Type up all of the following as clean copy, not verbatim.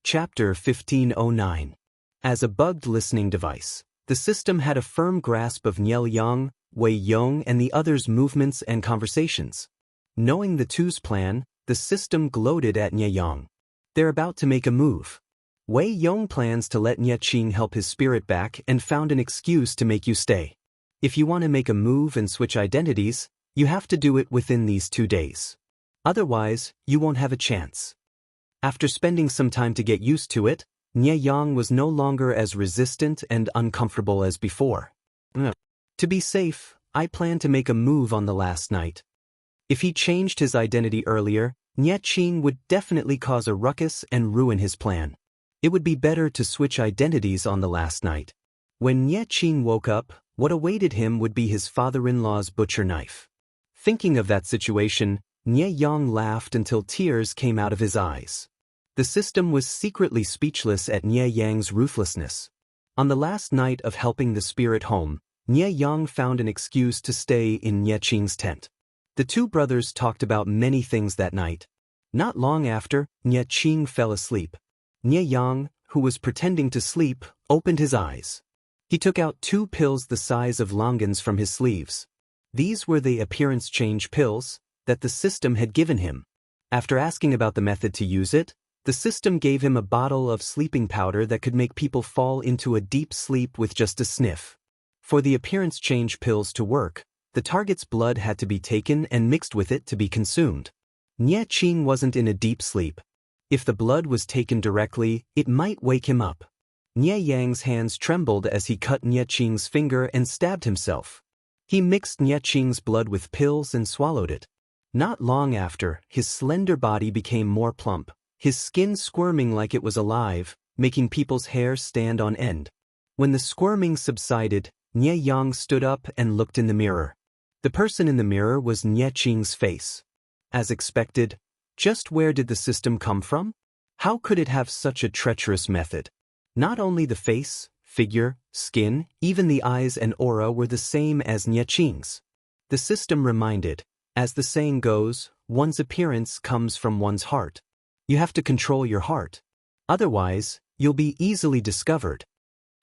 Chapter 1509. As a bugged listening device, the system had a firm grasp of Niel Yang, Wei Yong and the others' movements and conversations. Knowing the two's plan, the system gloated at Nie Yang. They're about to make a move. Wei Yong plans to let Nie Qing help his spirit back and found an excuse to make you stay. If you want to make a move and switch identities, you have to do it within these 2 days. Otherwise, you won't have a chance. After spending some time to get used to it, Nie Yang was no longer as resistant and uncomfortable as before. To be safe, I plan to make a move on the last night. If he changed his identity earlier, Nie Qing would definitely cause a ruckus and ruin his plan. It would be better to switch identities on the last night. When Nie Qing woke up, what awaited him would be his father-in-law's butcher knife. Thinking of that situation, Nie Yang laughed until tears came out of his eyes. The system was secretly speechless at Nie Yang's ruthlessness. On the last night of helping the spirit home, Nie Yang found an excuse to stay in Nie Qing's tent. The two brothers talked about many things that night. Not long after, Nie Qing fell asleep. Nie Yang, who was pretending to sleep, opened his eyes. He took out 2 pills the size of longans from his sleeves. These were the appearance change pills that the system had given him. After asking about the method to use it, the system gave him a bottle of sleeping powder that could make people fall into a deep sleep with just a sniff. For the appearance change pills to work, the target's blood had to be taken and mixed with it to be consumed. Nie Qing wasn't in a deep sleep. If the blood was taken directly, it might wake him up. Nie Yang's hands trembled as he cut Nie Qing's finger and stabbed himself. He mixed Nie Qing's blood with pills and swallowed it. Not long after, his slender body became more plump, his skin squirming like it was alive, making people's hair stand on end. When the squirming subsided, Nie Yang stood up and looked in the mirror. The person in the mirror was Nie Qing's face. As expected, just where did the system come from? How could it have such a treacherous method? Not only the face, figure, skin, even the eyes and aura were the same as Nie Qing's. The system reminded, as the saying goes, one's appearance comes from one's heart. You have to control your heart. Otherwise, you'll be easily discovered.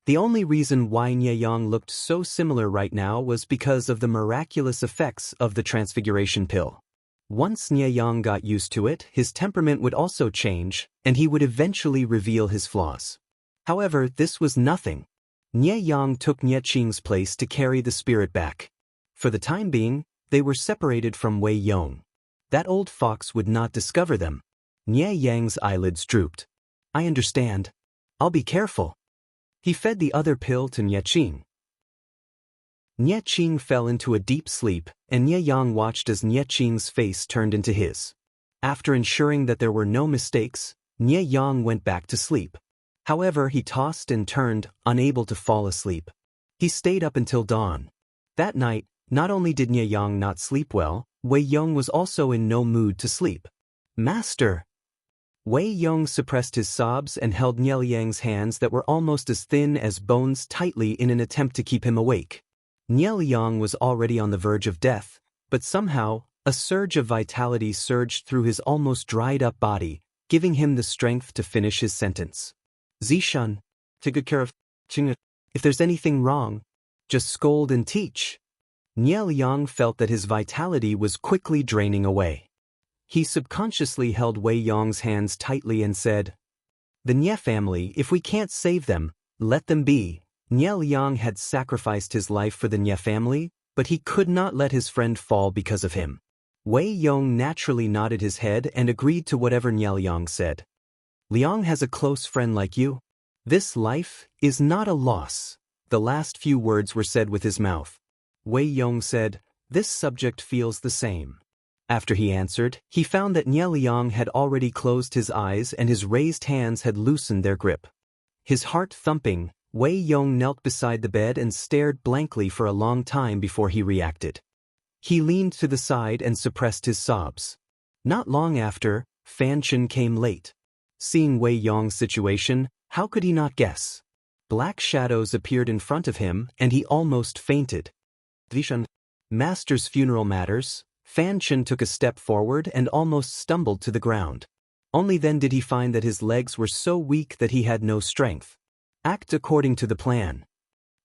The only reason why Nie Yang looked so similar right now was because of the miraculous effects of the transfiguration pill. Once Nie Yang got used to it, his temperament would also change, and he would eventually reveal his flaws. However, this was nothing. Nie Yang took Nie Qing's place to carry the spirit back. For the time being, they were separated from Wei Yong. That old fox would not discover them. Nie Yang's eyelids drooped. I understand. I'll be careful. He fed the other pill to Nie Qing. Nie Qing fell into a deep sleep, and Nie Yang watched as Nie Qing's face turned into his. After ensuring that there were no mistakes, Nie Yang went back to sleep. However, he tossed and turned, unable to fall asleep. He stayed up until dawn. That night, not only did Nie Yang not sleep well, Wei Yong was also in no mood to sleep. Master! Wei Yong suppressed his sobs and held Nie Yang's hands that were almost as thin as bones tightly in an attempt to keep him awake. Nie Yang was already on the verge of death, but somehow, a surge of vitality surged through his almost dried-up body, giving him the strength to finish his sentence. Zishan, take good care of Qing. If there's anything wrong, just scold and teach. Nie Yang felt that his vitality was quickly draining away. He subconsciously held Wei Yong's hands tightly and said, "The Nie family, if we can't save them, let them be." Nie Yang had sacrificed his life for the Nie family, but he could not let his friend fall because of him. Wei Yong naturally nodded his head and agreed to whatever Nie Yang said. Liang has a close friend like you. This life is not a loss. The last few words were said with his mouth. Wei Yong said, "This subject feels the same." After he answered, he found that Nie Liang had already closed his eyes and his raised hands had loosened their grip. His heart thumping, Wei Yong knelt beside the bed and stared blankly for a long time before he reacted. He leaned to the side and suppressed his sobs. Not long after, Fan Chen came late. Seeing Wei Yong's situation, how could he not guess? Black shadows appeared in front of him, and he almost fainted. Vishan, Master's funeral matters. Fan Chen took a step forward and almost stumbled to the ground. Only then did he find that his legs were so weak that he had no strength. Act according to the plan.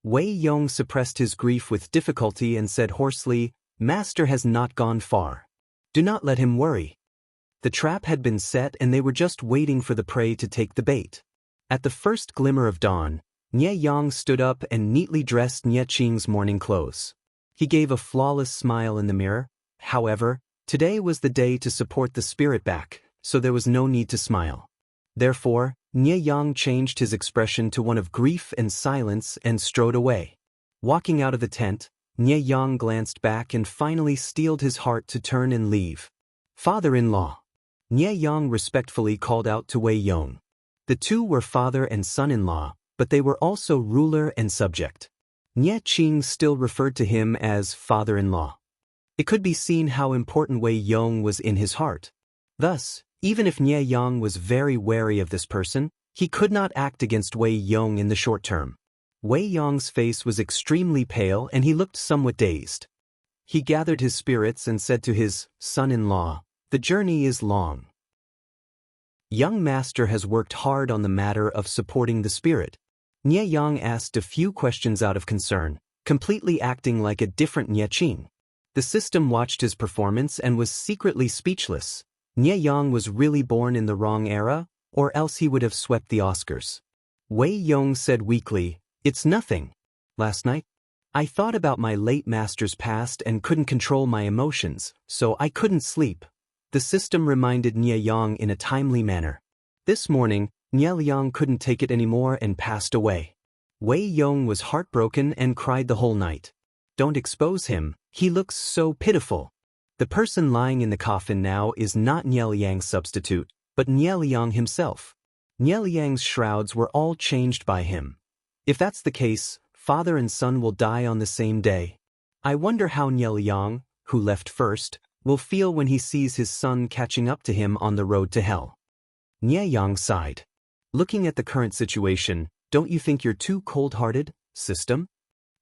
Wei Yong suppressed his grief with difficulty and said hoarsely, "Master has not gone far. Do not let him worry." The trap had been set and they were just waiting for the prey to take the bait. At the first glimmer of dawn, Nie Yang stood up and neatly dressed Nie Qing's morning clothes. He gave a flawless smile in the mirror. However, today was the day to support the spirit back, so there was no need to smile. Therefore, Nie Yang changed his expression to one of grief and silence and strode away. Walking out of the tent, Nie Yang glanced back and finally steeled his heart to turn and leave. "Father-in-law." Nie Yang respectfully called out to Wei Yong. The two were father and son-in-law, but they were also ruler and subject. Nie Qing still referred to him as father-in-law. It could be seen how important Wei Yong was in his heart. Thus, even if Nie Yang was very wary of this person, he could not act against Wei Yong in the short term. Wei Yong's face was extremely pale and he looked somewhat dazed. He gathered his spirits and said to his son-in-law, "The journey is long. Young master has worked hard on the matter of supporting the spirit." Nie Yang asked a few questions out of concern, completely acting like a different Nie Qing. The system watched his performance and was secretly speechless. Nie Yang was really born in the wrong era, or else he would have swept the Oscars. Wei Yong said weakly, "It's nothing. Last night, I thought about my late master's past and couldn't control my emotions, so I couldn't sleep." The system reminded Nie Yang in a timely manner. This morning, Nie Yang couldn't take it anymore and passed away. Wei Yong was heartbroken and cried the whole night. "Don't expose him, he looks so pitiful." The person lying in the coffin now is not Nie Yang's substitute, but Nie Yang himself. Nie Yang's shrouds were all changed by him. If that's the case, father and son will die on the same day. I wonder how Nie Yang, who left first, will feel when he sees his son catching up to him on the road to hell. Nie Yang sighed. "Looking at the current situation, don't you think you're too cold-hearted, system?"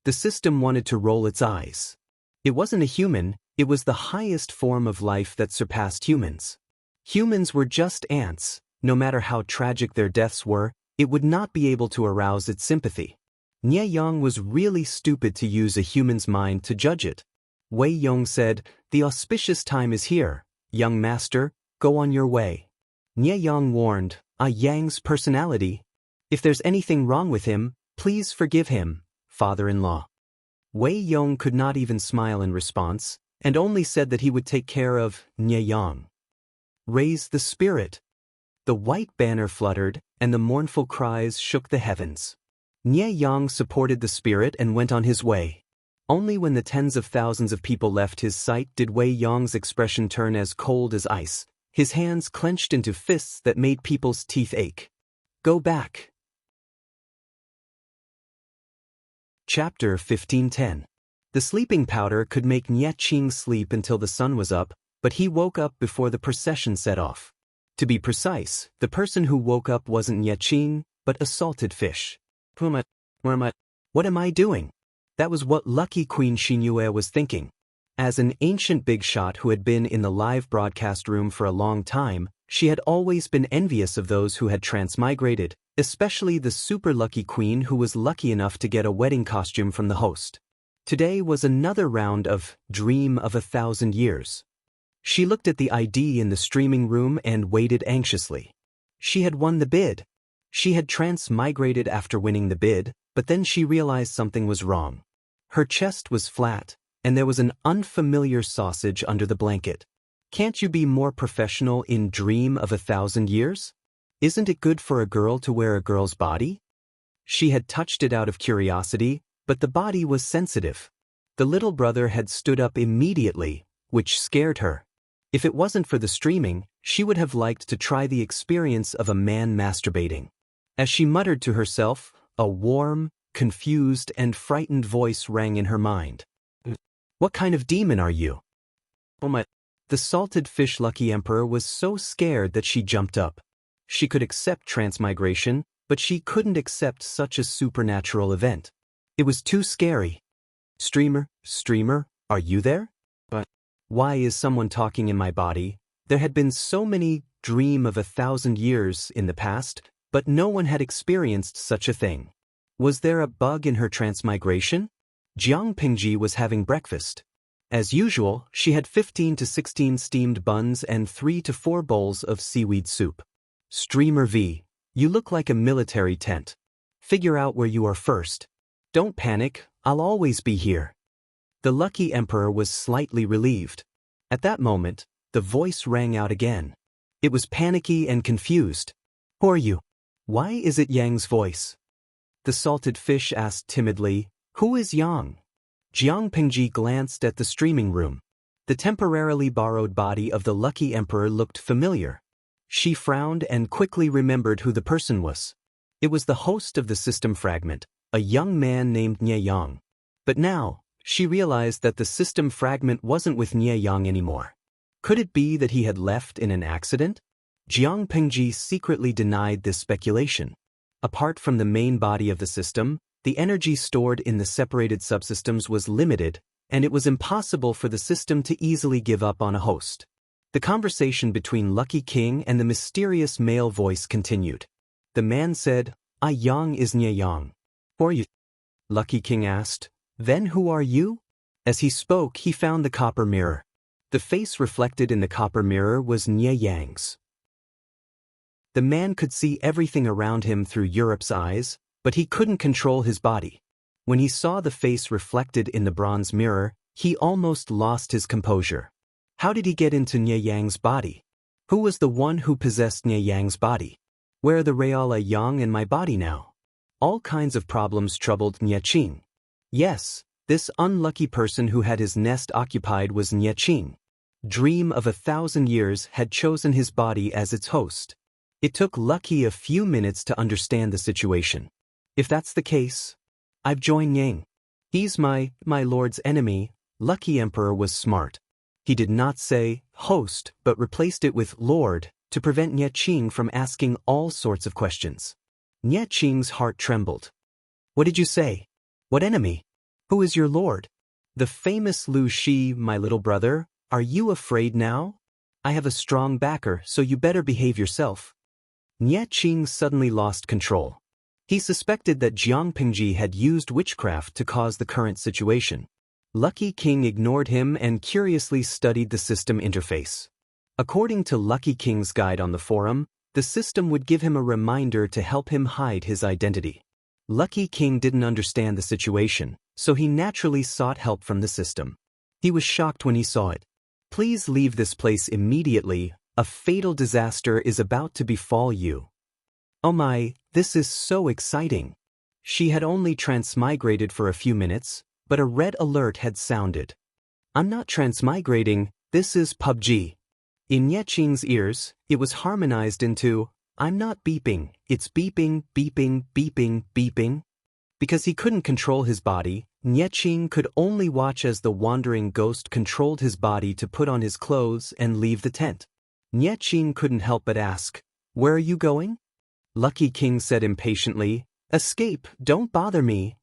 The system wanted to roll its eyes. It wasn't a human, it was the highest form of life that surpassed humans. Humans were just ants. No matter how tragic their deaths were, it would not be able to arouse its sympathy. Nie Yang was really stupid to use a human's mind to judge it. Wei Yong said, "The auspicious time is here. Young master, go on your way." Nie Yang warned, Yang's personality. "If there's anything wrong with him, please forgive him, father-in-law." Wei Yong could not even smile in response, and only said that he would take care of Nie Yang. Raise the spirit. The white banner fluttered, and the mournful cries shook the heavens. Nie Yang supported the spirit and went on his way. Only when the tens of thousands of people left his sight did Wei Yong's expression turn as cold as ice, his hands clenched into fists that made people's teeth ache. "Go back." Chapter 15:10. The sleeping powder could make Nie Qing sleep until the sun was up, but he woke up before the procession set off. To be precise, the person who woke up wasn't Nie Qing, but a salted fish. What am I doing? That was what lucky Queen Xinyue was thinking. As an ancient big shot who had been in the live broadcast room for a long time, she had always been envious of those who had transmigrated, especially the super lucky queen who was lucky enough to get a wedding costume from the host. Today was another round of Dream of 1,000 Years. She looked at the ID in the streaming room and waited anxiously. She had won the bid. She had transmigrated after winning the bid, but then she realized something was wrong. Her chest was flat, and there was an unfamiliar sausage under the blanket. Can't you be more professional in Dream of 1,000 Years? Isn't it good for a girl to wear a girl's body? She had touched it out of curiosity, but the body was sensitive. The little brother had stood up immediately, which scared her. If it wasn't for the streaming, she would have liked to try the experience of a man masturbating. As she muttered to herself, a warm, confused, and frightened voice rang in her mind. "What kind of demon are you?" The salted fish lucky emperor was so scared that she jumped up. She could accept transmigration, but she couldn't accept such a supernatural event. It was too scary. Streamer, are you there? But why is someone talking in my body? There had been so many dream of 1,000 years in the past, but no one had experienced such a thing. Was there a bug in her transmigration? Jiang Pingji was having breakfast. As usual, she had 15 to 16 steamed buns and 3 to 4 bowls of seaweed soup. Streamer V, you look like a military tent. Figure out where you are first. Don't panic, I'll always be here. The lucky emperor was slightly relieved. At that moment, the voice rang out again. It was panicky and confused. Who are you? Why is it Yang's voice? The salted fish asked timidly, Who is Yang? Jiang Pingji glanced at the streaming room. The temporarily borrowed body of the lucky emperor looked familiar. She frowned and quickly remembered who the person was. It was the host of the system fragment, a young man named Nie Yang. But now, she realized that the system fragment wasn't with Nie Yang anymore. Could it be that he had left in an accident? Jiang Pingji secretly denied this speculation. Apart from the main body of the system, the energy stored in the separated subsystems was limited, and it was impossible for the system to easily give up on a host. The conversation between Lucky King and the mysterious male voice continued. The man said, Yang is Nie Yang. Who are you? Lucky King asked. Then who are you? As he spoke, he found the copper mirror. The face reflected in the copper mirror was Nie Yang's. The man could see everything around him through Europe's eyes, but he couldn't control his body. When he saw the face reflected in the bronze mirror, he almost lost his composure. How did he get into Nie Yang's body? Who was the one who possessed Nie Yang's body? Where are the Reala Yang in my body now? All kinds of problems troubled Nie Qing. Yes, this unlucky person who had his nest occupied was Nie Qing. Dream of 1,000 years had chosen his body as its host. It took Lucky a few minutes to understand the situation. If that's the case, I've joined Yang. He's my lord's enemy. Lucky Emperor was smart. He did not say host but replaced it with lord to prevent Nie Qing from asking all sorts of questions. Nie Qing's heart trembled. What did you say? What enemy? Who is your lord? The famous Lu Shi, my little brother. Are you afraid now? I have a strong backer, so you better behave yourself. Nie Qing suddenly lost control. He suspected that Jiang Pingji had used witchcraft to cause the current situation. Lucky King ignored him and curiously studied the system interface. According to Lucky King's guide on the forum, the system would give him a reminder to help him hide his identity. Lucky King didn't understand the situation, so he naturally sought help from the system. He was shocked when he saw it. Please leave this place immediately. A fatal disaster is about to befall you. Oh my, this is so exciting. She had only transmigrated for a few minutes, but a red alert had sounded. I'm not transmigrating, this is PUBG. In Nie Qing's ears, it was harmonized into, I'm not beeping, it's beeping, beeping, beeping, beeping. Because he couldn't control his body, Nie Qing could only watch as the wandering ghost controlled his body to put on his clothes and leave the tent. Nie Qing couldn't help but ask, Where are you going? Lucky King said impatiently, Escape, don't bother me.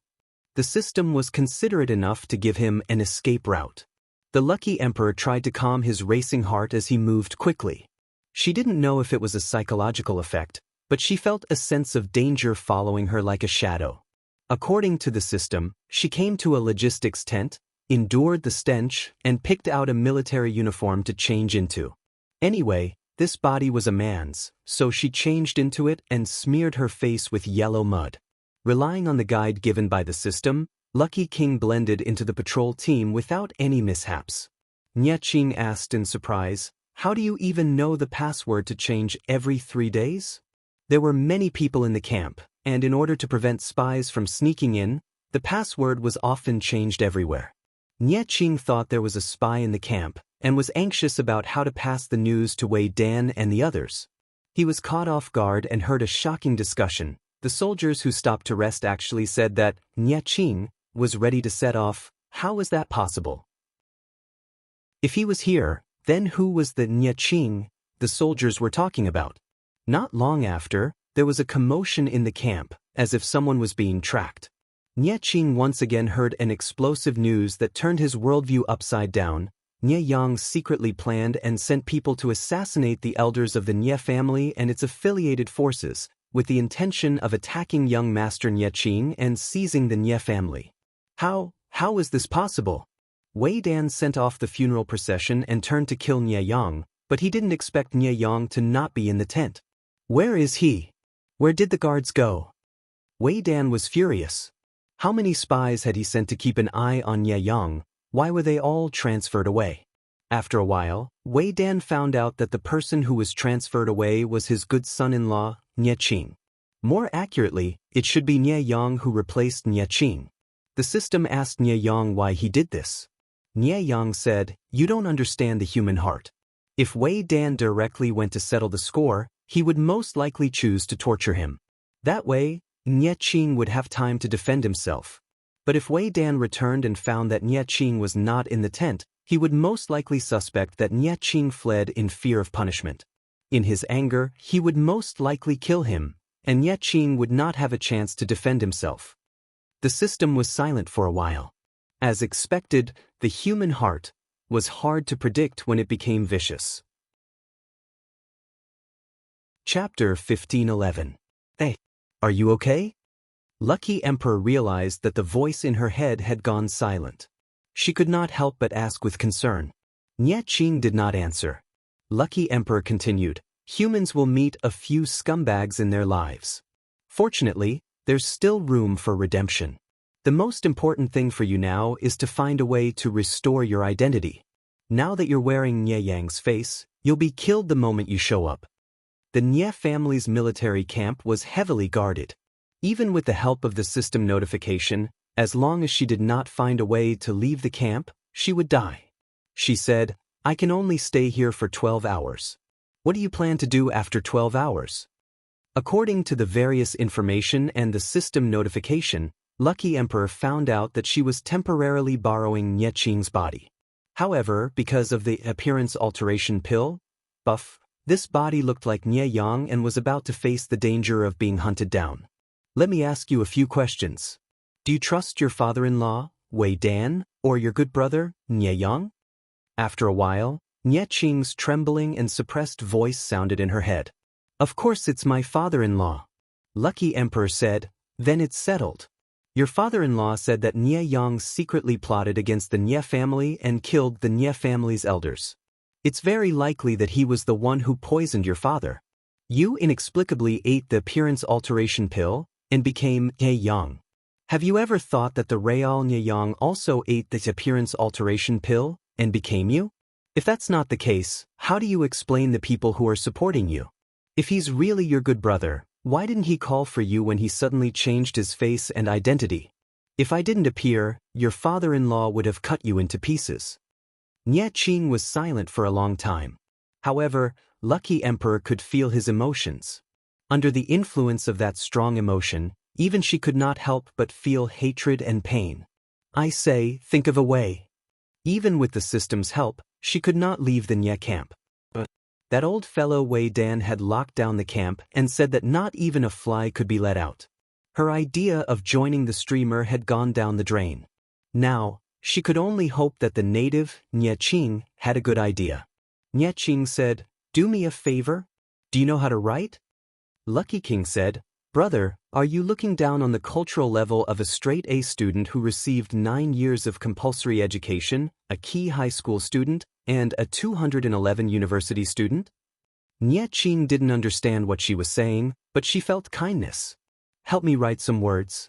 The system was considerate enough to give him an escape route. The lucky emperor tried to calm his racing heart as he moved quickly. She didn't know if it was a psychological effect, but she felt a sense of danger following her like a shadow. According to the system, she came to a logistics tent, endured the stench, and picked out a military uniform to change into. Anyway, this body was a man's, so she changed into it and smeared her face with yellow mud. Relying on the guide given by the system, Lucky King blended into the patrol team without any mishaps. Nie Qing asked in surprise, How do you even know the password to change every 3 days? There were many people in the camp, and in order to prevent spies from sneaking in, the password was often changed everywhere. Nie Qing thought there was a spy in the camp, and was anxious about how to pass the news to Wei Dan and the others. He was caught off guard and heard a shocking discussion. The soldiers who stopped to rest actually said that Nie Qing was ready to set off. How was that possible? If he was here, then who was the Nie Qing the soldiers were talking about? Not long after, there was a commotion in the camp, as if someone was being tracked. Nie Qing once again heard an explosive news that turned his worldview upside down. Nie Yang secretly planned and sent people to assassinate the elders of the Nie family and its affiliated forces, with the intention of attacking young Master Nie Qing and seizing the Nie family. How is this possible? Wei Dan sent off the funeral procession and turned to kill Nie Yang, but he didn't expect Nie Yang to not be in the tent. Where is he? Where did the guards go? Wei Dan was furious. How many spies had he sent to keep an eye on Nie Yang? Why were they all transferred away? After a while, Wei Dan found out that the person who was transferred away was his good son-in-law, Nie Qing. More accurately, it should be Nie Yang who replaced Nie Qing. The system asked Nie Yang why he did this. Nie Yang said, "You don't understand the human heart. If Wei Dan directly went to settle the score, he would most likely choose to torture him. That way, Nie Qing would have time to defend himself. But if Wei Dan returned and found that Nie Qing was not in the tent, he would most likely suspect that Nie Qing fled in fear of punishment. In his anger, he would most likely kill him, and Nie Qing would not have a chance to defend himself." The system was silent for a while. As expected, the human heart was hard to predict when it became vicious. Chapter 15:11. Hey, are you okay? Lucky Emperor realized that the voice in her head had gone silent. She could not help but ask with concern. Nie Qing did not answer. Lucky Emperor continued, "Humans will meet a few scumbags in their lives. Fortunately, there's still room for redemption. The most important thing for you now is to find a way to restore your identity. Now that you're wearing Nie Yang's face, you'll be killed the moment you show up." The Nie family's military camp was heavily guarded. Even with the help of the system notification, as long as she did not find a way to leave the camp, she would die. She said, "I can only stay here for 12 hours. What do you plan to do after 12 hours? According to the various information and the system notification, Lucky Emperor found out that she was temporarily borrowing Nie Qing's body. However, because of the appearance alteration pill, buff, this body looked like Nie Yang and was about to face the danger of being hunted down. Let me ask you a few questions. Do you trust your father-in-law, Wei Dan, or your good brother, Nie Yang?" After a while, Nie Qing's trembling and suppressed voice sounded in her head. "Of course it's my father-in-law." Lucky Emperor said, "Then it's settled. Your father-in-law said that Nie Yang secretly plotted against the Nie family and killed the Nie family's elders. It's very likely that he was the one who poisoned your father. You inexplicably ate the appearance alteration pill and became Nie Yang. Have you ever thought that the real Nie Yang also ate the appearance alteration pill and became you? If that's not the case, how do you explain the people who are supporting you? If he's really your good brother, why didn't he call for you when he suddenly changed his face and identity? If I didn't appear, your father-in-law would have cut you into pieces." Nie Qing was silent for a long time. However, Lucky Emperor could feel his emotions. Under the influence of that strong emotion, even she could not help but feel hatred and pain. "I say, think of a way." Even with the system's help, she could not leave the Nie camp. But that old fellow Wei Dan had locked down the camp and said that not even a fly could be let out. Her idea of joining the streamer had gone down the drain. Now, she could only hope that the native, Nie Qing, had a good idea. Nie Qing said, "Do me a favor? Do you know how to write?" Lucky King said, "Brother, are you looking down on the cultural level of a straight A student who received 9 years of compulsory education, a key high school student, and a 211 university student?" Nie Qing didn't understand what she was saying, but she felt kindness. "Help me write some words.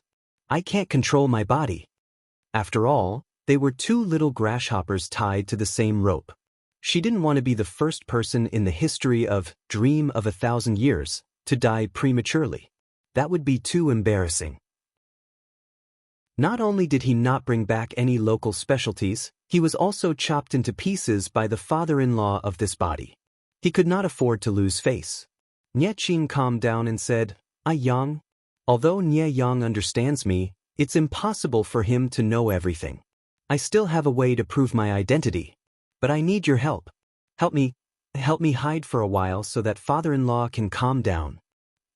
I can't control my body." After all, they were two little grasshoppers tied to the same rope. She didn't want to be the first person in the history of Dream of 1,000 Years to die prematurely. That would be too embarrassing. Not only did he not bring back any local specialties, he was also chopped into pieces by the father-in-law of this body. He could not afford to lose face. Nie Qing calmed down and said, Yang, although Nie Yang understands me, it's impossible for him to know everything. I still have a way to prove my identity. But I need your help. Help me hide for a while so that father-in-law can calm down."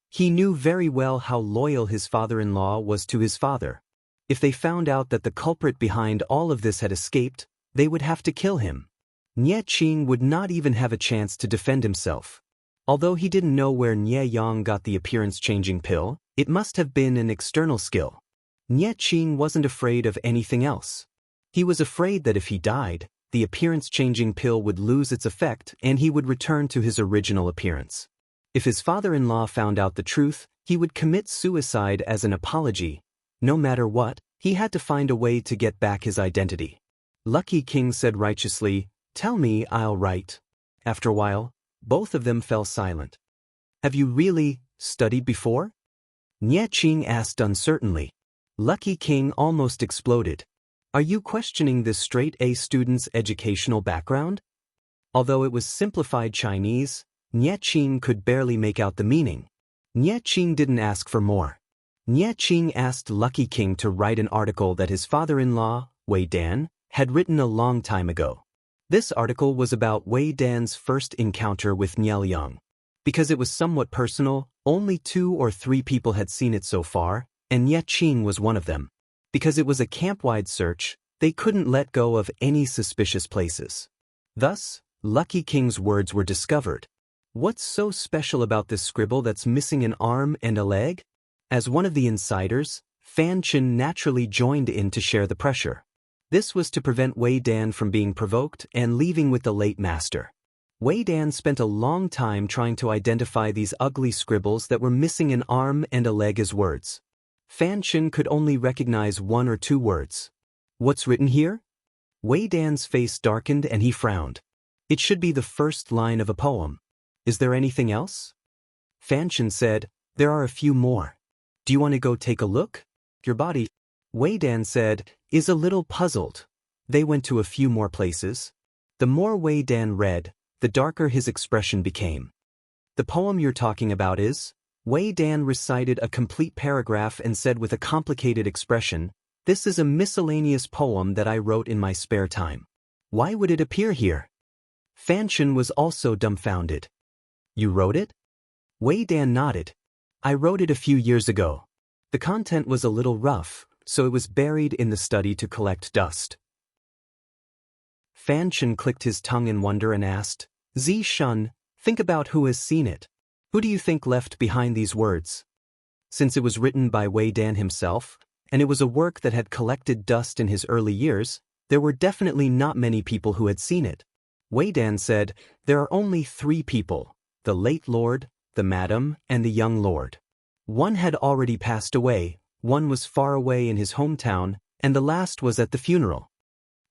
He knew very well how loyal his father-in-law was to his father. If they found out that the culprit behind all of this had escaped, they would have to kill him. Nie Qing would not even have a chance to defend himself. Although he didn't know where Nie Yang got the appearance-changing pill, it must have been an external skill. Nie Qing wasn't afraid of anything else. He was afraid that if he died, the appearance-changing pill would lose its effect and he would return to his original appearance. If his father-in-law found out the truth, he would commit suicide as an apology. No matter what, he had to find a way to get back his identity. Lucky King said righteously, "Tell me, I'll write." After a while, both of them fell silent. "Have you really studied before?" Nie Qing asked uncertainly. Lucky King almost exploded. "Are you questioning this straight-A student's educational background?" Although it was simplified Chinese, Nie Qing could barely make out the meaning. Nie Qing didn't ask for more. Nie Qing asked Lucky King to write an article that his father-in-law, Wei Dan, had written a long time ago. This article was about Wei Dan's first encounter with Nie Yang. Because it was somewhat personal, only 2 or 3 people had seen it so far, and Nie Qing was one of them. Because it was a camp-wide search, they couldn't let go of any suspicious places. Thus, Lucky King's words were discovered. What's so special about this scribble that's missing an arm and a leg? As one of the insiders, Fan Chen naturally joined in to share the pressure. This was to prevent Wei Dan from being provoked and leaving with the late master. Wei Dan spent a long time trying to identify these ugly scribbles that were missing an arm and a leg as words. Fan Chen could only recognize 1 or 2 words. "What's written here?" Wei Dan's face darkened and he frowned. "It should be the first line of a poem. Is there anything else?" Fan Chen said, "There are a few more. Do you want to go take a look?" Your body, Wei Dan said, is a little puzzled. They went to a few more places. The more Wei Dan read, the darker his expression became. "The poem you're talking about is?" Wei Dan recited a complete paragraph and said with a complicated expression, "This is a miscellaneous poem that I wrote in my spare time. Why would it appear here?" Fan Chen was also dumbfounded. "You wrote it?" Wei Dan nodded. "I wrote it a few years ago. The content was a little rough, so it was buried in the study to collect dust." Fan Chen clicked his tongue in wonder and asked, "Zi Shun, think about who has seen it. Who do you think left behind these words?" Since it was written by Wei Dan himself, and it was a work that had collected dust in his early years, there were definitely not many people who had seen it. Wei Dan said, "There are only 3 people, the late lord, the madam, and the young lord. One had already passed away, one was far away in his hometown, and the last was at the funeral.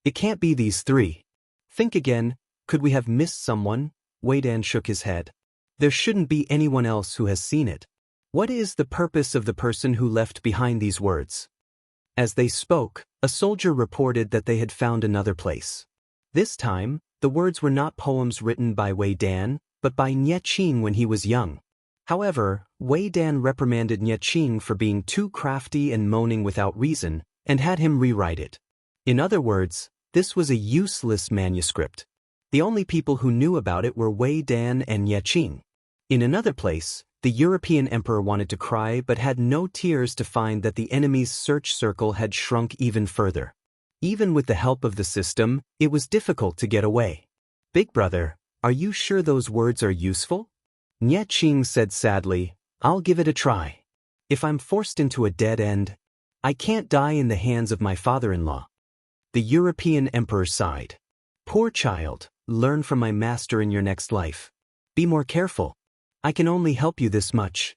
It can't be these 3. Think again, could we have missed someone?" Wei Dan shook his head. "There shouldn't be anyone else who has seen it. What is the purpose of the person who left behind these words?" As they spoke, a soldier reported that they had found another place. This time, the words were not poems written by Wei Dan, but by Nie Qing when he was young. However, Wei Dan reprimanded Nie Qing for being too crafty and moaning without reason, and had him rewrite it. In other words, this was a useless manuscript. The only people who knew about it were Wei Dan and Nie Qing. In another place, the European emperor wanted to cry but had no tears to find that the enemy's search circle had shrunk even further. Even with the help of the system, it was difficult to get away. "Big brother, are you sure those words are useful?" Nie Qing said sadly, "I'll give it a try. If I'm forced into a dead end, I can't die in the hands of my father-in-law." The European emperor sighed. "Poor child, learn from my master in your next life. Be more careful. I can only help you this much."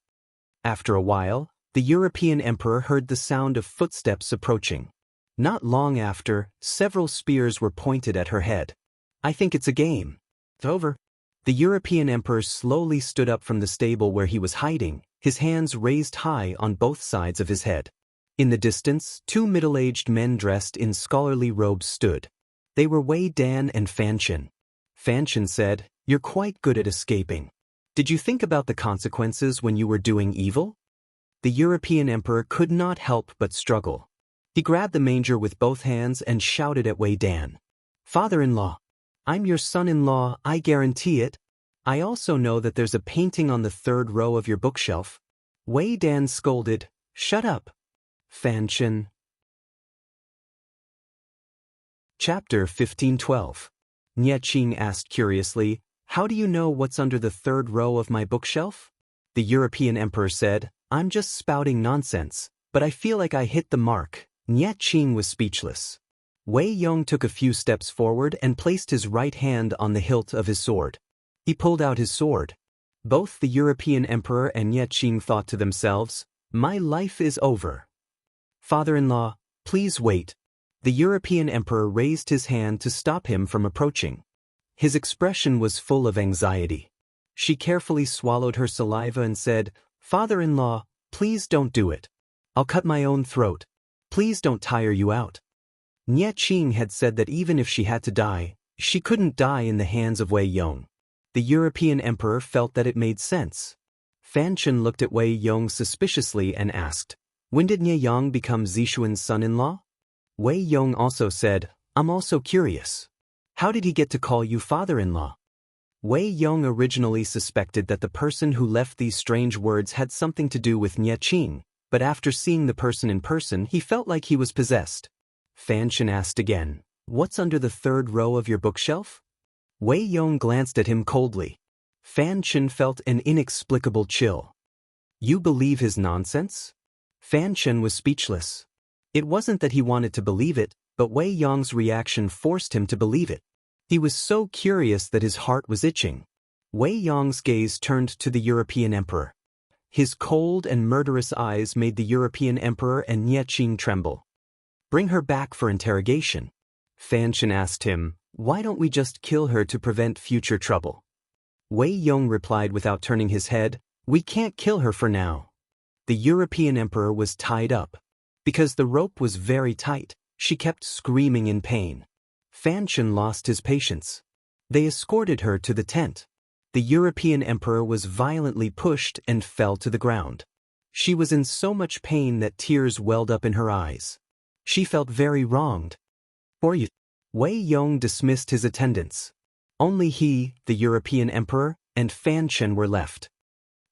After a while, the European emperor heard the sound of footsteps approaching. Not long after, several spears were pointed at her head. "I think it's a game. It's over." The European emperor slowly stood up from the stable where he was hiding, his hands raised high on both sides of his head. In the distance, 2 middle-aged men dressed in scholarly robes stood. They were Wei Dan and Fan Chen. Fan Chen said, "You're quite good at escaping. Did you think about the consequences when you were doing evil?" The European emperor could not help but struggle. He grabbed the manger with both hands and shouted at Wei Dan, "Father-in-law, I'm your son-in-law, I guarantee it. I also know that there's a painting on the 3rd row of your bookshelf." Wei Dan scolded, "Shut up, Fan Chen." Chapter 1512. Enchanting asked curiously. How do you know what's under the third row of my bookshelf? The European emperor said, I'm just spouting nonsense, but I feel like I hit the mark. Enchanting was speechless. Wei Yong took a few steps forward and placed his right hand on the hilt of his sword. He pulled out his sword. Both the European emperor and Enchanting thought to themselves, my life is over. Father-in-law, please wait. The European emperor raised his hand to stop him from approaching. His expression was full of anxiety. She carefully swallowed her saliva and said, Father-in-law, please don't do it. I'll cut my own throat. Please don't tire you out. Enchanting had said that even if she had to die, she couldn't die in the hands of Wei Yong. The European emperor felt that it made sense. Fan Chen looked at Wei Yong suspiciously and asked, when did Nie Yang become Zixuan's son-in-law? Wei Yong also said, I'm also curious. How did he get to call you father-in-law? Wei Yong originally suspected that the person who left these strange words had something to do with Enchanting, but after seeing the person in person he felt like he was possessed. Fan Chen asked again, what's under the third row of your bookshelf? Wei Yong glanced at him coldly. Fan Chen felt an inexplicable chill. You believe his nonsense? Fan Chen was speechless. It wasn't that he wanted to believe it, but Wei Yong's reaction forced him to believe it. He was so curious that his heart was itching. Wei Yong's gaze turned to the European emperor. His cold and murderous eyes made the European emperor and Enchanting tremble. Bring her back for interrogation. Fan Chen asked him, why don't we just kill her to prevent future trouble? Wei Yong replied without turning his head, we can't kill her for now. The European emperor was tied up. Because the rope was very tight, she kept screaming in pain. Fan Chen lost his patience. They escorted her to the tent. The European emperor was violently pushed and fell to the ground. She was in so much pain that tears welled up in her eyes. She felt very wronged. Wei Yong dismissed his attendants. Only he, the European emperor, and Fan Chen were left.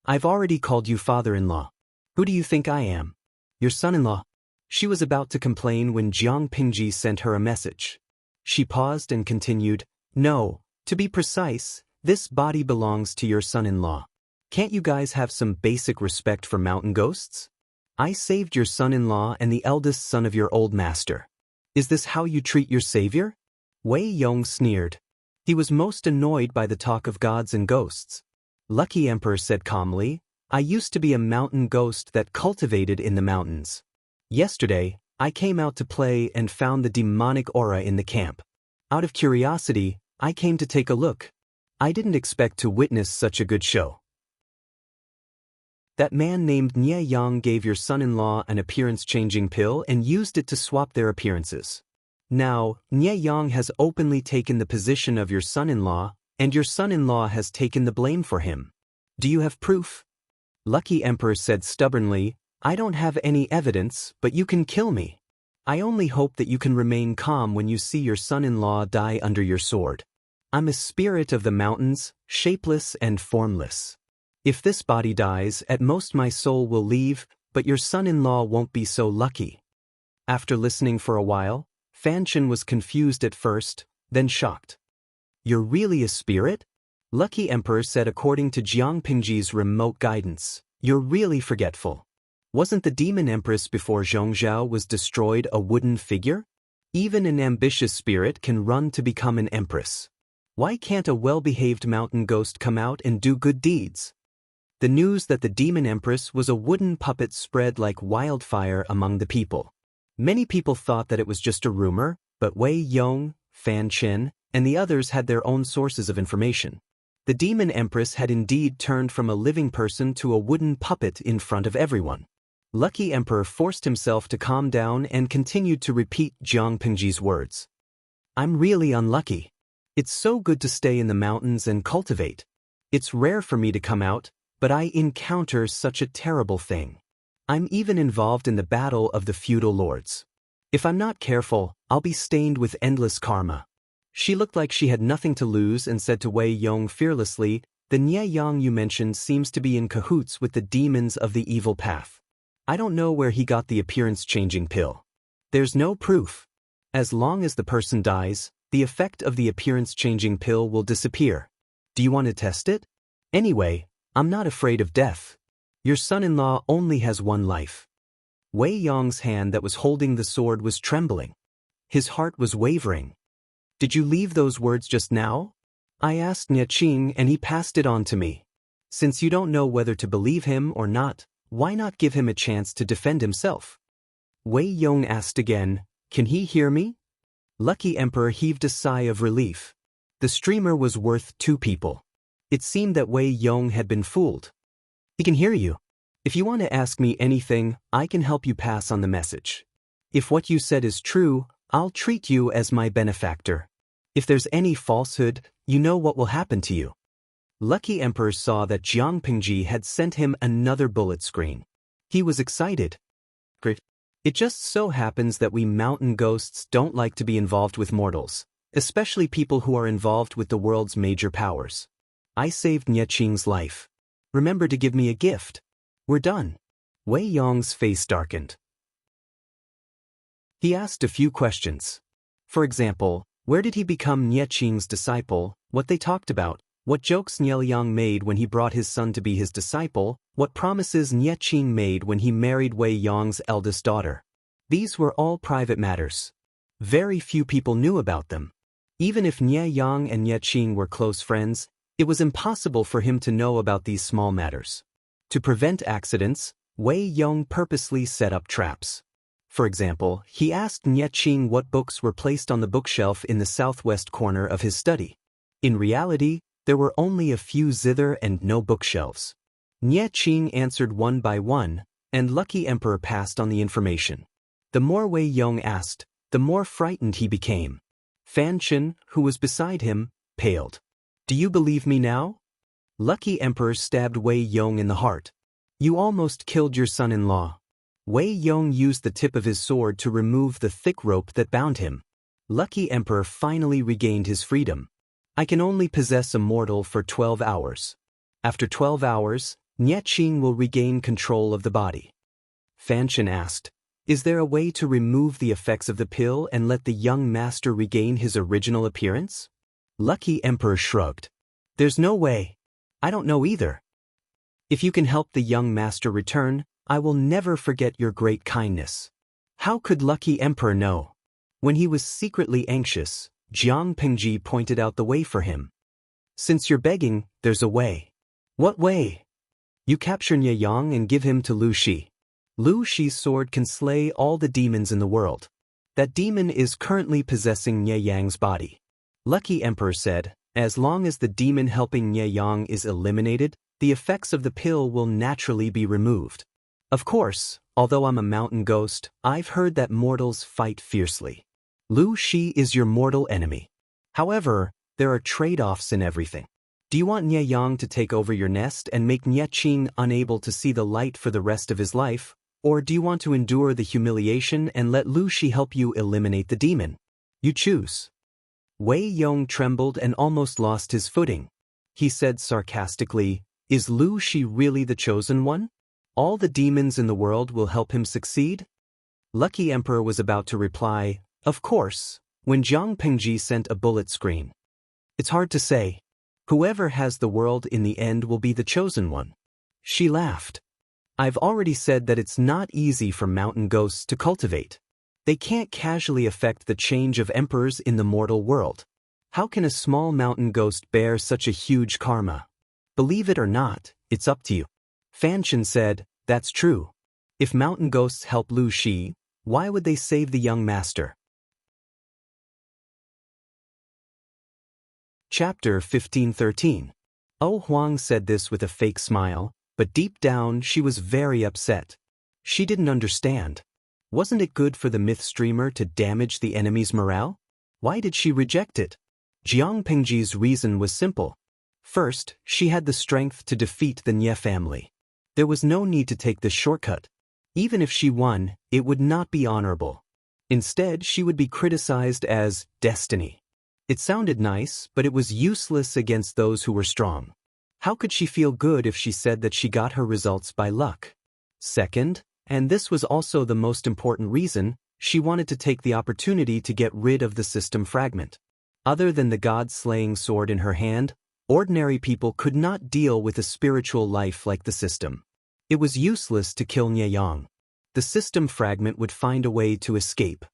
I've already called you father-in-law. Who do you think I am? Your son-in-law. She was about to complain when Jiang Pingji sent her a message. She paused and continued, no, to be precise, this body belongs to your son-in-law. Can't you guys have some basic respect for mountain ghosts? I saved your son-in-law and the eldest son of your old master. Is this how you treat your savior? Wei Yong sneered. He was most annoyed by the talk of gods and ghosts. Lucky Emperor said calmly, I used to be a mountain ghost that cultivated in the mountains. Yesterday, I came out to play and found the demonic aura in the camp. Out of curiosity, I came to take a look. I didn't expect to witness such a good show. That man named Nie Yang gave your son-in-law an appearance-changing pill and used it to swap their appearances. Now, Nie Yang has openly taken the position of your son-in-law, and your son-in-law has taken the blame for him. Do you have proof? Lucky Emperor said stubbornly, I don't have any evidence, but you can kill me. I only hope that you can remain calm when you see your son-in-law die under your sword. I'm a spirit of the mountains, shapeless and formless. If this body dies, at most my soul will leave, but your son-in-law won't be so lucky. After listening for a while, Fan Chen was confused at first, then shocked. You're really a spirit? Lucky Emperor said according to Jiang Pingji's remote guidance, you're really forgetful. Wasn't the demon empress before Zhongzhao was destroyed a wooden figure? Even an ambitious spirit can run to become an empress. Why can't a well-behaved mountain ghost come out and do good deeds? The news that the demon empress was a wooden puppet spread like wildfire among the people. Many people thought that it was just a rumor, but Wei Yong, Fan Chen, and the others had their own sources of information. The demon empress had indeed turned from a living person to a wooden puppet in front of everyone. Lucky Emperor forced himself to calm down and continued to repeat Jiang Pingji's words. I'm really unlucky. It's so good to stay in the mountains and cultivate. It's rare for me to come out, but I encounter such a terrible thing. I'm even involved in the battle of the feudal lords. If I'm not careful, I'll be stained with endless karma. She looked like she had nothing to lose and said to Wei Yong fearlessly, the Nie Yang you mentioned seems to be in cahoots with the demons of the evil path. I don't know where he got the appearance-changing pill. There's no proof. As long as the person dies, the effect of the appearance-changing pill will disappear. Do you want to test it? Anyway, I'm not afraid of death. Your son-in-law only has one life. Wei Yong's hand that was holding the sword was trembling. His heart was wavering. Did you leave those words just now? I asked Nye Qing and he passed it on to me. Since you don't know whether to believe him or not, why not give him a chance to defend himself? Wei Yong asked again, can he hear me? Lucky Emperor heaved a sigh of relief. The streamer was worth 2 people. It seemed that Wei Yong had been fooled. He can hear you. If you want to ask me anything, I can help you pass on the message. If what you said is true, I'll treat you as my benefactor. If there's any falsehood, you know what will happen to you. Lucky Emperor saw that Jiang Pingji had sent him another bullet screen. He was excited. Great. It just so happens that we mountain ghosts don't like to be involved with mortals, especially people who are involved with the world's major powers. I saved Nye Qing's life. Remember to give me a gift. We're done. Wei Yong's face darkened. He asked a few questions. For example, where did he become Nye Qing's disciple, what they talked about, what jokes Nye Yang made when he brought his son to be his disciple, what promises Nye Qing made when he married Wei Yong's eldest daughter. These were all private matters. Very few people knew about them. Even if Nye Yang and Nye Qing were close friends, it was impossible for him to know about these small matters. To prevent accidents, Wei Yong purposely set up traps. For example, he asked Nye Qing what books were placed on the bookshelf in the southwest corner of his study. In reality, there were only a few zither and no bookshelves. Nye Qing answered one by one, and Lucky Emperor passed on the information. The more Wei Yong asked, the more frightened he became. Fan Chen, who was beside him, paled. Do you believe me now? Lucky Emperor stabbed Wei Yong in the heart. You almost killed your son-in-law. Wei Yong used the tip of his sword to remove the thick rope that bound him. Lucky Emperor finally regained his freedom. I can only possess a mortal for 12 hours. After 12 hours, Nye Qing will regain control of the body. Fan Chen asked, is there a way to remove the effects of the pill and let the young master regain his original appearance? Lucky Emperor shrugged. There's no way. I don't know either. If you can help the young master return, I will never forget your great kindness. How could Lucky Emperor know? When he was secretly anxious, Jiang Pingji pointed out the way for him. Since you're begging, there's a way. What way? You capture Nye Yang and give him to Lu Shi. Lu Shi's sword can slay all the demons in the world. That demon is currently possessing Nye Yang's body. Lucky Emperor said, as long as the demon helping Nye Yang is eliminated, the effects of the pill will naturally be removed. Of course, although I'm a mountain ghost, I've heard that mortals fight fiercely. Lu Shi is your mortal enemy. However, there are trade-offs in everything. Do you want Nye Yang to take over your nest and make Nye Qing unable to see the light for the rest of his life? Or do you want to endure the humiliation and let Lu Shi help you eliminate the demon? You choose. Wei Yong trembled and almost lost his footing. He said sarcastically, is Lu Shi really the chosen one? All the demons in the world will help him succeed? Lucky Emperor was about to reply, of course, when Jiang Pingji sent a bullet screen. It's hard to say. Whoever has the world in the end will be the chosen one. She laughed. I've already said that it's not easy for mountain ghosts to cultivate. They can't casually affect the change of emperors in the mortal world. How can a small mountain ghost bear such a huge karma? Believe it or not, it's up to you. Fan Chen said, that's true. If mountain ghosts help Lu Shi, why would they save the young master? Chapter 1513. Oh Huang said this with a fake smile, but deep down she was very upset. She didn't understand. Wasn't it good for the myth streamer to damage the enemy's morale? Why did she reject it? Jiang Pingji's reason was simple. First, she had the strength to defeat the Nye family. There was no need to take this shortcut. Even if she won, it would not be honorable. Instead, she would be criticized as destiny. It sounded nice, but it was useless against those who were strong. How could she feel good if she said that she got her results by luck? Second, and this was also the most important reason, she wanted to take the opportunity to get rid of the system fragment. Other than the god-slaying sword in her hand, ordinary people could not deal with a spiritual life like the system. It was useless to kill Nieyang. The system fragment would find a way to escape.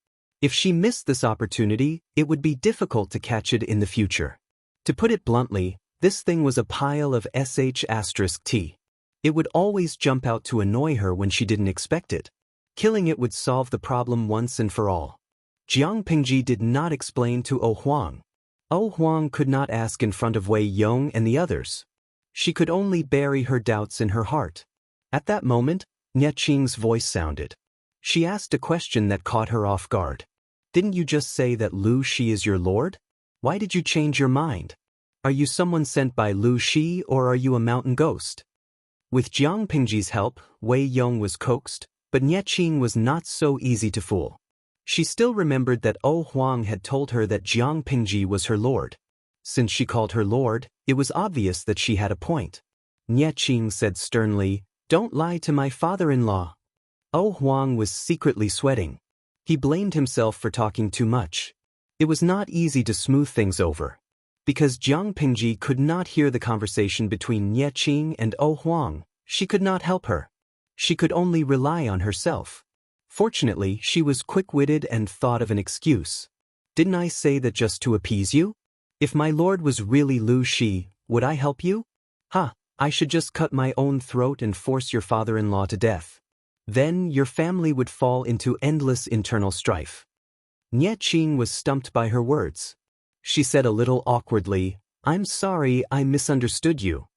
If she missed this opportunity, it would be difficult to catch it in the future. To put it bluntly, this thing was a pile of sh*t. It would always jump out to annoy her when she didn't expect it. Killing it would solve the problem once and for all. Jiang Pingji did not explain to Oh Huang. Oh Huang could not ask in front of Wei Yong and the others. She could only bury her doubts in her heart. At that moment, Nie Qing's voice sounded. She asked a question that caught her off guard. Didn't you just say that Lu Shi is your lord? Why did you change your mind? Are you someone sent by Lu Shi or are you a mountain ghost? With Jiang Pingji's help, Wei Yong was coaxed, but Nie Qing was not so easy to fool. She still remembered that Oh Huang had told her that Jiang Pingji was her lord. Since she called her lord, it was obvious that she had a point. Nie Qing said sternly, "Don't lie to my father-in-law." Oh Huang was secretly sweating. He blamed himself for talking too much. It was not easy to smooth things over. Because Jiang Pingji could not hear the conversation between Nie Qing and Oh Huang, she could not help her. She could only rely on herself. Fortunately, she was quick-witted and thought of an excuse. Didn't I say that just to appease you? If my lord was really Lu Shi, would I help you? I should just cut my own throat and force your father-in-law to death. Then your family would fall into endless internal strife. Nie Qing was stumped by her words. She said a little awkwardly, "I'm sorry I misunderstood you.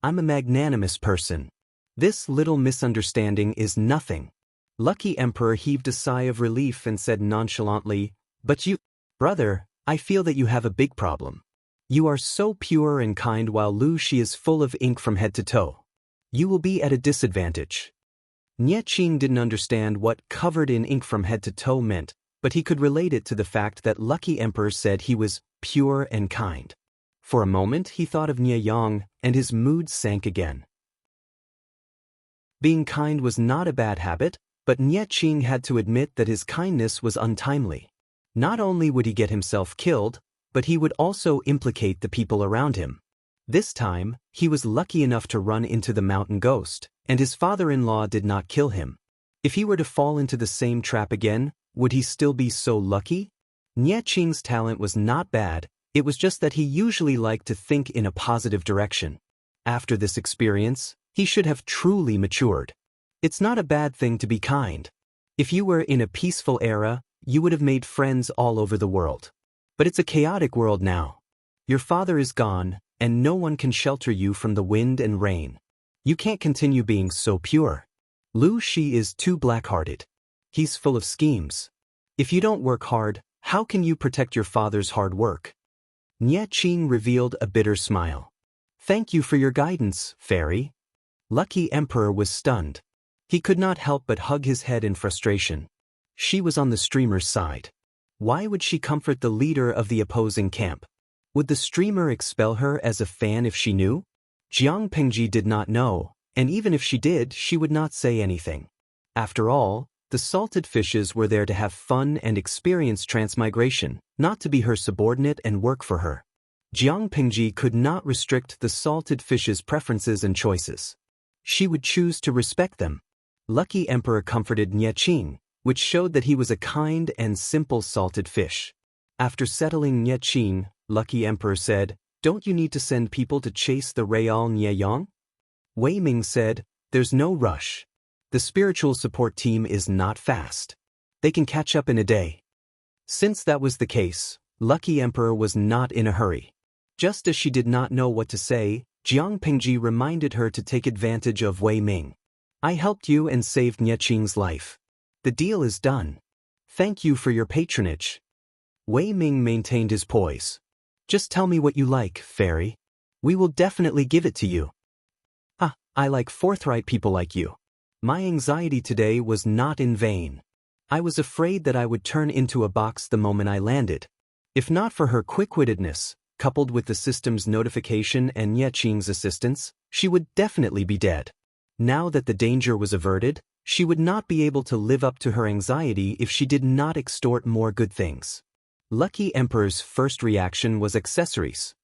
I'm a magnanimous person. This little misunderstanding is nothing." Lucky Emperor heaved a sigh of relief and said nonchalantly, "But you, brother, I feel that you have a big problem. You are so pure and kind while Lu Shi is full of ink from head to toe. You will be at a disadvantage." Nie Qing didn't understand what covered in ink from head to toe meant, but he could relate it to the fact that Lucky Emperor said he was pure and kind. For a moment he thought of Nieyang, and his mood sank again. Being kind was not a bad habit, but Nie Qing had to admit that his kindness was untimely. Not only would he get himself killed, but he would also implicate the people around him. This time, he was lucky enough to run into the mountain ghost, and his father-in-law did not kill him. If he were to fall into the same trap again, would he still be so lucky? Nie Qing's talent was not bad, it was just that he usually liked to think in a positive direction. After this experience, he should have truly matured. It's not a bad thing to be kind. If you were in a peaceful era, you would have made friends all over the world. But it's a chaotic world now. Your father is gone, and no one can shelter you from the wind and rain. You can't continue being so pure. Lu Shi is too black-hearted. He's full of schemes. If you don't work hard, how can you protect your father's hard work? Nie Qing revealed a bitter smile. Thank you for your guidance, fairy. Lucky Emperor was stunned. He could not help but hug his head in frustration. She was on the streamer's side. Why would she comfort the leader of the opposing camp? Would the streamer expel her as a fan if she knew? Jiang Pingji did not know, and even if she did, she would not say anything. After all, the salted fishes were there to have fun and experience transmigration, not to be her subordinate and work for her. Jiang Pingji could not restrict the salted fish's preferences and choices. She would choose to respect them. Lucky Emperor comforted Nie Qing, which showed that he was a kind and simple salted fish. After settling Nie Qing, Lucky Emperor said, "Don't you need to send people to chase the Real Nieyang?" Wei Ming said, "There's no rush. The spiritual support team is not fast. They can catch up in a day." Since that was the case, Lucky Emperor was not in a hurry. Just as she did not know what to say, Jiang Pingji reminded her to take advantage of Wei Ming. "I helped you and saved Nie Qing's life. The deal is done. Thank you for your patronage." Wei Ming maintained his poise. "Just tell me what you like, fairy. We will definitely give it to you." I like forthright people like you. My anxiety today was not in vain. I was afraid that I would turn into a box the moment I landed. If not for her quick-wittedness, coupled with the system's notification and Nie Qing's assistance, she would definitely be dead. Now that the danger was averted, she would not be able to live up to her anxiety if she did not extort more good things. Lucky Emperor's first reaction was accessories.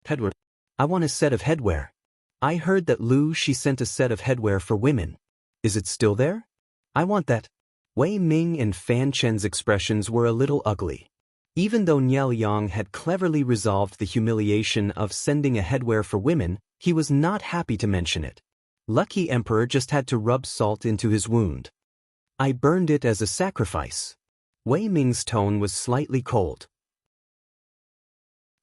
Headwear. I want a set of headwear. I heard that she sent a set of headwear for women. Is it still there? I want that. Wei Ming and Fan Chen's expressions were a little ugly. Even though Niel Yang had cleverly resolved the humiliation of sending a headwear for women, he was not happy to mention it. Lucky Emperor just had to rub salt into his wound. I burned it as a sacrifice. Wei Ming's tone was slightly cold.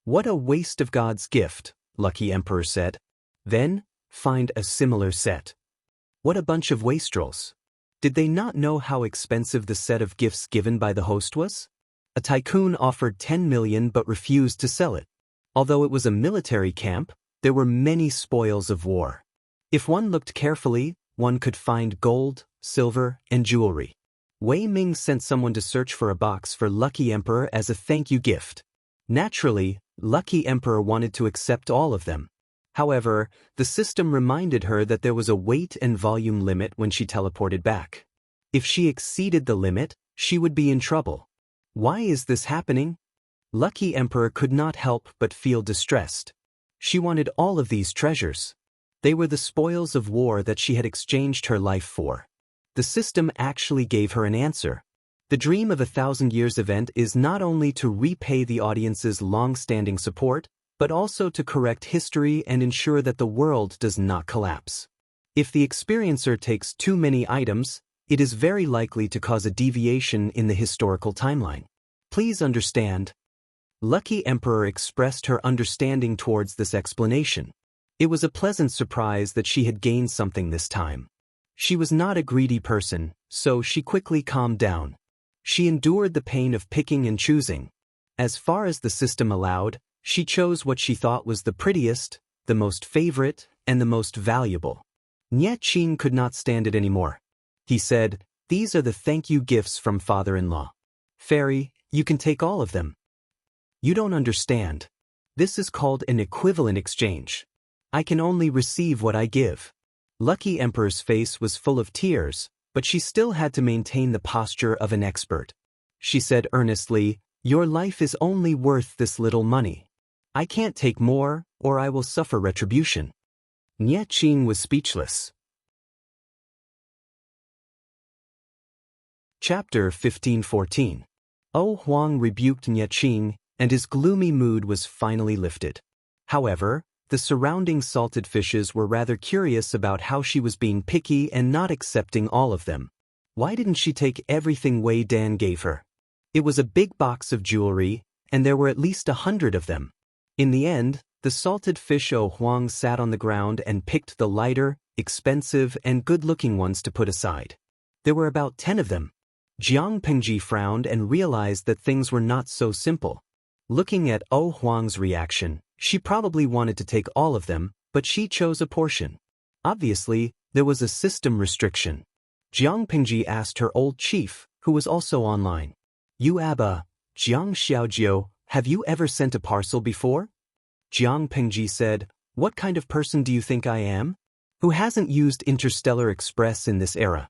What a waste of God's gift, Lucky Emperor said. Then, find a similar set. What a bunch of wastrels. Did they not know how expensive the set of gifts given by the host was? A tycoon offered 10 million but refused to sell it. Although it was a military camp, there were many spoils of war. If one looked carefully, one could find gold, silver, and jewelry. Wei Ming sent someone to search for a box for Lucky Emperor as a thank you gift. Naturally, Lucky Emperor wanted to accept all of them. However, the system reminded her that there was a weight and volume limit when she teleported back. If she exceeded the limit, she would be in trouble. Why is this happening? Lucky Emperor could not help but feel distressed. She wanted all of these treasures. They were the spoils of war that she had exchanged her life for. The system actually gave her an answer. The Dream of 1,000 Years event is not only to repay the audience's long-standing support, but also to correct history and ensure that the world does not collapse. If the experiencer takes too many items, it is very likely to cause a deviation in the historical timeline. Please understand. Lucky Emperor expressed her understanding towards this explanation. It was a pleasant surprise that she had gained something this time. She was not a greedy person, so she quickly calmed down. She endured the pain of picking and choosing. As far as the system allowed, she chose what she thought was the prettiest, the most favorite, and the most valuable. Nye Qing could not stand it anymore. He said, "These are the thank you gifts from father-in-law. Fairy, you can take all of them." You don't understand. This is called an equivalent exchange. I can only receive what I give. Lucky Emperor's face was full of tears, but she still had to maintain the posture of an expert. She said earnestly, "Your life is only worth this little money. I can't take more, or I will suffer retribution." Nye Qing was speechless. Chapter 15-14. O Huang rebuked Nye Qing, and his gloomy mood was finally lifted. However, the surrounding salted fishes were rather curious about how she was being picky and not accepting all of them. Why didn't she take everything Wei Dan gave her? It was a big box of jewelry, and there were at least 100 of them. In the end, the salted fish O Huang sat on the ground and picked the lighter, expensive, and good-looking ones to put aside. There were about 10 of them. Jiang Pengji frowned and realized that things were not so simple. Looking at O Huang's reaction, she probably wanted to take all of them, but she chose a portion. Obviously, there was a system restriction. Jiang Pengji asked her old chief, who was also online. "You Abba, Jiang Xiaojiu, have you ever sent a parcel before?" Jiang Pengji said, "What kind of person do you think I am? Who hasn't used Interstellar Express in this era?"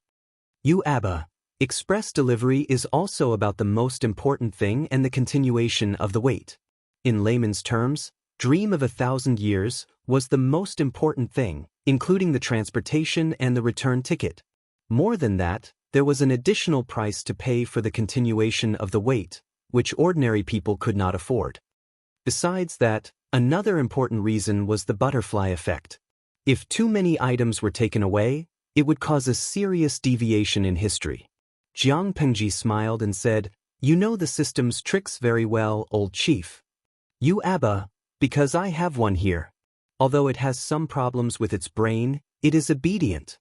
"You Abba, express delivery is also about the most important thing and the continuation of the wait. In layman's terms, Dream of 1,000 Years was the most important thing, including the transportation and the return ticket. More than that, there was an additional price to pay for the continuation of the wait, which ordinary people could not afford. Besides that, another important reason was the butterfly effect. If too many items were taken away, it would cause a serious deviation in history." Jiang Pengji smiled and said, "You know the system's tricks very well, old chief." "You Abba, because I have one here. Although it has some problems with its brain, it is obedient."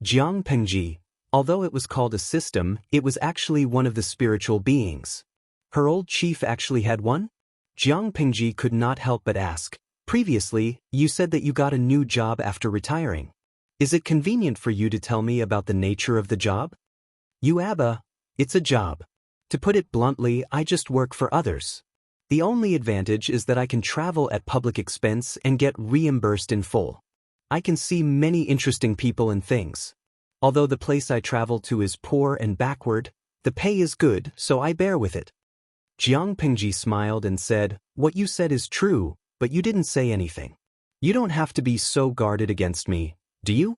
Jiang Pengji, although it was called a system, it was actually one of the spiritual beings. Her old chief actually had one? Jiang Pengji could not help but ask, "Previously, you said that you got a new job after retiring. Is it convenient for you to tell me about the nature of the job?" "You Abba, it's a job. To put it bluntly, I just work for others. The only advantage is that I can travel at public expense and get reimbursed in full. I can see many interesting people and things. Although the place I travel to is poor and backward, the pay is good, so I bear with it." Jiang Pingji smiled and said, "What you said is true, but you didn't say anything. You don't have to be so guarded against me, do you?"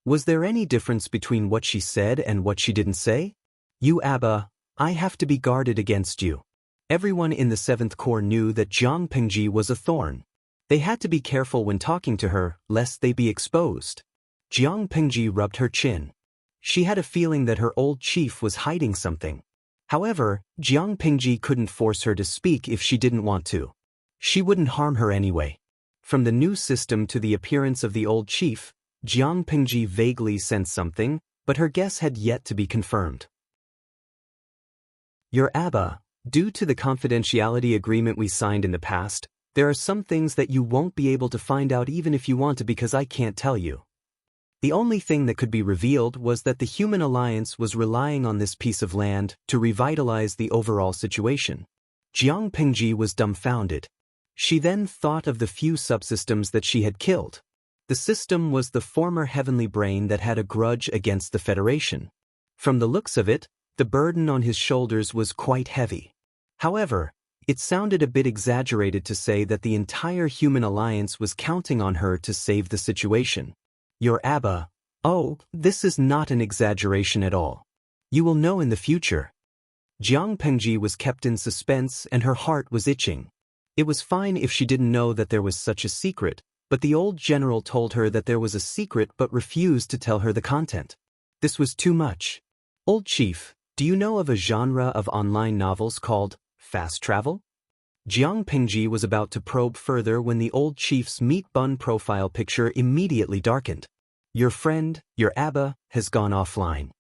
Was there any difference between what she said and what she didn't say? "You Abba, I have to be guarded against you." Everyone in the 7th Corps knew that Jiang Pingji was a thorn. They had to be careful when talking to her, lest they be exposed. Jiang Pingji rubbed her chin. She had a feeling that her old chief was hiding something. However, Jiang Pingji couldn't force her to speak if she didn't want to. She wouldn't harm her anyway. From the new system to the appearance of the old chief, Jiang Pingji vaguely sensed something, but her guess had yet to be confirmed. "Your Abba, due to the confidentiality agreement we signed in the past, there are some things that you won't be able to find out even if you want to because I can't tell you." The only thing that could be revealed was that the human alliance was relying on this piece of land to revitalize the overall situation. Jiang Pingji was dumbfounded. She then thought of the few subsystems that she had killed. The system was the former heavenly brain that had a grudge against the Federation. From the looks of it, the burden on his shoulders was quite heavy. However, it sounded a bit exaggerated to say that the entire human alliance was counting on her to save the situation. "Your Abba, oh, this is not an exaggeration at all. You will know in the future." Jiang Pengji was kept in suspense and her heart was itching. It was fine if she didn't know that there was such a secret, but the old general told her that there was a secret but refused to tell her the content. This was too much. "Old Chief, do you know of a genre of online novels called fast travel?" Jiang Pingji was about to probe further when the old chief's meat bun profile picture immediately darkened. "Your friend, your Abba, has gone offline."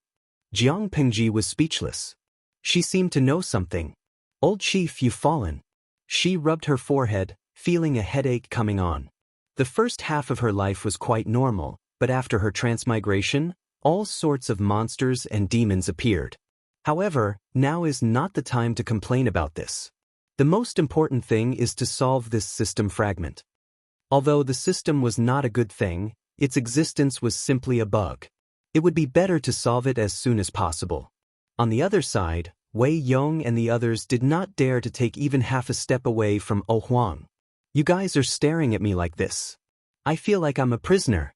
Jiang Pingji was speechless. She seemed to know something. "Old chief, you've fallen." She rubbed her forehead, feeling a headache coming on. The first half of her life was quite normal, but after her transmigration, all sorts of monsters and demons appeared. However, now is not the time to complain about this. The most important thing is to solve this system fragment. Although the system was not a good thing, its existence was simply a bug. It would be better to solve it as soon as possible. On the other side, Wei Yong and the others did not dare to take even half a step away from Oh Huang. "You guys are staring at me like this. I feel like I'm a prisoner."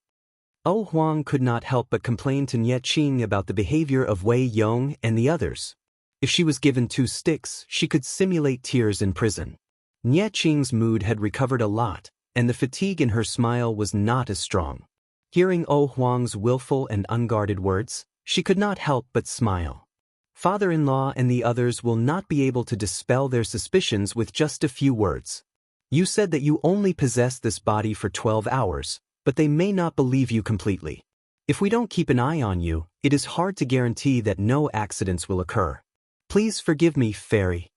Oh Huang could not help but complain to Nie Qing about the behavior of Wei Yong and the others. If she was given 2 sticks, she could simulate tears in prison. Nie Qing's mood had recovered a lot, and the fatigue in her smile was not as strong. Hearing Oh Huang's willful and unguarded words, she could not help but smile. Father-in-law and the others will not be able to dispel their suspicions with just a few words. "You said that you only possess this body for 12 hours, but they may not believe you completely. If we don't keep an eye on you, it is hard to guarantee that no accidents will occur. Please forgive me, fairy."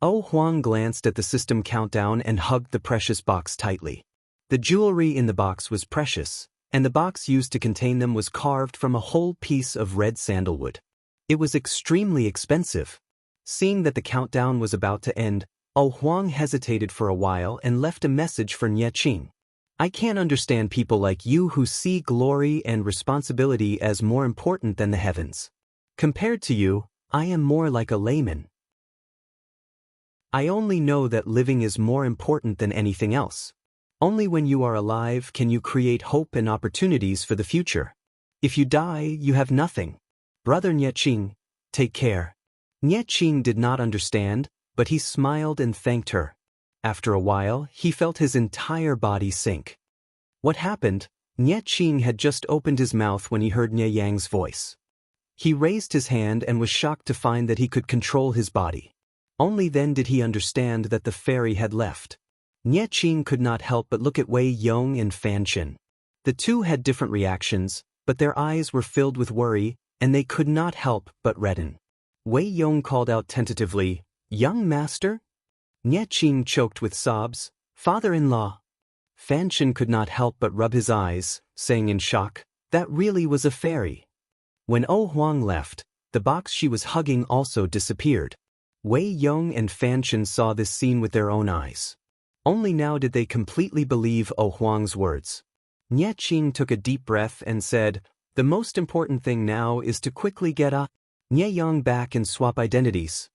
Oh Huang glanced at the system countdown and hugged the precious box tightly. The jewelry in the box was precious, and the box used to contain them was carved from a whole piece of red sandalwood. It was extremely expensive. Seeing that the countdown was about to end, Oh Huang hesitated for a while and left a message for Nie Qing. "I can't understand people like you who see glory and responsibility as more important than the heavens. Compared to you, I am more like a layman. I only know that living is more important than anything else. Only when you are alive can you create hope and opportunities for the future. If you die, you have nothing. Brother Nie Qing, take care." Nie Qing did not understand, but he smiled and thanked her. After a while, he felt his entire body sink. What happened? Nie Qing had just opened his mouth when he heard Nie Yang's voice. He raised his hand and was shocked to find that he could control his body. Only then did he understand that the fairy had left. Nie Qing could not help but look at Wei Yong and Fan Chen. The two had different reactions, but their eyes were filled with worry, and they could not help but redden. Wei Yong called out tentatively, "Young master?" Nie Qing choked with sobs, "Father-in-law." Fan Chen could not help but rub his eyes, saying in shock, "That really was a fairy." When Oh Huang left, the box she was hugging also disappeared. Wei Yong and Fan Chen saw this scene with their own eyes. Only now did they completely believe Oh Huang's words. Nie Qing took a deep breath and said, "The most important thing now is to quickly get Nie Yang back and swap identities."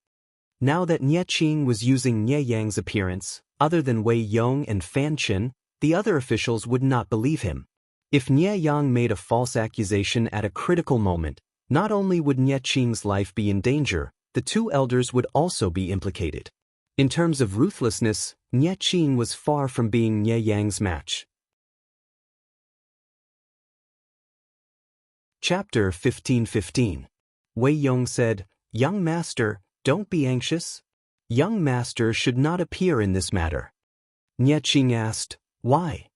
Now that Nie Qing was using Nie Yang's appearance, other than Wei Yong and Fan Chen, the other officials would not believe him. If Nie Yang made a false accusation at a critical moment, not only would Nie Qing's life be in danger, the two elders would also be implicated. In terms of ruthlessness, Nie Qing was far from being Nie Yang's match. Chapter 15:15. Wei Yong said, "Young master, don't be anxious. Young master should not appear in this matter." Nie Qing asked, "Why?"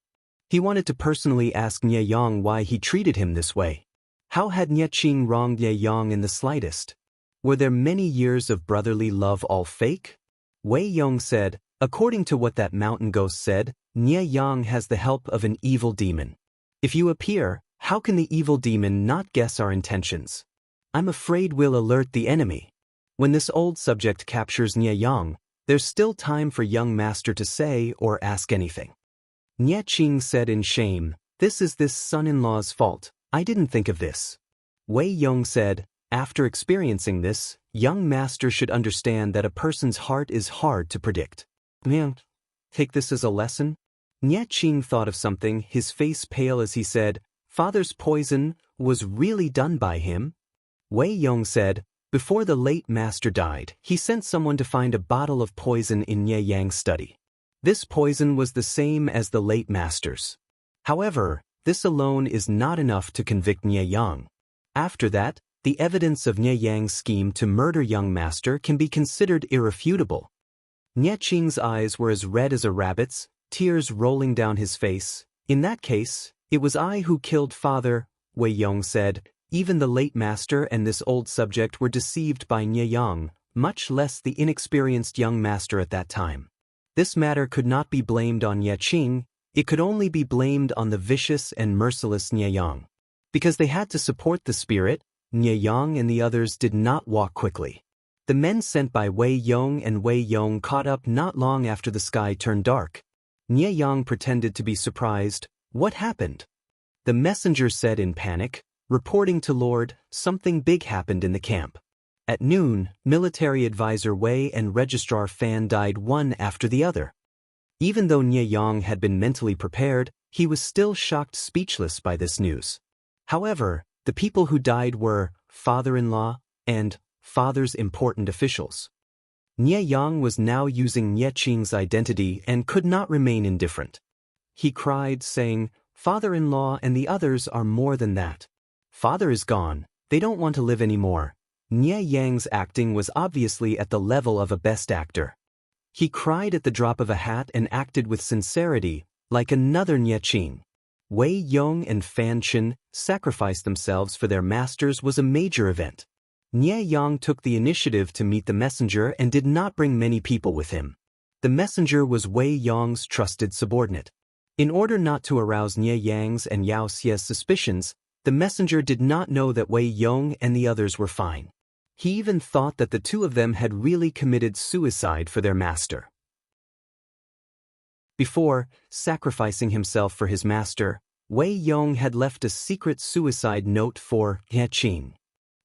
He wanted to personally ask Nie Yang why he treated him this way. How had Nie Qing wronged Nie Yang in the slightest? Were their many years of brotherly love all fake? Wei Yong said, "According to what that mountain ghost said, Nie Yang has the help of an evil demon. If you appear, how can the evil demon not guess our intentions? I'm afraid we'll alert the enemy. When this old subject captures Nie Yang, there's still time for young master to say or ask anything." Nie Qing said in shame, "This is this son-in-law's fault. I didn't think of this." Wei Yong said, "After experiencing this, young master should understand that a person's heart is hard to predict. Take this as a lesson." Nie Qing thought of something, his face pale as he said, "Father's poison was really done by him?" Wei Yong said, "Before the late master died, he sent someone to find a bottle of poison in Nie Yang's study. This poison was the same as the late master's. However, this alone is not enough to convict Nie Yang. After that, the evidence of Nie Yang's scheme to murder young master can be considered irrefutable." Nie Qing's eyes were as red as a rabbit's, tears rolling down his face. "In that case, it was I who killed father," Wei Yong said. "Even the late master and this old subject were deceived by Nie Yang, much less the inexperienced young master at that time. This matter could not be blamed on Nie Qing, it could only be blamed on the vicious and merciless Nie Yang. Because they had to support the spirit, Nie Yang and the others did not walk quickly. The men sent by Wei Yong and Wei Yong caught up not long after the sky turned dark. Nie Yang pretended to be surprised. "What happened?" The messenger said in panic, "Reporting to Lord, something big happened in the camp." At noon, military advisor Wei and registrar Fan died one after the other. Even though Nie Yang had been mentally prepared, he was still shocked speechless by this news. However, the people who died were father-in-law and father's important officials. Nie Yang was now using Nie Qing's identity and could not remain indifferent. He cried, saying, "Father-in-law and the others are more than that. Father is gone, they don't want to live anymore." Nie Yang's acting was obviously at the level of a best actor. He cried at the drop of a hat and acted with sincerity, like another Nie Qing. Wei Yong and Fan Chen sacrificed themselves for their masters was a major event. Nie Yang took the initiative to meet the messenger and did not bring many people with him. The messenger was Wei Yong's trusted subordinate. In order not to arouse Nie Yang's and Yao Xie's suspicions, the messenger did not know that Wei Yong and the others were fine. He even thought that the two of them had really committed suicide for their master. Before sacrificing himself for his master, Wei Yong had left a secret suicide note for Nie Qing.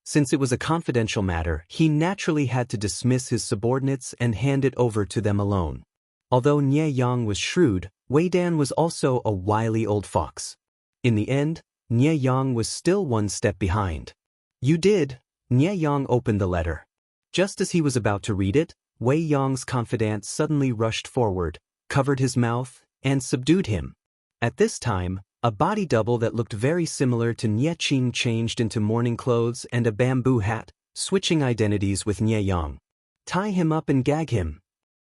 Since it was a confidential matter, he naturally had to dismiss his subordinates and hand it over to them alone. Although Nie Yang was shrewd, Wei Dan was also a wily old fox. In the end, Nie Yang was still one step behind. "You did." Nie Yang opened the letter. Just as he was about to read it, Wei Yong's confidant suddenly rushed forward, covered his mouth, and subdued him. At this time, a body double that looked very similar to Nie Qing changed into morning clothes and a bamboo hat, switching identities with Nie Yang. "Tie him up and gag him."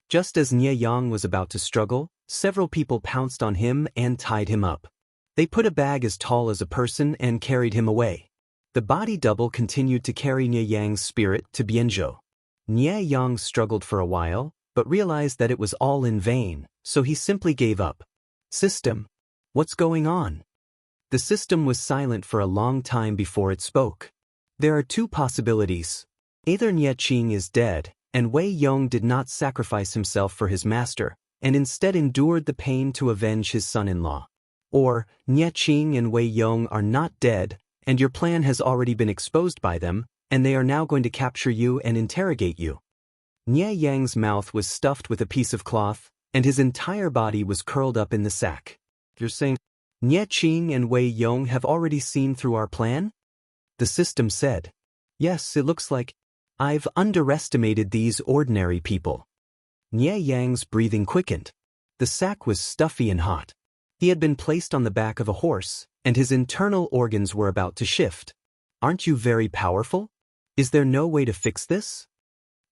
Just as Nie Yang was about to struggle, several people pounced on him and tied him up. They put a bag as tall as a person and carried him away. The body double continued to carry Nie Yang's spirit to Bianzhou. Nie Yang struggled for a while, but realized that it was all in vain, so he simply gave up. "System, what's going on?" The system was silent for a long time before it spoke. "There are two possibilities. Either Nie Qing is dead, and Wei Yong did not sacrifice himself for his master, and instead endured the pain to avenge his son-in-law. Or, Nie Qing and Wei Yong are not dead, and your plan has already been exposed by them, and they are now going to capture you and interrogate you." Nie Yang's mouth was stuffed with a piece of cloth, and his entire body was curled up in the sack. You're saying, Nie Qing and Wei Yong have already seen through our plan? The system said. Yes, it looks like I've underestimated these ordinary people. Nie Yang's breathing quickened. The sack was stuffy and hot. He had been placed on the back of a horse, and his internal organs were about to shift. Aren't you very powerful? Is there no way to fix this?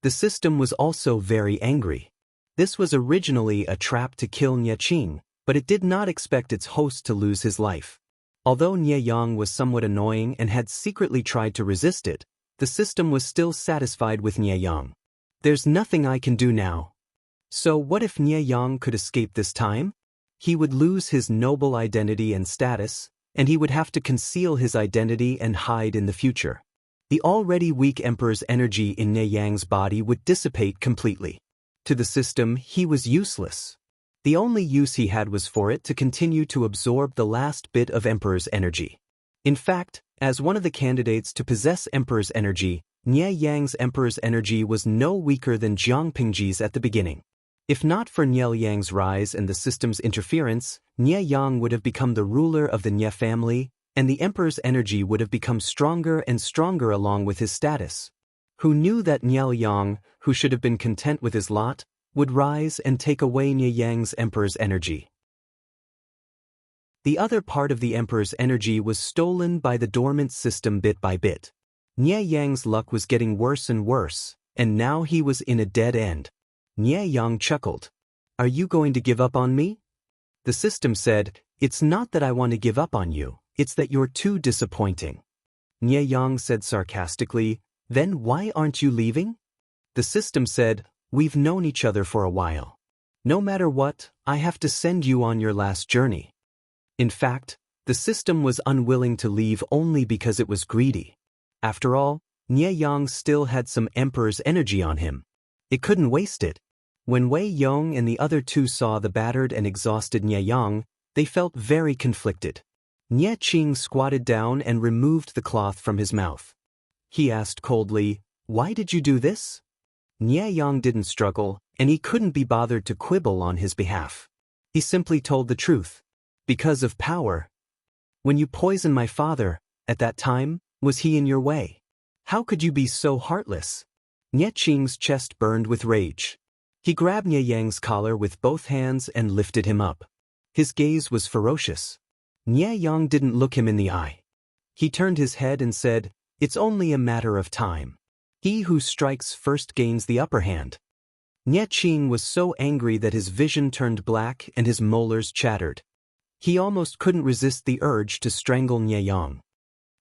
The system was also very angry. This was originally a trap to kill Nie Qing, but it did not expect its host to lose his life. Although Nie Yang was somewhat annoying and had secretly tried to resist it, the system was still satisfied with Nie Yang. There's nothing I can do now. So what if Nie Yang could escape this time? He would lose his noble identity and status, and he would have to conceal his identity and hide in the future. The already weak Emperor's energy in Nie Yang's body would dissipate completely. To the system, he was useless. The only use he had was for it to continue to absorb the last bit of Emperor's energy. In fact, as one of the candidates to possess Emperor's energy, Nie Yang's Emperor's energy was no weaker than Jiang Pingji's at the beginning. If not for Nie Yang's rise and the system's interference, Nie Yang would have become the ruler of the Nie family, and the Emperor's energy would have become stronger and stronger along with his status. Who knew that Nie Yang, who should have been content with his lot, would rise and take away Nie Yang's Emperor's energy? The other part of the Emperor's energy was stolen by the dormant system bit by bit. Nie Yang's luck was getting worse and worse, and now he was in a dead end. Nie Yang chuckled. Are you going to give up on me? The system said, it's not that I want to give up on you, it's that you're too disappointing. Nie Yang said sarcastically, then why aren't you leaving? The system said, we've known each other for a while. No matter what, I have to send you on your last journey. In fact, the system was unwilling to leave only because it was greedy. After all, Nie Yang still had some Emperor's energy on him. It couldn't waste it. When Wei Yong and the other two saw the battered and exhausted Nie Yang, they felt very conflicted. Nie Qing squatted down and removed the cloth from his mouth. He asked coldly, why did you do this? Nie Yang didn't struggle, and he couldn't be bothered to quibble on his behalf. He simply told the truth. Because of power. When you poisoned my father, at that time, was he in your way? How could you be so heartless? Nie Qing's chest burned with rage. He grabbed Nie Yang's collar with both hands and lifted him up. His gaze was ferocious. Nie Yang didn't look him in the eye. He turned his head and said, it's only a matter of time. He who strikes first gains the upper hand. Nie Qing was so angry that his vision turned black and his molars chattered. He almost couldn't resist the urge to strangle Nie Yang.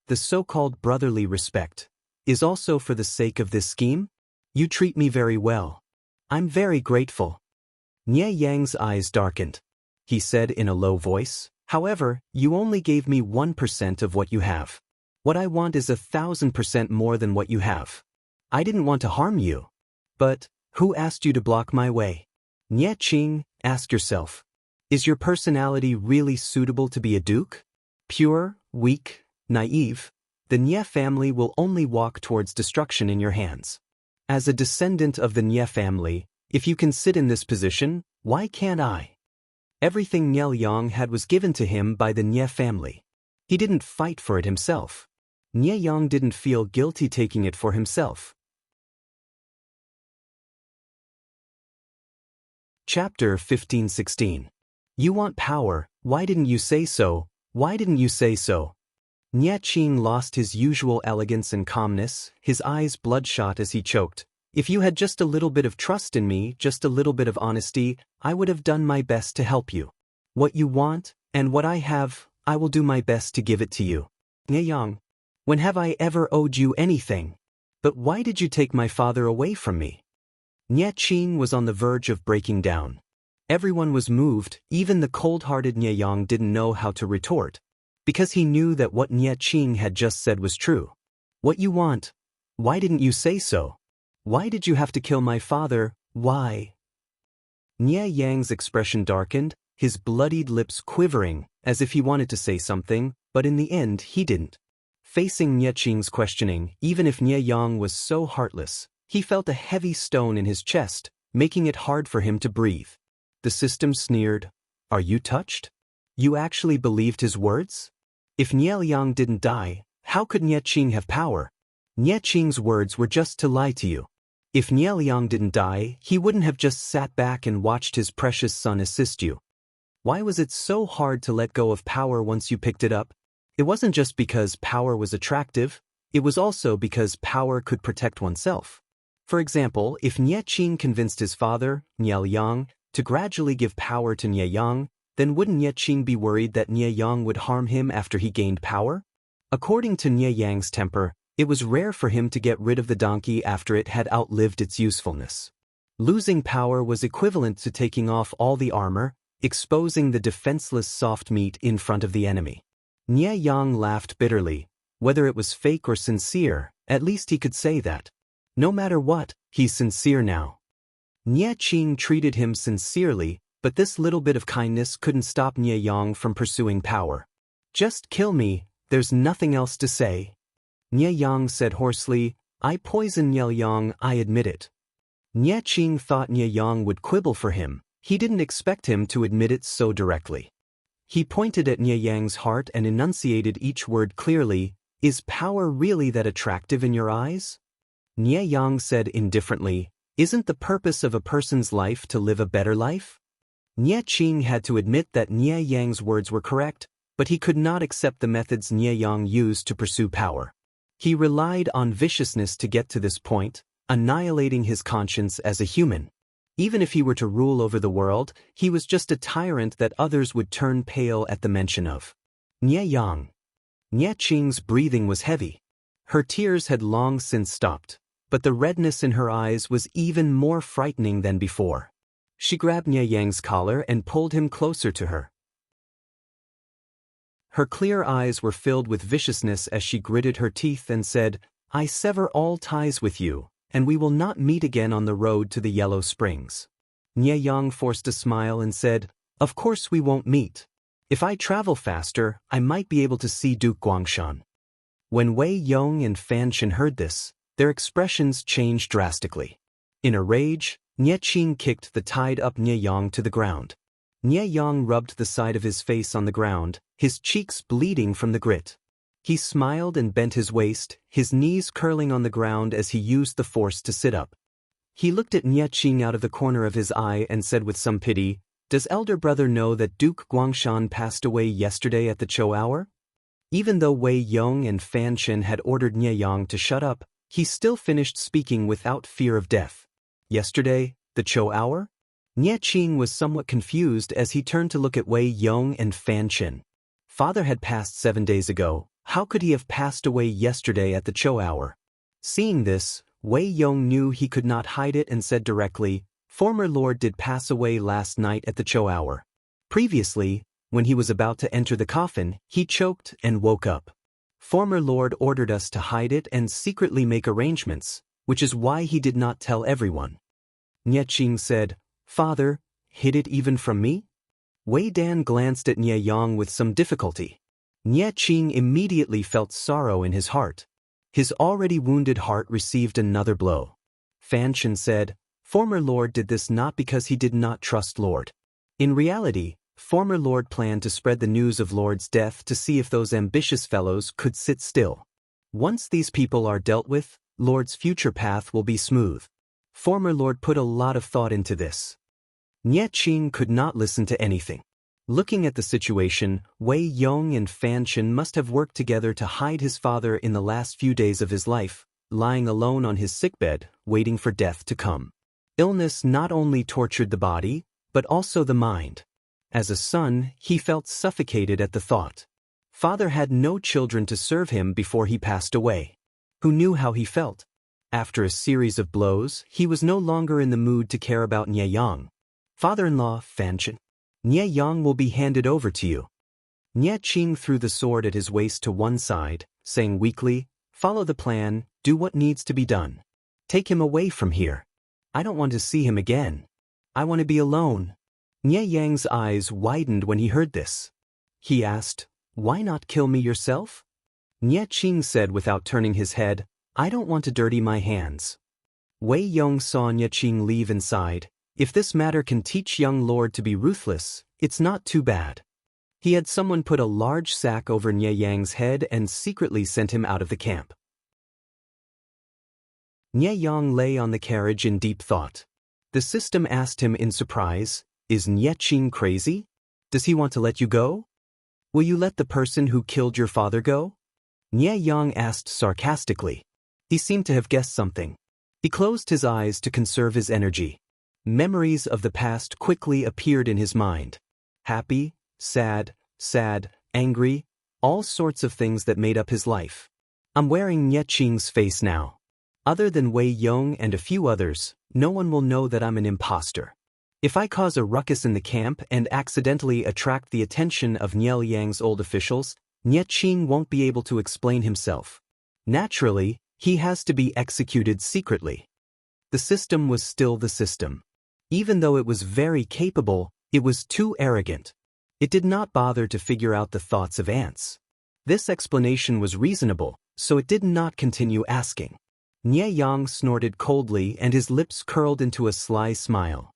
The so-called brotherly respect is also for the sake of this scheme? You treat me very well. I'm very grateful. Nie Yang's eyes darkened. He said in a low voice, however, you only gave me 1% of what you have. What I want is 1,000% more than what you have. I didn't want to harm you. But, who asked you to block my way? Nie Qing, ask yourself. Is your personality really suitable to be a duke? Pure, weak, naive, the Nie family will only walk towards destruction in your hands. As a descendant of the Nie family, if you can sit in this position, why can't I? Everything Nie Yang had was given to him by the Nie family. He didn't fight for it himself. Nie Yang didn't feel guilty taking it for himself. Chapter 15-16. You want power, why didn't you say so? Why didn't you say so? Nie Qing lost his usual elegance and calmness, his eyes bloodshot as he choked. If you had just a little bit of trust in me, just a little bit of honesty, I would have done my best to help you. What you want, and what I have, I will do my best to give it to you. Nie Yang, when have I ever owed you anything? But why did you take my father away from me? Nie Qing was on the verge of breaking down. Everyone was moved, even the cold-hearted Nie Yang didn't know how to retort. Because he knew that what Nie Qing had just said was true. What you want? Why didn't you say so? Why did you have to kill my father? Why? Nie Yang's expression darkened, his bloodied lips quivering, as if he wanted to say something, but in the end he didn't. Facing Nie Qing's questioning, even if Nie Yang was so heartless, He felt a heavy stone in his chest, making it hard for him to breathe. The system sneered, "Are you touched? You actually believed his words? If Nie Yang didn't die, how could Nie Qing have power? Nie Qing's words were just to lie to you. If Nie Yang didn't die, he wouldn't have just sat back and watched his precious son assist you. Why was it so hard to let go of power once you picked it up? It wasn't just because power was attractive, it was also because power could protect oneself. For example, if Nie Qing convinced his father, Nie Yang, to gradually give power to Nie Yang, then wouldn't Nie Qing be worried that Nie Yang would harm him after he gained power? According to Nie Yang's temper, it was rare for him to get rid of the donkey after it had outlived its usefulness. Losing power was equivalent to taking off all the armor, exposing the defenseless soft meat in front of the enemy. Nie Yang laughed bitterly. Whether it was fake or sincere, at least he could say that. No matter what, he's sincere now. Nie Qing treated him sincerely, but this little bit of kindness couldn't stop Nie Yang from pursuing power. "Just kill me, there's nothing else to say." Nie Yang said hoarsely, "I poisoned Nie Yang, I admit it." Nie Qing thought Nie Yang would quibble for him. He didn't expect him to admit it so directly. He pointed at Nie Yang's heart and enunciated each word clearly, "Is power really that attractive in your eyes?" Nie Yang said indifferently, "Isn't the purpose of a person's life to live a better life?" Nie Qing had to admit that Nie Yang's words were correct, but he could not accept the methods Nie Yang used to pursue power. He relied on viciousness to get to this point, annihilating his conscience as a human. Even if he were to rule over the world, he was just a tyrant that others would turn pale at the mention of. Nie Yang. Nie Qing's breathing was heavy. Her tears had long since stopped, but the redness in her eyes was even more frightening than before. She grabbed Nie Yang's collar and pulled him closer to her. Her clear eyes were filled with viciousness as she gritted her teeth and said, "I sever all ties with you, and we will not meet again on the road to the Yellow Springs." Nie Yang forced a smile and said, "Of course we won't meet. If I travel faster, I might be able to see Duke Guangshan." When Wei Yong and Fan Shen heard this, their expressions changed drastically. In a rage, Nie Qing kicked the tied-up Nie Yang to the ground. Nie Yang rubbed the side of his face on the ground, his cheeks bleeding from the grit. He smiled and bent his waist, his knees curling on the ground as he used the force to sit up. He looked at Nie Qing out of the corner of his eye and said with some pity, "Does elder brother know that Duke Guangshan passed away yesterday at the Cho hour?" Even though Wei Yong and Fan Shen had ordered Nie Yang to shut up, he still finished speaking without fear of death. "Yesterday, the Cho hour?" Nie Qing was somewhat confused as he turned to look at Wei Yong and Fan Shen. Father had passed 7 days ago. How could he have passed away yesterday at the Cho hour? Seeing this, Wei Yong knew he could not hide it and said directly, "Former Lord did pass away last night at the Cho hour. Previously, when he was about to enter the coffin, he choked and woke up. Former Lord ordered us to hide it and secretly make arrangements, which is why he did not tell everyone." Nie Qing said, "Father, hid it even from me?" Wei Dan glanced at Nie Yang with some difficulty. Nie Qing immediately felt sorrow in his heart. His already wounded heart received another blow. Fan Shen said, "Former Lord did this not because he did not trust Lord. In reality, former Lord planned to spread the news of Lord's death to see if those ambitious fellows could sit still. Once these people are dealt with, Lord's future path will be smooth. Former Lord put a lot of thought into this." Nie Qing could not listen to anything. Looking at the situation, Wei Yong and Fan Shen must have worked together to hide his father in the last few days of his life, lying alone on his sickbed, waiting for death to come. Illness not only tortured the body, but also the mind. As a son, he felt suffocated at the thought. Father had no children to serve him before he passed away. Who knew how he felt? After a series of blows, he was no longer in the mood to care about Nie Yang. "Father-in-law, Fan Shen, Nie Yang will be handed over to you." Nie Qing threw the sword at his waist to one side, saying weakly, "Follow the plan, do what needs to be done. Take him away from here. I don't want to see him again. I want to be alone." Nie Yang's eyes widened when he heard this. He asked, "Why not kill me yourself?" Nie Qing said without turning his head, "I don't want to dirty my hands." Wei Yong saw Nye Qing leave and sighed. If this matter can teach young lord to be ruthless, it's not too bad. He had someone put a large sack over Nye Yang's head and secretly sent him out of the camp. Nye Yang lay on the carriage in deep thought. The system asked him in surprise, "Is Nye Qing crazy? Does he want to let you go? Will you let the person who killed your father go?" Nye Yang asked sarcastically. He seemed to have guessed something. He closed his eyes to conserve his energy. Memories of the past quickly appeared in his mind. Happy, sad, angry, all sorts of things that made up his life. I'm wearing Nye Qing's face now. Other than Wei Yong and a few others, no one will know that I'm an imposter. If I cause a ruckus in the camp and accidentally attract the attention of Nye Yang's old officials, Nye Qing won't be able to explain himself. Naturally, he has to be executed secretly. The system was still the system. Even though it was very capable, it was too arrogant. It did not bother to figure out the thoughts of ants. This explanation was reasonable, so it did not continue asking. Nye Yang snorted coldly and his lips curled into a sly smile.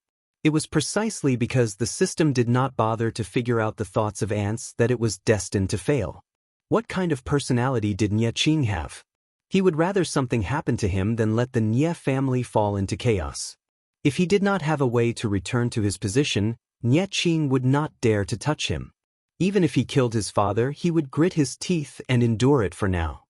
It was precisely because the system did not bother to figure out the thoughts of ants that it was destined to fail. What kind of personality did Nye Qing have? He would rather something happen to him than let the Nye family fall into chaos. If he did not have a way to return to his position, Nye Qing would not dare to touch him. Even if he killed his father, he would grit his teeth and endure it for now.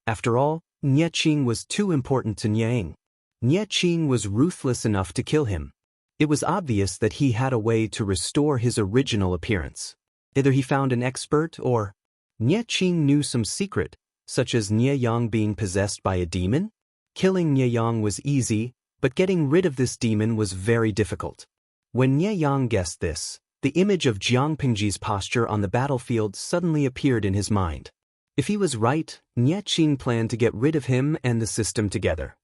After all, Nye Qing was too important to Nyang. Nye Qing was ruthless enough to kill him. It was obvious that he had a way to restore his original appearance. Either he found an expert or Nye Qing knew some secret, such as Nye Yang being possessed by a demon. Killing Nye Yang was easy, but getting rid of this demon was very difficult. When Nye Yang guessed this, the image of Jiang Pingji's posture on the battlefield suddenly appeared in his mind. If he was right, Nye Qing planned to get rid of him and the system together.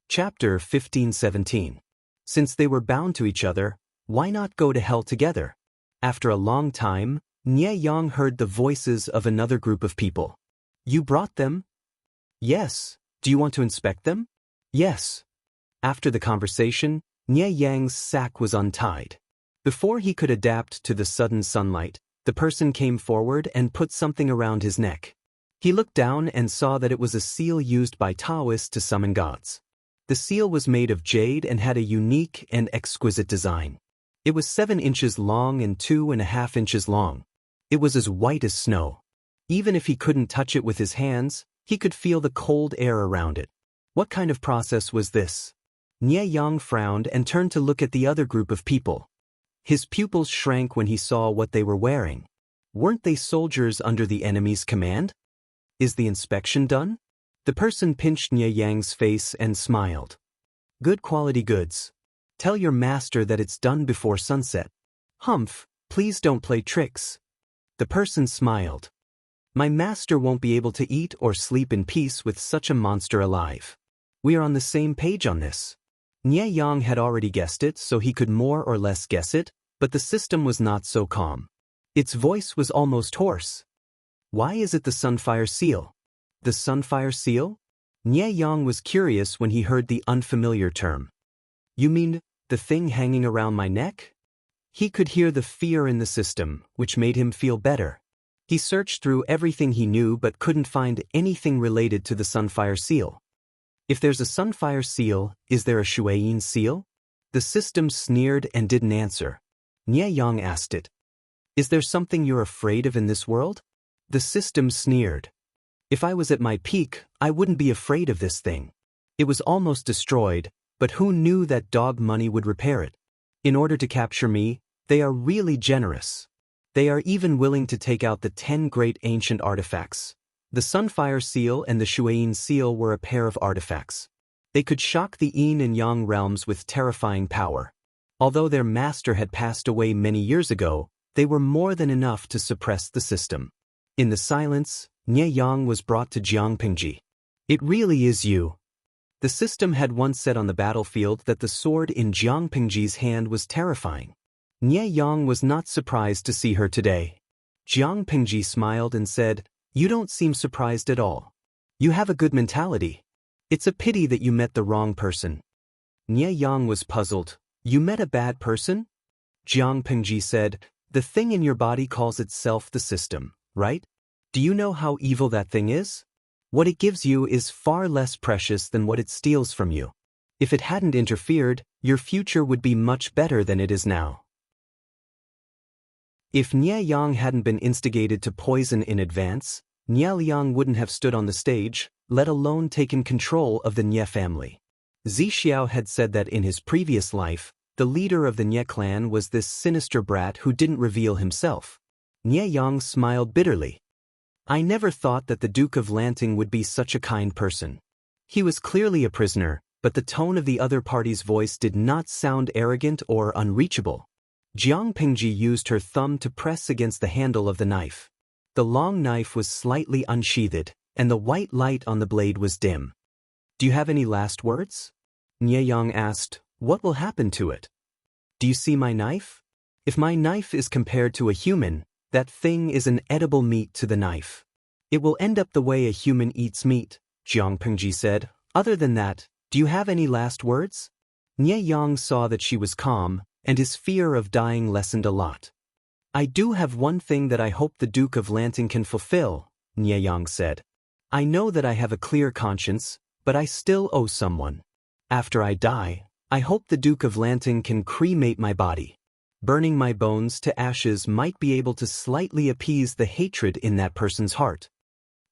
Chapter 15-17. Since they were bound to each other, why not go to hell together? After a long time, Nye Yang heard the voices of another group of people. You brought them? Yes. Do you want to inspect them? Yes. After the conversation, Nye Yang's sack was untied. Before he could adapt to the sudden sunlight, the person came forward and put something around his neck. He looked down and saw that it was a seal used by Taoists to summon gods. The seal was made of jade and had a unique and exquisite design. It was 7 inches long and 2.5 inches long. It was as white as snow. Even if he couldn't touch it with his hands, he could feel the cold air around it. What kind of process was this? Nye Yang frowned and turned to look at the other group of people. His pupils shrank when he saw what they were wearing. Weren't they soldiers under the enemy's command? Is the inspection done? The person pinched Nye Yang's face and smiled. Good quality goods. Tell your master that it's done before sunset. Humph, please don't play tricks. The person smiled. My master won't be able to eat or sleep in peace with such a monster alive. We are on the same page on this. Nye Yang had already guessed it, so he could more or less guess it, but the system was not so calm. Its voice was almost hoarse. Why is it the Sunfire Seal? The Sunfire Seal? Nye Yang was curious when he heard the unfamiliar term. You mean, the thing hanging around my neck? He could hear the fear in the system, which made him feel better. He searched through everything he knew but couldn't find anything related to the Sunfire Seal. If there's a Sunfire Seal, is there a Shuayin Seal? The system sneered and didn't answer. Nye Yang asked it. Is there something you're afraid of in this world? The system sneered. If I was at my peak, I wouldn't be afraid of this thing. It was almost destroyed, but who knew that dog money would repair it? In order to capture me, they are really generous. They are even willing to take out the 10 great ancient artifacts. The Sunfire Seal and the Shuayin Seal were a pair of artifacts. They could shock the Yin and Yang realms with terrifying power. Although their master had passed away many years ago, they were more than enough to suppress the system. In the silence, Nye Yang was brought to Jiang Pingji. It really is you. The system had once said on the battlefield that the sword in Jiang Pingji's hand was terrifying. Nye Yang was not surprised to see her today. Jiang Pingji smiled and said, You don't seem surprised at all. You have a good mentality. It's a pity that you met the wrong person. Nie Yang was puzzled. You met a bad person? Jiang Pengji said, the thing in your body calls itself the system, right? Do you know how evil that thing is? What it gives you is far less precious than what it steals from you. If it hadn't interfered, your future would be much better than it is now. If Nie Yang hadn't been instigated to poison in advance, Nie Liang wouldn't have stood on the stage, let alone taken control of the Nie family. Zixiao had said that in his previous life, the leader of the Nie clan was this sinister brat who didn't reveal himself. Nie Yang smiled bitterly. I never thought that the Duke of Lanting would be such a kind person. He was clearly a prisoner, but the tone of the other party's voice did not sound arrogant or unreachable. Jiang Pengji used her thumb to press against the handle of the knife. The long knife was slightly unsheathed, and the white light on the blade was dim. Do you have any last words? Nie Yang asked, what will happen to it? Do you see my knife? If my knife is compared to a human, that thing is an edible meat to the knife. It will end up the way a human eats meat, Jiang Pengji said. Other than that, do you have any last words? Nie Yang saw that she was calm, and his fear of dying lessened a lot. I do have one thing that I hope the Duke of Lanting can fulfill, Nie Yang said. I know that I have a clear conscience, but I still owe someone. After I die, I hope the Duke of Lanting can cremate my body. Burning my bones to ashes might be able to slightly appease the hatred in that person's heart.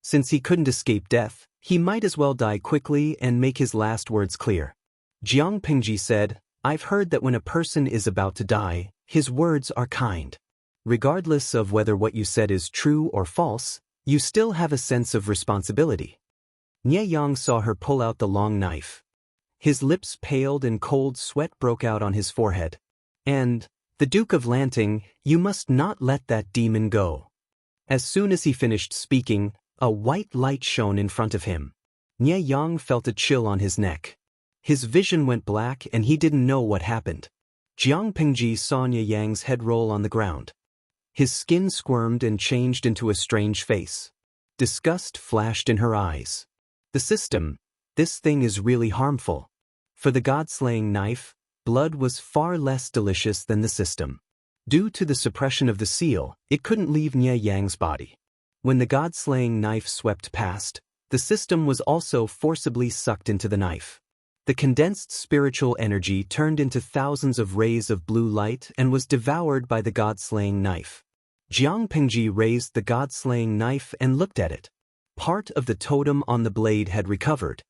Since he couldn't escape death, he might as well die quickly and make his last words clear. Jiang Pengji said, I've heard that when a person is about to die, his words are kind. Regardless of whether what you said is true or false, you still have a sense of responsibility. Nie Yang saw her pull out the long knife. His lips paled and cold sweat broke out on his forehead. And, the Duke of Lanting, you must not let that demon go. As soon as he finished speaking, a white light shone in front of him. Nie Yang felt a chill on his neck. His vision went black and he didn't know what happened. Jiang Pengji saw Nie Yang's head roll on the ground. His skin squirmed and changed into a strange face. Disgust flashed in her eyes. The system, this thing is really harmful. For the god-slaying knife, blood was far less delicious than the system. Due to the suppression of the seal, it couldn't leave Nie Yang's body. When the god-slaying knife swept past, the system was also forcibly sucked into the knife. The condensed spiritual energy turned into thousands of rays of blue light and was devoured by the god-slaying knife. Jiang Pengji raised the god-slaying knife and looked at it. Part of the totem on the blade had recovered.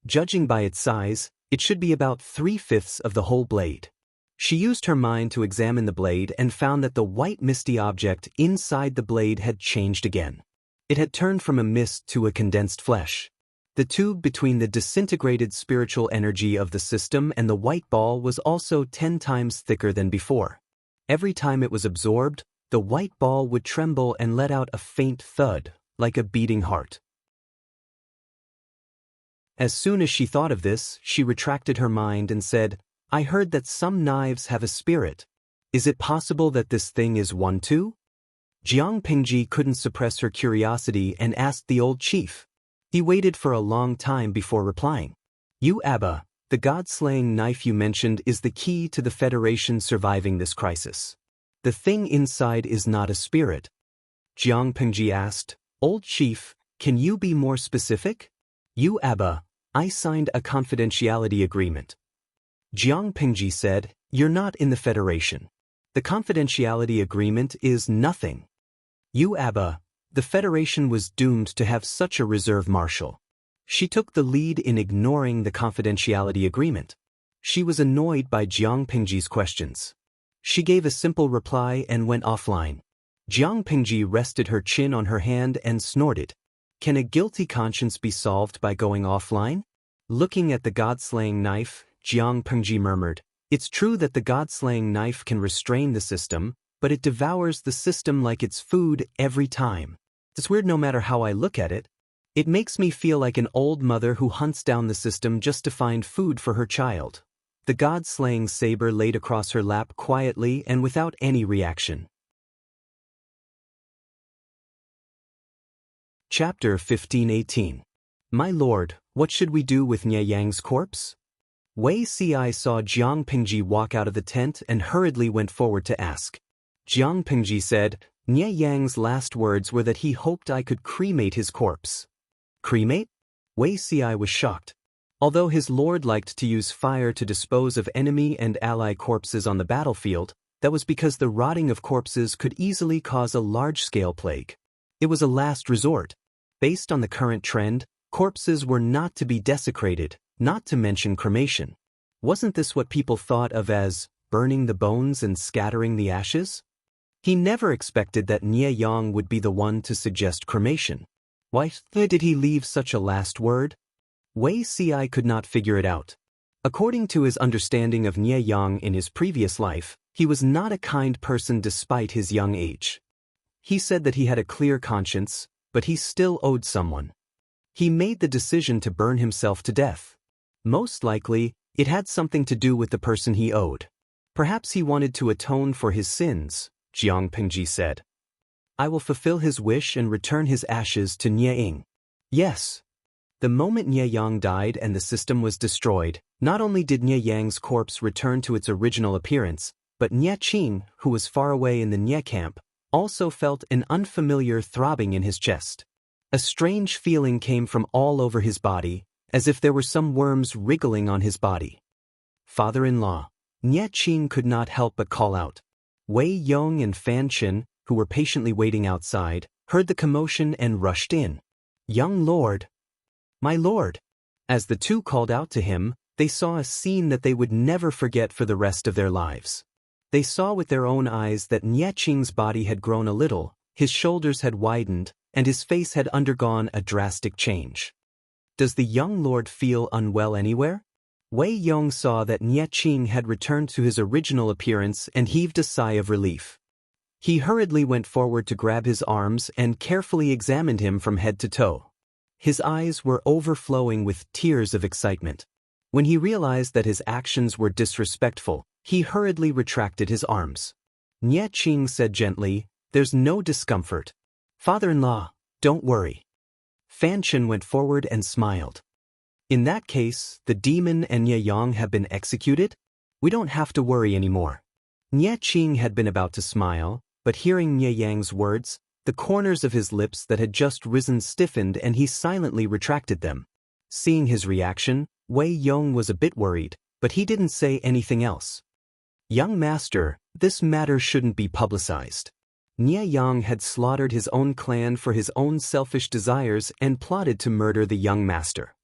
Judging by its size, it should be about 3/5 of the whole blade. She used her mind to examine the blade and found that the white misty object inside the blade had changed again. It had turned from a mist to a condensed flesh. The tube between the disintegrated spiritual energy of the system and the white ball was also 10 times thicker than before. Every time it was absorbed, the white ball would tremble and let out a faint thud, like a beating heart. As soon as she thought of this, she retracted her mind and said, I heard that some knives have a spirit. Is it possible that this thing is one too? Jiang Pengji couldn't suppress her curiosity and asked the old chief. He waited for a long time before replying. You Abba, the god-slaying knife you mentioned is the key to the Federation surviving this crisis. The thing inside is not a spirit. Jiang Pengji asked, Old chief, can you be more specific? You Abba, I signed a confidentiality agreement. Jiang Pengji said, You're not in the Federation. The confidentiality agreement is nothing. You Abba, the Federation was doomed to have such a reserve marshal. She took the lead in ignoring the confidentiality agreement. She was annoyed by Jiang Pengji's questions. She gave a simple reply and went offline. Jiang Pengji rested her chin on her hand and snorted. Can a guilty conscience be solved by going offline? Looking at the god-slaying knife, Jiang Pengji murmured, It's true that the god-slaying knife can restrain the system, but it devours the system like it's food every time. It's weird no matter how I look at it. It makes me feel like an old mother who hunts down the system just to find food for her child. The god-slaying saber laid across her lap quietly and without any reaction. Chapter 1518. My lord, what should we do with Nye Yang's corpse? Wei Ci saw Jiang Pingji walk out of the tent and hurriedly went forward to ask. Jiang Pingji said, Nye Yang's last words were that he hoped I could cremate his corpse. Cremate? Wei Ci was shocked. Although his lord liked to use fire to dispose of enemy and ally corpses on the battlefield, that was because the rotting of corpses could easily cause a large-scale plague. It was a last resort. Based on the current trend, corpses were not to be desecrated, not to mention cremation. Wasn't this what people thought of as burning the bones and scattering the ashes? He never expected that Nye Yang would be the one to suggest cremation. Why did he leave such a last word? Wei Ci could not figure it out. According to his understanding of Nye Yang in his previous life, he was not a kind person despite his young age. He said that he had a clear conscience, but he still owed someone. He made the decision to burn himself to death. Most likely, it had something to do with the person he owed. Perhaps he wanted to atone for his sins, Jiang Pingji said. I will fulfill his wish and return his ashes to Nye Ying. Yes. The moment Nye Yang died and the system was destroyed, not only did Nye Yang's corpse return to its original appearance, but Nye Qing, who was far away in the Nye camp, also felt an unfamiliar throbbing in his chest. A strange feeling came from all over his body, as if there were some worms wriggling on his body. Father-in-law, Nye Qing could not help but call out. Wei Yong and Fan Chen, who were patiently waiting outside, heard the commotion and rushed in. Young lord! My lord! As the two called out to him, they saw a scene that they would never forget for the rest of their lives. They saw with their own eyes that Nye Qing's body had grown a little, his shoulders had widened, and his face had undergone a drastic change. Does the young lord feel unwell anywhere? Wei Yong saw that Nye Qing had returned to his original appearance and heaved a sigh of relief. He hurriedly went forward to grab his arms and carefully examined him from head to toe. His eyes were overflowing with tears of excitement. When he realized that his actions were disrespectful, he hurriedly retracted his arms. Nye Qing said gently, There's no discomfort. Father-in-law, don't worry. Fan Chen went forward and smiled. In that case, the demon and Nye Yang have been executed? We don't have to worry anymore. Nye Qing had been about to smile, but hearing Nye Yang's words, the corners of his lips that had just risen stiffened and he silently retracted them. Seeing his reaction, Wei Yong was a bit worried, but he didn't say anything else. Young master, this matter shouldn't be publicized. Nye Yang had slaughtered his own clan for his own selfish desires and plotted to murder the young master.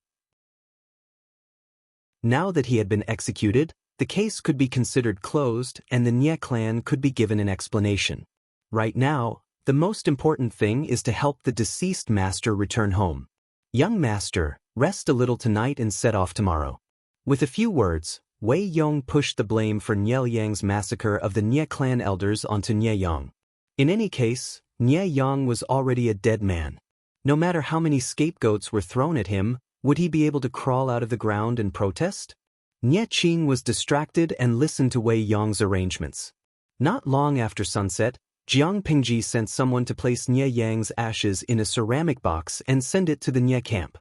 Now that he had been executed, the case could be considered closed and the Nye clan could be given an explanation. Right now, the most important thing is to help the deceased master return home. Young master, rest a little tonight and set off tomorrow. With a few words, Wei Yong pushed the blame for Nye Yang's massacre of the Nye clan elders onto Nye Yang. In any case, Nye Yang was already a dead man. No matter how many scapegoats were thrown at him, would he be able to crawl out of the ground and protest? Nye Qing was distracted and listened to Wei Yong's arrangements. Not long after sunset, Jiang Pingji sent someone to place Nye Yang's ashes in a ceramic box and send it to the Nye camp.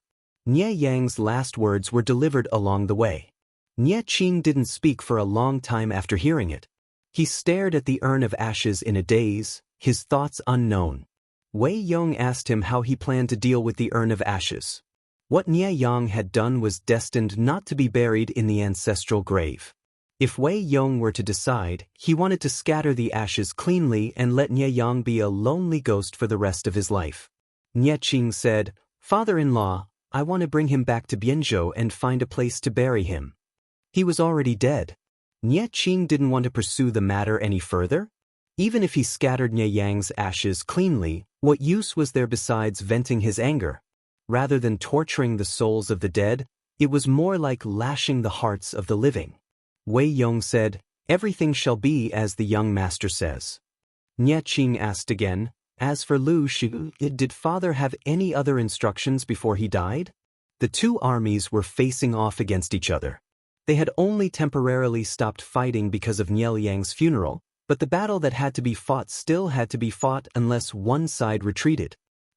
Nye Yang's last words were delivered along the way. Nye Qing didn't speak for a long time after hearing it. He stared at the urn of ashes in a daze, his thoughts unknown. Wei Yong asked him how he planned to deal with the urn of ashes. What Nye Yang had done was destined not to be buried in the ancestral grave. If Wei Yong were to decide, he wanted to scatter the ashes cleanly and let Nye Yang be a lonely ghost for the rest of his life. Nye Qing said, Father-in-law, I want to bring him back to Bianzhou and find a place to bury him. He was already dead. Nye Qing didn't want to pursue the matter any further. Even if he scattered Nye Yang's ashes cleanly, what use was there besides venting his anger? Rather than torturing the souls of the dead, it was more like lashing the hearts of the living. Wei Yong said, Everything shall be as the young master says. Nye Qing asked again, As for Lu Shi, did father have any other instructions before he died? The two armies were facing off against each other. They had only temporarily stopped fighting because of Nye Yang's funeral, but the battle that had to be fought still had to be fought unless one side retreated.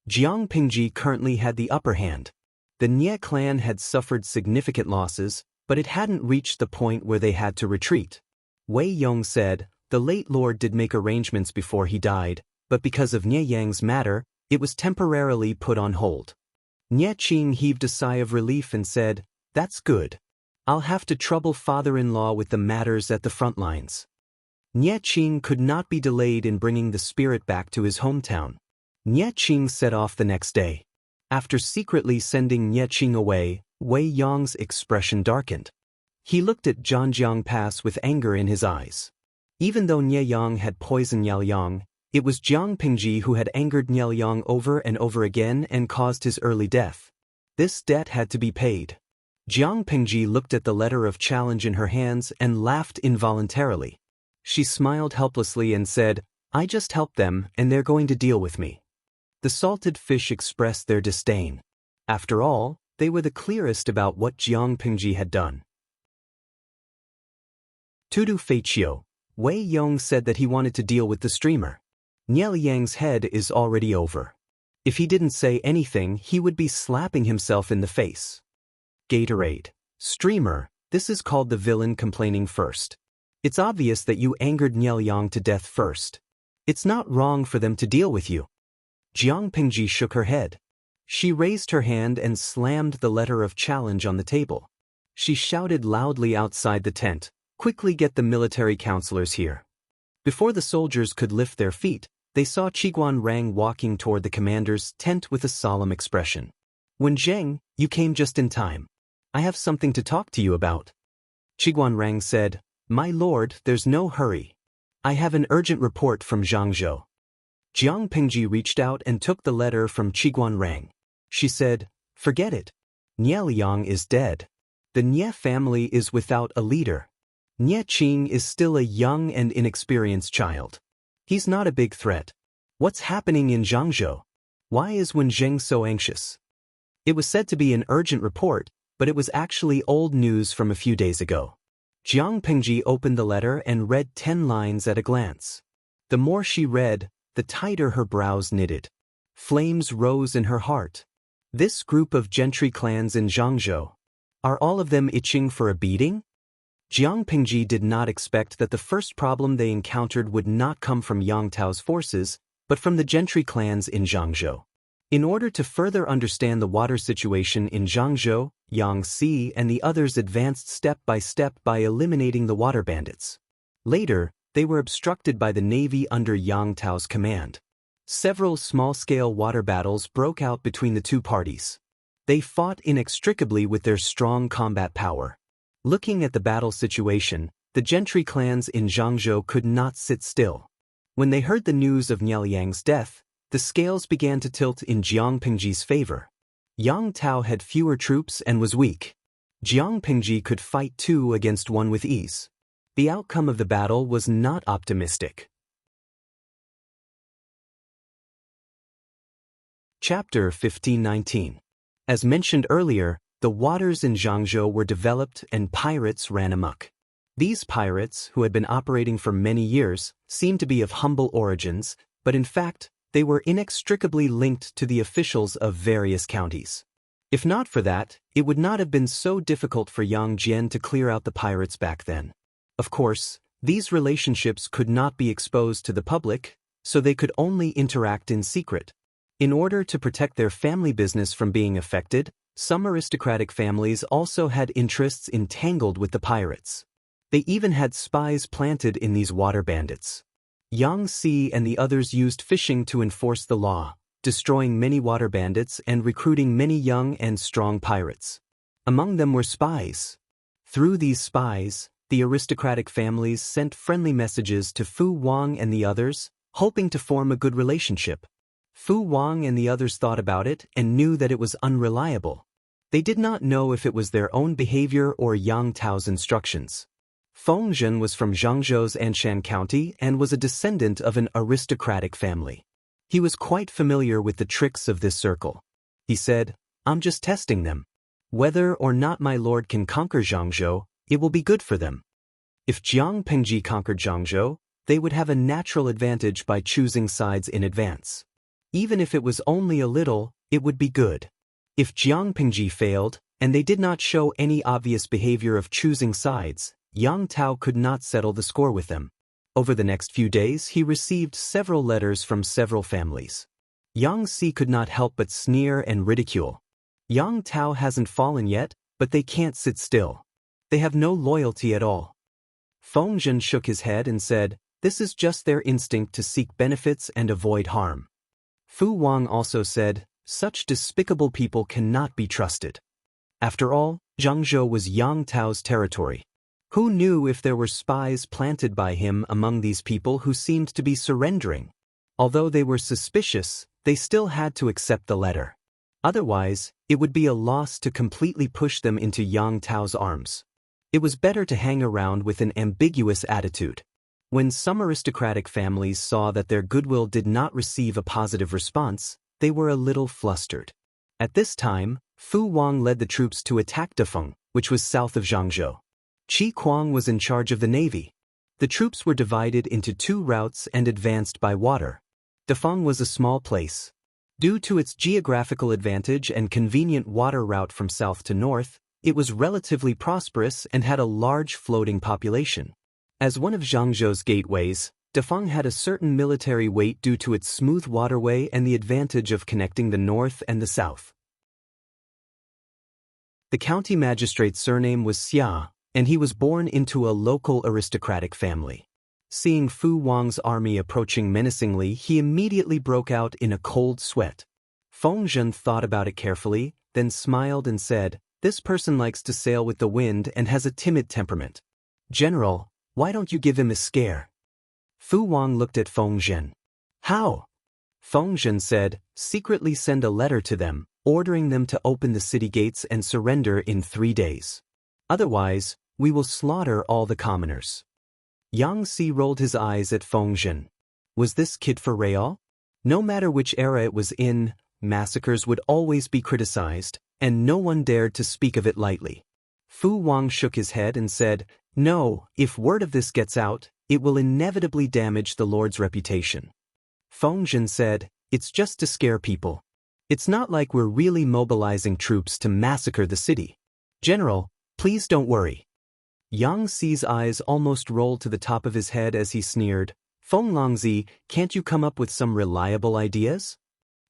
Jiang Pingji currently had the upper hand. The Nye clan had suffered significant losses, but it hadn't reached the point where they had to retreat. Wei Yong said, "The late lord did make arrangements before he died, but because of Nye Yang's matter, it was temporarily put on hold." Nye Qing heaved a sigh of relief and said, "That's good. I'll have to trouble father-in-law with the matters at the front lines." Nye Qing could not be delayed in bringing the spirit back to his hometown. Nye Qing set off the next day. After secretly sending Nye Qing away, Wei Yong's expression darkened. He looked at Zhangjiang Pass with anger in his eyes. Even though Nye Yang had poisoned Yao Yang, it was Jiang Pingji who had angered Nye Yang over and over again and caused his early death. This debt had to be paid. Jiang Pingji looked at the letter of challenge in her hands and laughed involuntarily. She smiled helplessly and said, "I just helped them and they're going to deal with me." The salted fish expressed their disdain. After all, they were the clearest about what Jiang Pingji had done. Tudu Feiqiu, Wei Yong said that he wanted to deal with the streamer. Nye Yang's head is already over. If he didn't say anything, he would be slapping himself in the face. Gatorade. Streamer, this is called the villain complaining first. It's obvious that you angered Nye Yang to death first. It's not wrong for them to deal with you. Jiang Pingji shook her head. She raised her hand and slammed the letter of challenge on the table. She shouted loudly outside the tent, "Quickly get the military counselors here." Before the soldiers could lift their feet, they saw Qiguan Rang walking toward the commander's tent with a solemn expression. "Wen Zheng, you came just in time. I have something to talk to you about." Qiguan Rang said, "My lord, there's no hurry. I have an urgent report from Zhangzhou." Jiang Pingji reached out and took the letter from Qiguan Rang. She said, "Forget it. Nye Yang is dead. The Nye family is without a leader. Nye Qing is still a young and inexperienced child. He's not a big threat. What's happening in Zhangzhou? Why is Wen Zheng so anxious?" It was said to be an urgent report, but it was actually old news from a few days ago. Jiang Pingji opened the letter and read 10 lines at a glance. The more she read, the tighter her brows knitted. Flames rose in her heart. This group of gentry clans in Zhangzhou, are all of them itching for a beating? Jiang Pingji did not expect that the first problem they encountered would not come from Yang Tao's forces, but from the gentry clans in Zhangzhou. In order to further understand the water situation in Zhangzhou, Yangtze and the others advanced step by eliminating the water bandits. Later, they were obstructed by the navy under Yang Tao's command. Several small-scale water battles broke out between the two parties. They fought inextricably with their strong combat power. Looking at the battle situation, the gentry clans in Zhangzhou could not sit still. When they heard the news of Nye Yang's death, the scales began to tilt in Jiang Pingji's favor. Yang Tao had fewer troops and was weak. Jiang Pingji could fight 2 against 1 with ease. The outcome of the battle was not optimistic. Chapter 1519. As mentioned earlier, the waters in Zhangzhou were developed and pirates ran amok. These pirates, who had been operating for many years, seemed to be of humble origins, but in fact, they were inextricably linked to the officials of various counties. If not for that, it would not have been so difficult for Yang Jian to clear out the pirates back then. Of course, these relationships could not be exposed to the public, so they could only interact in secret. In order to protect their family business from being affected, some aristocratic families also had interests entangled with the pirates. They even had spies planted in these water bandits. Yang Si and the others used fishing to enforce the law, destroying many water bandits and recruiting many young and strong pirates. Among them were spies. Through these spies, the aristocratic families sent friendly messages to Fu Wang and the others, hoping to form a good relationship. Fu Wang and the others thought about it and knew that it was unreliable. They did not know if it was their own behavior or Yang Tao's instructions. Feng Zhen was from Zhangzhou's Anshan County and was a descendant of an aristocratic family. He was quite familiar with the tricks of this circle. He said, "I'm just testing them. Whether or not my lord can conquer Zhangzhou, it will be good for them. If Jiang Pingji conquered Zhangzhou, they would have a natural advantage by choosing sides in advance. Even if it was only a little, it would be good. If Jiang Pingji failed, and they did not show any obvious behavior of choosing sides, Yang Tao could not settle the score with them. Over the next few days he received several letters from several families. Yang Si could not help but sneer and ridicule. Yang Tao hasn't fallen yet, but they can't sit still. They have no loyalty at all. Feng Zhen shook his head and said, this is just their instinct to seek benefits and avoid harm. Fu Wang also said, such despicable people cannot be trusted. After all, Zhangzhou was Yang Tao's territory. Who knew if there were spies planted by him among these people who seemed to be surrendering? Although they were suspicious, they still had to accept the letter. Otherwise, it would be a loss to completely push them into Yang Tao's arms. It was better to hang around with an ambiguous attitude. When some aristocratic families saw that their goodwill did not receive a positive response, they were a little flustered. At this time, Fu Wang led the troops to attack Defeng, which was south of Zhangzhou. Qi Kuang was in charge of the navy. The troops were divided into two routes and advanced by water. Defeng was a small place. Due to its geographical advantage and convenient water route from south to north, it was relatively prosperous and had a large floating population. As one of Zhangzhou's gateways, Defeng had a certain military weight due to its smooth waterway and the advantage of connecting the north and the south. The county magistrate's surname was Xia, and he was born into a local aristocratic family. Seeing Fu Wang's army approaching menacingly, he immediately broke out in a cold sweat. Feng Zhen thought about it carefully, then smiled and said, this person likes to sail with the wind and has a timid temperament. General, why don't you give him a scare? Fu Wang looked at Feng Zhen. How? Feng Zhen said, secretly send a letter to them, ordering them to open the city gates and surrender in 3 days. Otherwise, we will slaughter all the commoners. Yang Si rolled his eyes at Feng Zhen. Was this kid for real? No matter which era it was in, massacres would always be criticized, and no one dared to speak of it lightly. Fu Wang shook his head and said, no, if word of this gets out, it will inevitably damage the Lord's reputation. Feng Zhen said, it's just to scare people. It's not like we're really mobilizing troops to massacre the city. General, please don't worry. Yang Si's eyes almost rolled to the top of his head as he sneered, Feng Longzi, can't you come up with some reliable ideas?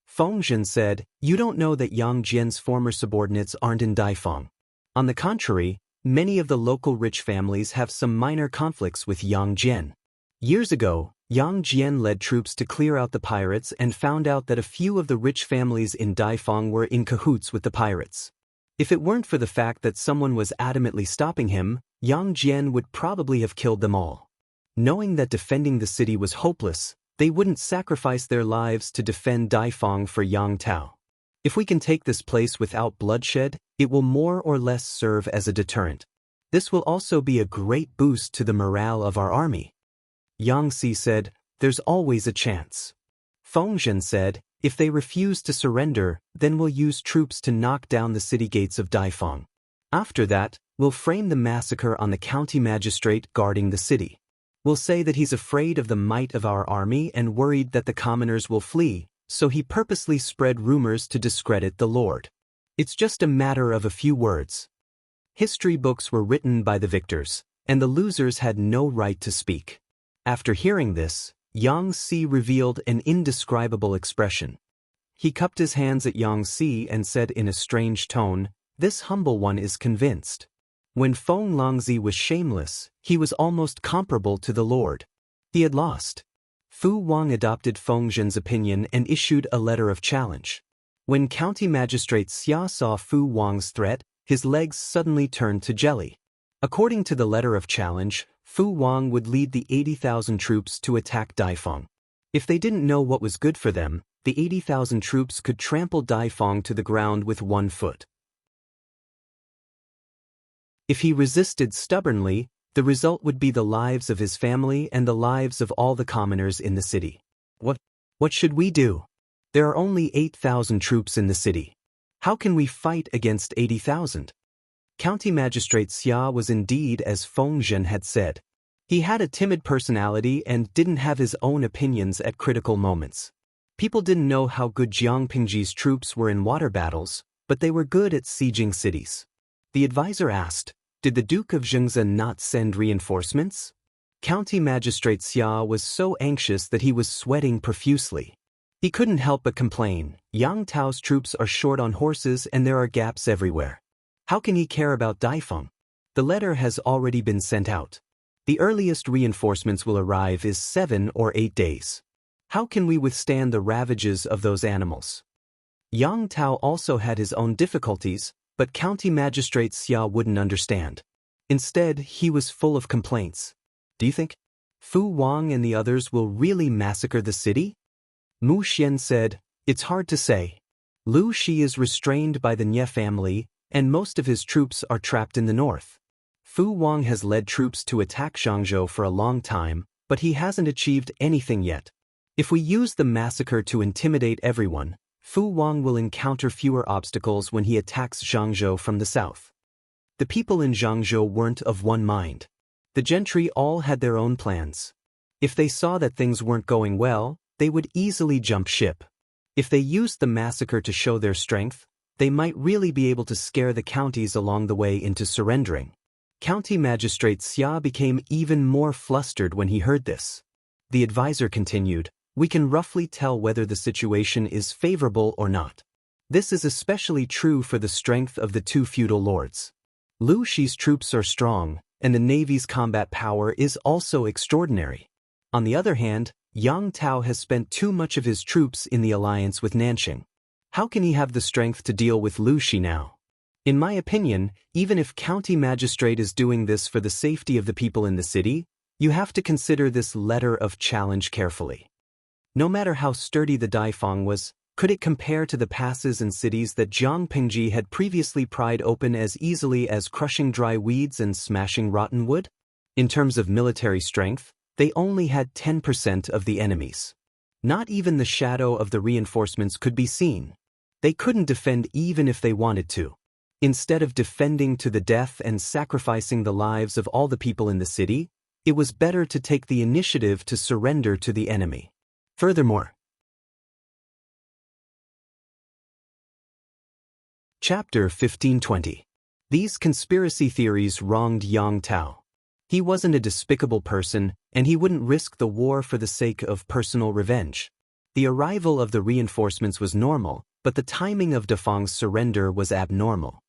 Feng Zhen said, you don't know that Yang Jian's former subordinates aren't in Daifang. On the contrary, many of the local rich families have some minor conflicts with Yang Jian. Years ago, Yang Jian led troops to clear out the pirates and found out that a few of the rich families in Daifang were in cahoots with the pirates. If it weren't for the fact that someone was adamantly stopping him, Yang Jian would probably have killed them all. Knowing that defending the city was hopeless, they wouldn't sacrifice their lives to defend Daifang for Yang Tao. If we can take this place without bloodshed, it will more or less serve as a deterrent. This will also be a great boost to the morale of our army. Yang Si said, there's always a chance. Feng Zhen said, if they refuse to surrender, then we'll use troops to knock down the city gates of Daifang. After that, we'll frame the massacre on the county magistrate guarding the city. We'll say that he's afraid of the might of our army and worried that the commoners will flee, so he purposely spread rumors to discredit the Lord. It's just a matter of a few words. History books were written by the victors, and the losers had no right to speak. After hearing this, Yang Si revealed an indescribable expression. He cupped his hands at Yang Si and said in a strange tone, this humble one is convinced. When Feng Longzi was shameless, he was almost comparable to the Lord. He had lost. Fu Wang adopted Feng Zhen's opinion and issued a letter of challenge. When County Magistrate Xia saw Fu Wang's threat, his legs suddenly turned to jelly. According to the letter of challenge, Fu Wang would lead the 80,000 troops to attack Daifang. If they didn't know what was good for them, the 80,000 troops could trample Daifang to the ground with 1 foot. If he resisted stubbornly, the result would be the lives of his family and the lives of all the commoners in the city. What should we do? There are only 8,000 troops in the city. How can we fight against 80,000? County Magistrate Xia was indeed as Feng Zhen had said. He had a timid personality and didn't have his own opinions at critical moments. People didn't know how good Jiang Pingji's troops were in water battles, but they were good at sieging cities. The advisor asked, "Did the Duke of Zhengzhen not send reinforcements?" County Magistrate Xia was so anxious that he was sweating profusely. He couldn't help but complain, "Yang Tao's troops are short on horses and there are gaps everywhere. How can he care about Daifeng? The letter has already been sent out. The earliest reinforcements will arrive is 7 or 8 days. How can we withstand the ravages of those animals?" Yang Tao also had his own difficulties, but County Magistrate Xia wouldn't understand. Instead, he was full of complaints. "Do you think Fu Wang and the others will really massacre the city?" Mu Xian said, "It's hard to say. Lu Shi is restrained by the Nye family, and most of his troops are trapped in the north. Fu Wang has led troops to attack Zhangzhou for a long time, but he hasn't achieved anything yet. If we use the massacre to intimidate everyone, Fu Wang will encounter fewer obstacles when he attacks Zhangzhou from the south." The people in Zhangzhou weren't of one mind. The gentry all had their own plans. If they saw that things weren't going well, they would easily jump ship. If they used the massacre to show their strength, they might really be able to scare the counties along the way into surrendering. County Magistrate Xia became even more flustered when he heard this. The advisor continued, "We can roughly tell whether the situation is favorable or not. This is especially true for the strength of the two feudal lords. Lu Shi's troops are strong, and the Navy's combat power is also extraordinary. On the other hand, Yang Tao has spent too much of his troops in the alliance with Nanqing. How can he have the strength to deal with Lu Shi now? In my opinion, even if County Magistrate is doing this for the safety of the people in the city, you have to consider this letter of challenge carefully. No matter how sturdy the Daifeng was, could it compare to the passes and cities that Jiang Pingji had previously pried open as easily as crushing dry weeds and smashing rotten wood? In terms of military strength, they only had 10% of the enemies. Not even the shadow of the reinforcements could be seen. They couldn't defend even if they wanted to. Instead of defending to the death and sacrificing the lives of all the people in the city, it was better to take the initiative to surrender to the enemy. Furthermore, Chapter 1520. These conspiracy theories wronged Yang Tao. He wasn't a despicable person, and he wouldn't risk the war for the sake of personal revenge. The arrival of the reinforcements was normal, but the timing of Dafang's surrender was abnormal.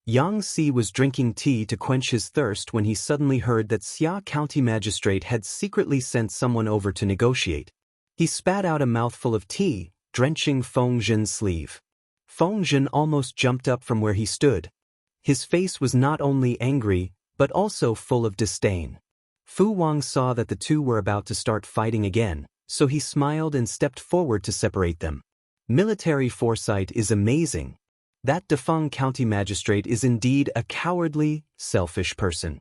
Yang Si was drinking tea to quench his thirst when he suddenly heard that Xia County Magistrate had secretly sent someone over to negotiate. He spat out a mouthful of tea, drenching Feng Zhen's sleeve. Feng Zhen almost jumped up from where he stood. His face was not only angry, but also full of disdain. Fu Wang saw that the two were about to start fighting again, so he smiled and stepped forward to separate them. Military foresight is amazing. That Dafeng County Magistrate is indeed a cowardly, selfish person.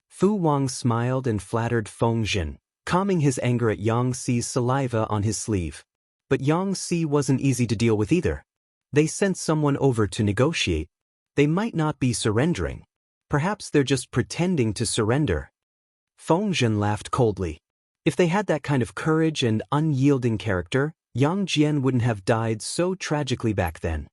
Fu Wang smiled and flattered Feng Zhen, calming his anger at Yang Si's saliva on his sleeve. But Yang Si wasn't easy to deal with either. They sent someone over to negotiate. They might not be surrendering. Perhaps they're just pretending to surrender. Feng Zhen laughed coldly. If they had that kind of courage and unyielding character, Yang Jian wouldn't have died so tragically back then.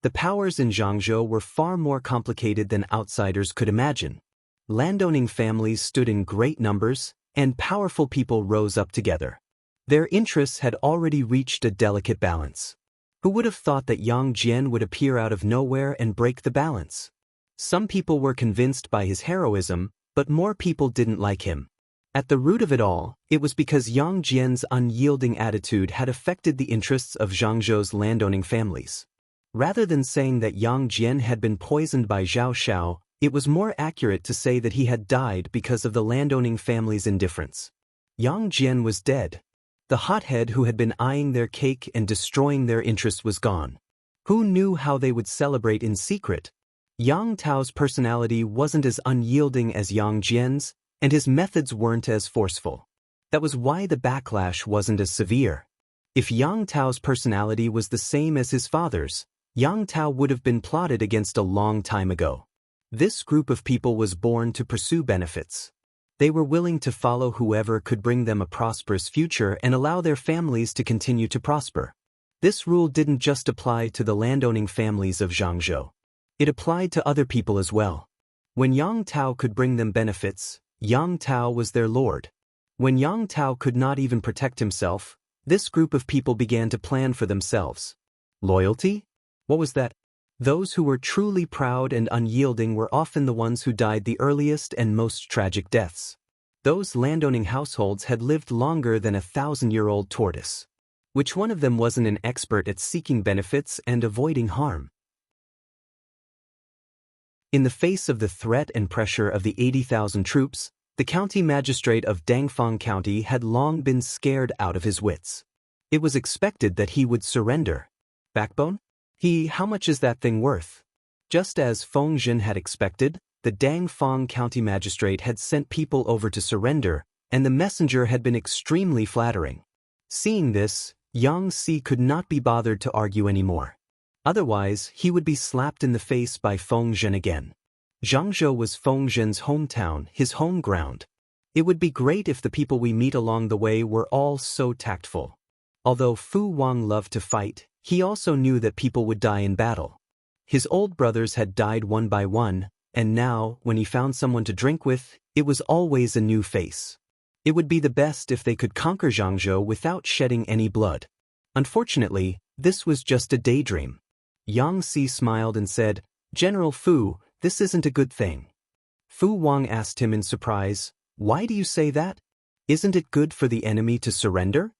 The powers in Zhangzhou were far more complicated than outsiders could imagine. Landowning families stood in great numbers, and powerful people rose up together. Their interests had already reached a delicate balance. Who would have thought that Yang Jian would appear out of nowhere and break the balance? Some people were convinced by his heroism, but more people didn't like him. At the root of it all, it was because Yang Jian's unyielding attitude had affected the interests of Zhangzhou's landowning families. Rather than saying that Yang Jian had been poisoned by Zhao Xiao, it was more accurate to say that he had died because of the landowning family's indifference. Yang Jian was dead. The hothead who had been eyeing their cake and destroying their interests was gone. Who knew how they would celebrate in secret? Yang Tao's personality wasn't as unyielding as Yang Jian's, and his methods weren't as forceful. That was why the backlash wasn't as severe. If Yang Tao's personality was the same as his father's, Yang Tao would have been plotted against a long time ago. This group of people was born to pursue benefits. They were willing to follow whoever could bring them a prosperous future and allow their families to continue to prosper. This rule didn't just apply to the landowning families of Zhangzhou. It applied to other people as well. When Yang Tao could bring them benefits, Yang Tao was their lord. When Yang Tao could not even protect himself, this group of people began to plan for themselves. Loyalty? What was that? Those who were truly proud and unyielding were often the ones who died the earliest and most tragic deaths. Those landowning households had lived longer than a 1,000-year-old tortoise. Which one of them wasn't an expert at seeking benefits and avoiding harm? In the face of the threat and pressure of the 80,000 troops, the county magistrate of Dangfang County had long been scared out of his wits. It was expected that he would surrender. Backbone? How much is that thing worth? Just as Feng Zhen had expected, the Dangfang County magistrate had sent people over to surrender, and the messenger had been extremely flattering. Seeing this, Yang Si could not be bothered to argue anymore. Otherwise, he would be slapped in the face by Feng Zhen again. Zhangzhou was Feng Zhen's hometown, his home ground. It would be great if the people we meet along the way were all so tactful. Although Fu Wang loved to fight, he also knew that people would die in battle. His old brothers had died one by one, and now, when he found someone to drink with, it was always a new face. It would be the best if they could conquer Zhangzhou without shedding any blood. Unfortunately, this was just a daydream. Yang Si smiled and said, "General Fu, this isn't a good thing." Fu Wang asked him in surprise, "Why do you say that? Isn't it good for the enemy to surrender?"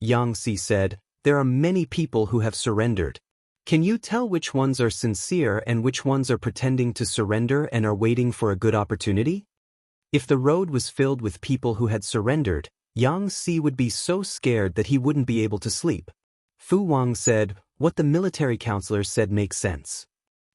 Yang Si said, "There are many people who have surrendered. Can you tell which ones are sincere and which ones are pretending to surrender and are waiting for a good opportunity?" If the road was filled with people who had surrendered, Yang Si would be so scared that he wouldn't be able to sleep. Fu Wang said, "What the military counselor said makes sense."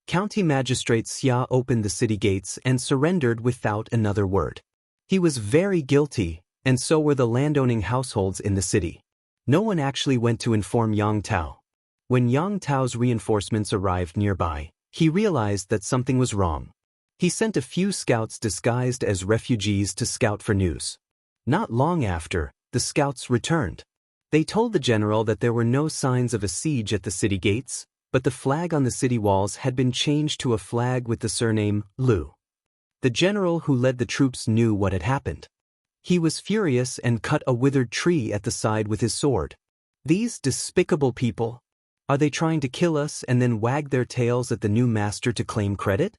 County Magistrate Xia opened the city gates and surrendered without another word. He was very guilty, and so were the landowning households in the city. No one actually went to inform Yang Tao. When Yang Tao's reinforcements arrived nearby, he realized that something was wrong. He sent a few scouts disguised as refugees to scout for news. Not long after, the scouts returned. They told the general that there were no signs of a siege at the city gates, but the flag on the city walls had been changed to a flag with the surname Lu. The general who led the troops knew what had happened. He was furious and cut a withered tree at the side with his sword. These despicable people. Are they trying to kill us and then wag their tails at the new master to claim credit?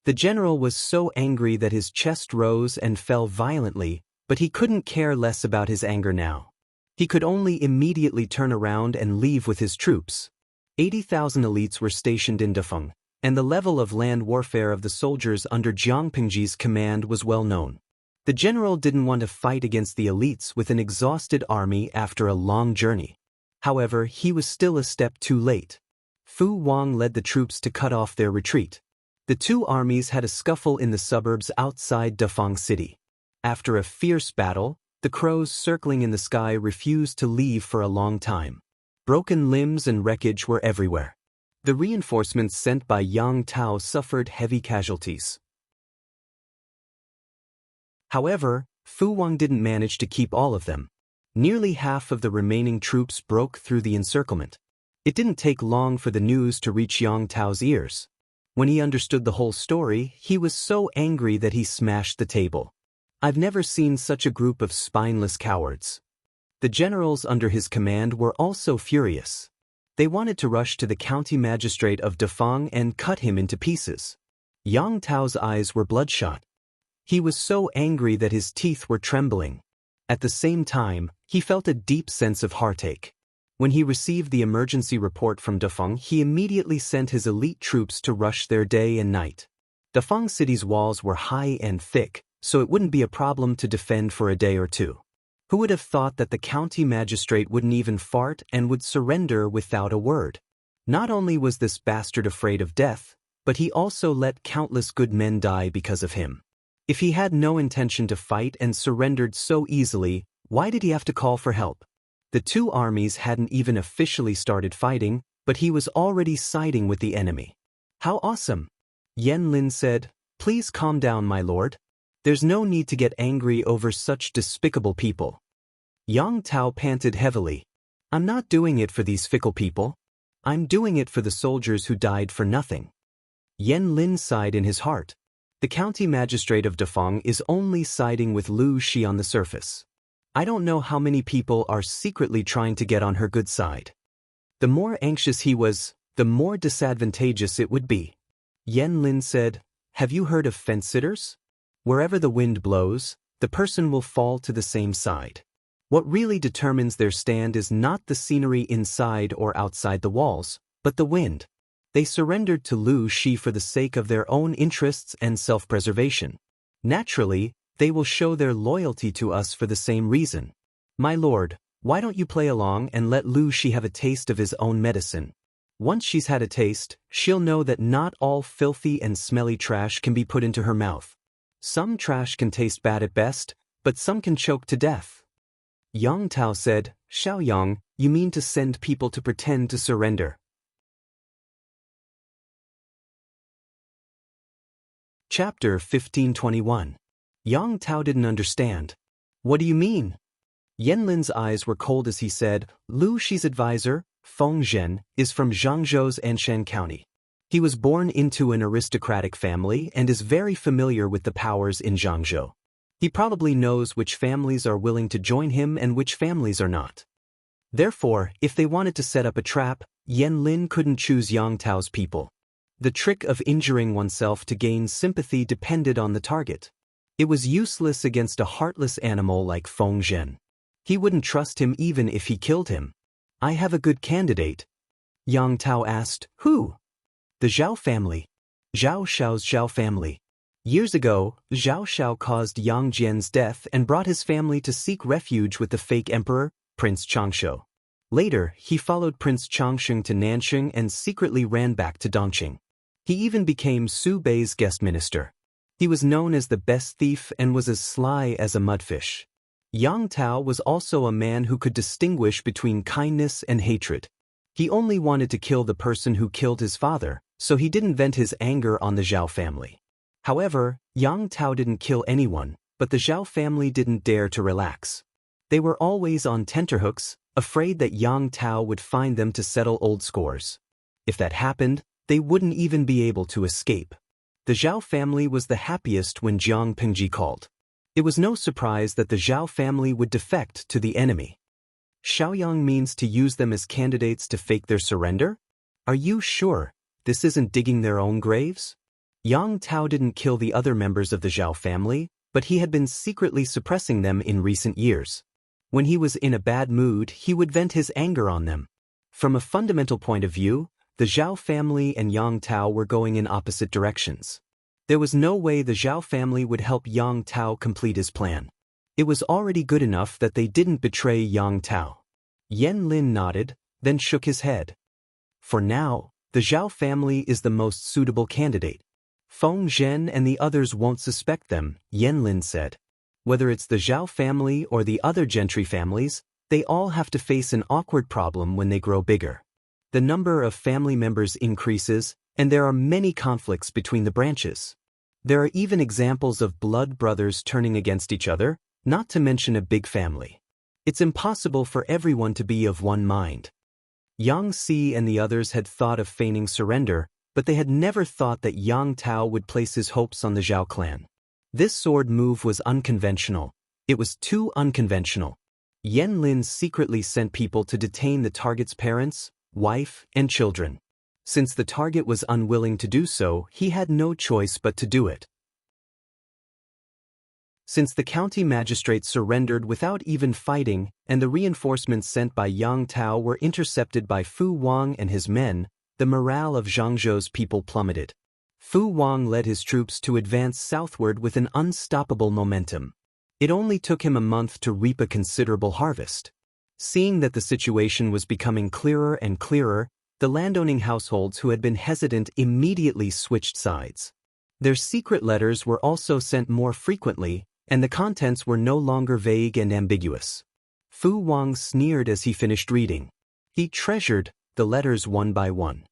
The general was so angry that his chest rose and fell violently, but he couldn't care less about his anger now. He could only immediately turn around and leave with his troops. 80,000 elites were stationed in Dafeng, and the level of land warfare of the soldiers under Jiang Pingji's command was well known. The general didn't want to fight against the elites with an exhausted army after a long journey. However, he was still a step too late. Fu Wang led the troops to cut off their retreat. The two armies had a scuffle in the suburbs outside Dafeng City. After a fierce battle, the crows circling in the sky refused to leave for a long time. Broken limbs and wreckage were everywhere. The reinforcements sent by Yang Tao suffered heavy casualties. However, Fu Wang didn't manage to keep all of them. Nearly half of the remaining troops broke through the encirclement. It didn't take long for the news to reach Yang Tao's ears. When he understood the whole story, he was so angry that he smashed the table. "I've never seen such a group of spineless cowards." The generals under his command were also furious. They wanted to rush to the county magistrate of Dafeng and cut him into pieces. Yang Tao's eyes were bloodshot. He was so angry that his teeth were trembling. At the same time, he felt a deep sense of heartache. When he received the emergency report from Dafeng, he immediately sent his elite troops to rush there day and night. Dafeng City's walls were high and thick, so it wouldn't be a problem to defend for a day or two. Who would have thought that the county magistrate wouldn't even fart and would surrender without a word? Not only was this bastard afraid of death, but he also let countless good men die because of him. If he had no intention to fight and surrendered so easily, why did he have to call for help? The two armies hadn't even officially started fighting, but he was already siding with the enemy. How awesome! Yan Lin said, "Please calm down, my lord. There's no need to get angry over such despicable people." Yang Tao panted heavily. I'm not doing it for these fickle people. I'm doing it for the soldiers who died for nothing. Yan Lin sighed in his heart. The county magistrate of Dafeng is only siding with Lu Shi on the surface. I don't know how many people are secretly trying to get on her good side. The more anxious he was, the more disadvantageous it would be. Yan Lin said, "Have you heard of fence-sitters? Wherever the wind blows, the person will fall to the same side. What really determines their stand is not the scenery inside or outside the walls, but the wind. They surrendered to Lu Shi for the sake of their own interests and self-preservation. Naturally, they will show their loyalty to us for the same reason. My lord, why don't you play along and let Lu Shi have a taste of his own medicine? Once she's had a taste, she'll know that not all filthy and smelly trash can be put into her mouth. Some trash can taste bad at best, but some can choke to death." Yang Tao said, "Xiaoyang, you mean to send people to pretend to surrender?" Chapter 1521. Yang Tao didn't understand. "What do you mean?" Yan Lin's eyes were cold as he said, "Lu Shi's advisor, Feng Zhen, is from Zhangzhou's Anshan County. He was born into an aristocratic family and is very familiar with the powers in Zhangzhou. He probably knows which families are willing to join him and which families are not. Therefore, if they wanted to set up a trap, Yan Lin couldn't choose Yang Tao's people. The trick of injuring oneself to gain sympathy depended on the target. It was useless against a heartless animal like Feng Zhen. He wouldn't trust him even if he killed him. "I have a good candidate." Yang Tao asked, "Who?" "The Zhao family." Zhao Xiao's Zhao family. Years ago, Zhao Xiao caused Yang Jian's death and brought his family to seek refuge with the fake emperor, Prince Changshu. Later, he followed Prince Changsheng to Nanxing and secretly ran back to Dongqing. He even became Su Bei's guest minister. He was known as the best thief and was as sly as a mudfish. Yang Tao was also a man who could distinguish between kindness and hatred. He only wanted to kill the person who killed his father, so he didn't vent his anger on the Zhao family. However, Yang Tao didn't kill anyone, but the Zhao family didn't dare to relax. They were always on tenterhooks, afraid that Yang Tao would find them to settle old scores. If that happened, they wouldn't even be able to escape. The Zhao family was the happiest when Jiang Pingji called. It was no surprise that the Zhao family would defect to the enemy. Xiaoyang means to use them as candidates to fake their surrender? Are you sure this isn't digging their own graves? Yang Tao didn't kill the other members of the Zhao family, but he had been secretly suppressing them in recent years. When he was in a bad mood, he would vent his anger on them. From a fundamental point of view, the Zhao family and Yang Tao were going in opposite directions. There was no way the Zhao family would help Yang Tao complete his plan. It was already good enough that they didn't betray Yang Tao. Yan Lin nodded, then shook his head. For now, the Zhao family is the most suitable candidate. Feng Zhen and the others won't suspect them, Yan Lin said. Whether it's the Zhao family or the other gentry families, they all have to face an awkward problem when they grow bigger. The number of family members increases, and there are many conflicts between the branches. There are even examples of blood brothers turning against each other, not to mention a big family. It's impossible for everyone to be of one mind. Yang Si and the others had thought of feigning surrender, but they had never thought that Yang Tao would place his hopes on the Zhao clan. This sword move was unconventional. It was too unconventional. Yan Lin secretly sent people to detain the target's parents, wife, and children. Since the target was unwilling to do so, he had no choice but to do it. Since the county magistrate surrendered without even fighting, and the reinforcements sent by Yang Tao were intercepted by Fu Wang and his men, the morale of Zhangzhou's people plummeted. Fu Wang led his troops to advance southward with an unstoppable momentum. It only took him a month to reap a considerable harvest. Seeing that the situation was becoming clearer and clearer, the landowning households who had been hesitant immediately switched sides. Their secret letters were also sent more frequently, and the contents were no longer vague and ambiguous. Fu Wang sneered as he finished reading. He treasured the letters one by one.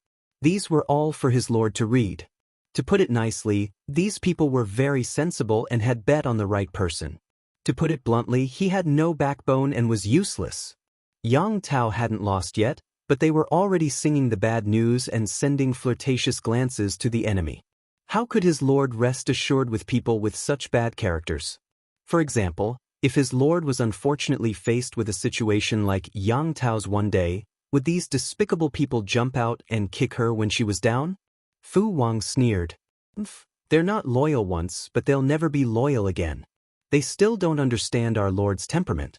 These were all for his lord to read. To put it nicely, these people were very sensible and had bet on the right person. To put it bluntly, he had no backbone and was useless. Yang Tao hadn't lost yet, but they were already singing the bad news and sending flirtatious glances to the enemy. How could his lord rest assured with people with such bad characters? For example, if his lord was unfortunately faced with a situation like Yang Tao's one day, would these despicable people jump out and kick her when she was down? Fu Wang sneered. They're not loyal once, but they'll never be loyal again. They still don't understand our lord's temperament.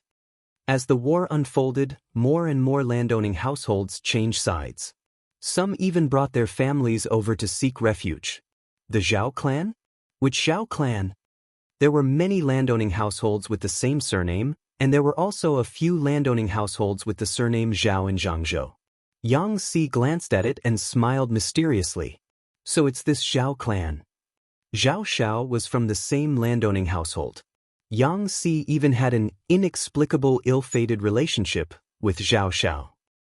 As the war unfolded, more and more landowning households changed sides. Some even brought their families over to seek refuge. The Zhao clan? Which Zhao clan? There were many landowning households with the same surname, and there were also a few landowning households with the surname Zhao in Zhangzhou. Yang Si glanced at it and smiled mysteriously. So it's this Zhao clan. Zhao Xiao was from the same landowning household. Yang Si even had an inexplicable ill-fated relationship with Zhao Xiao.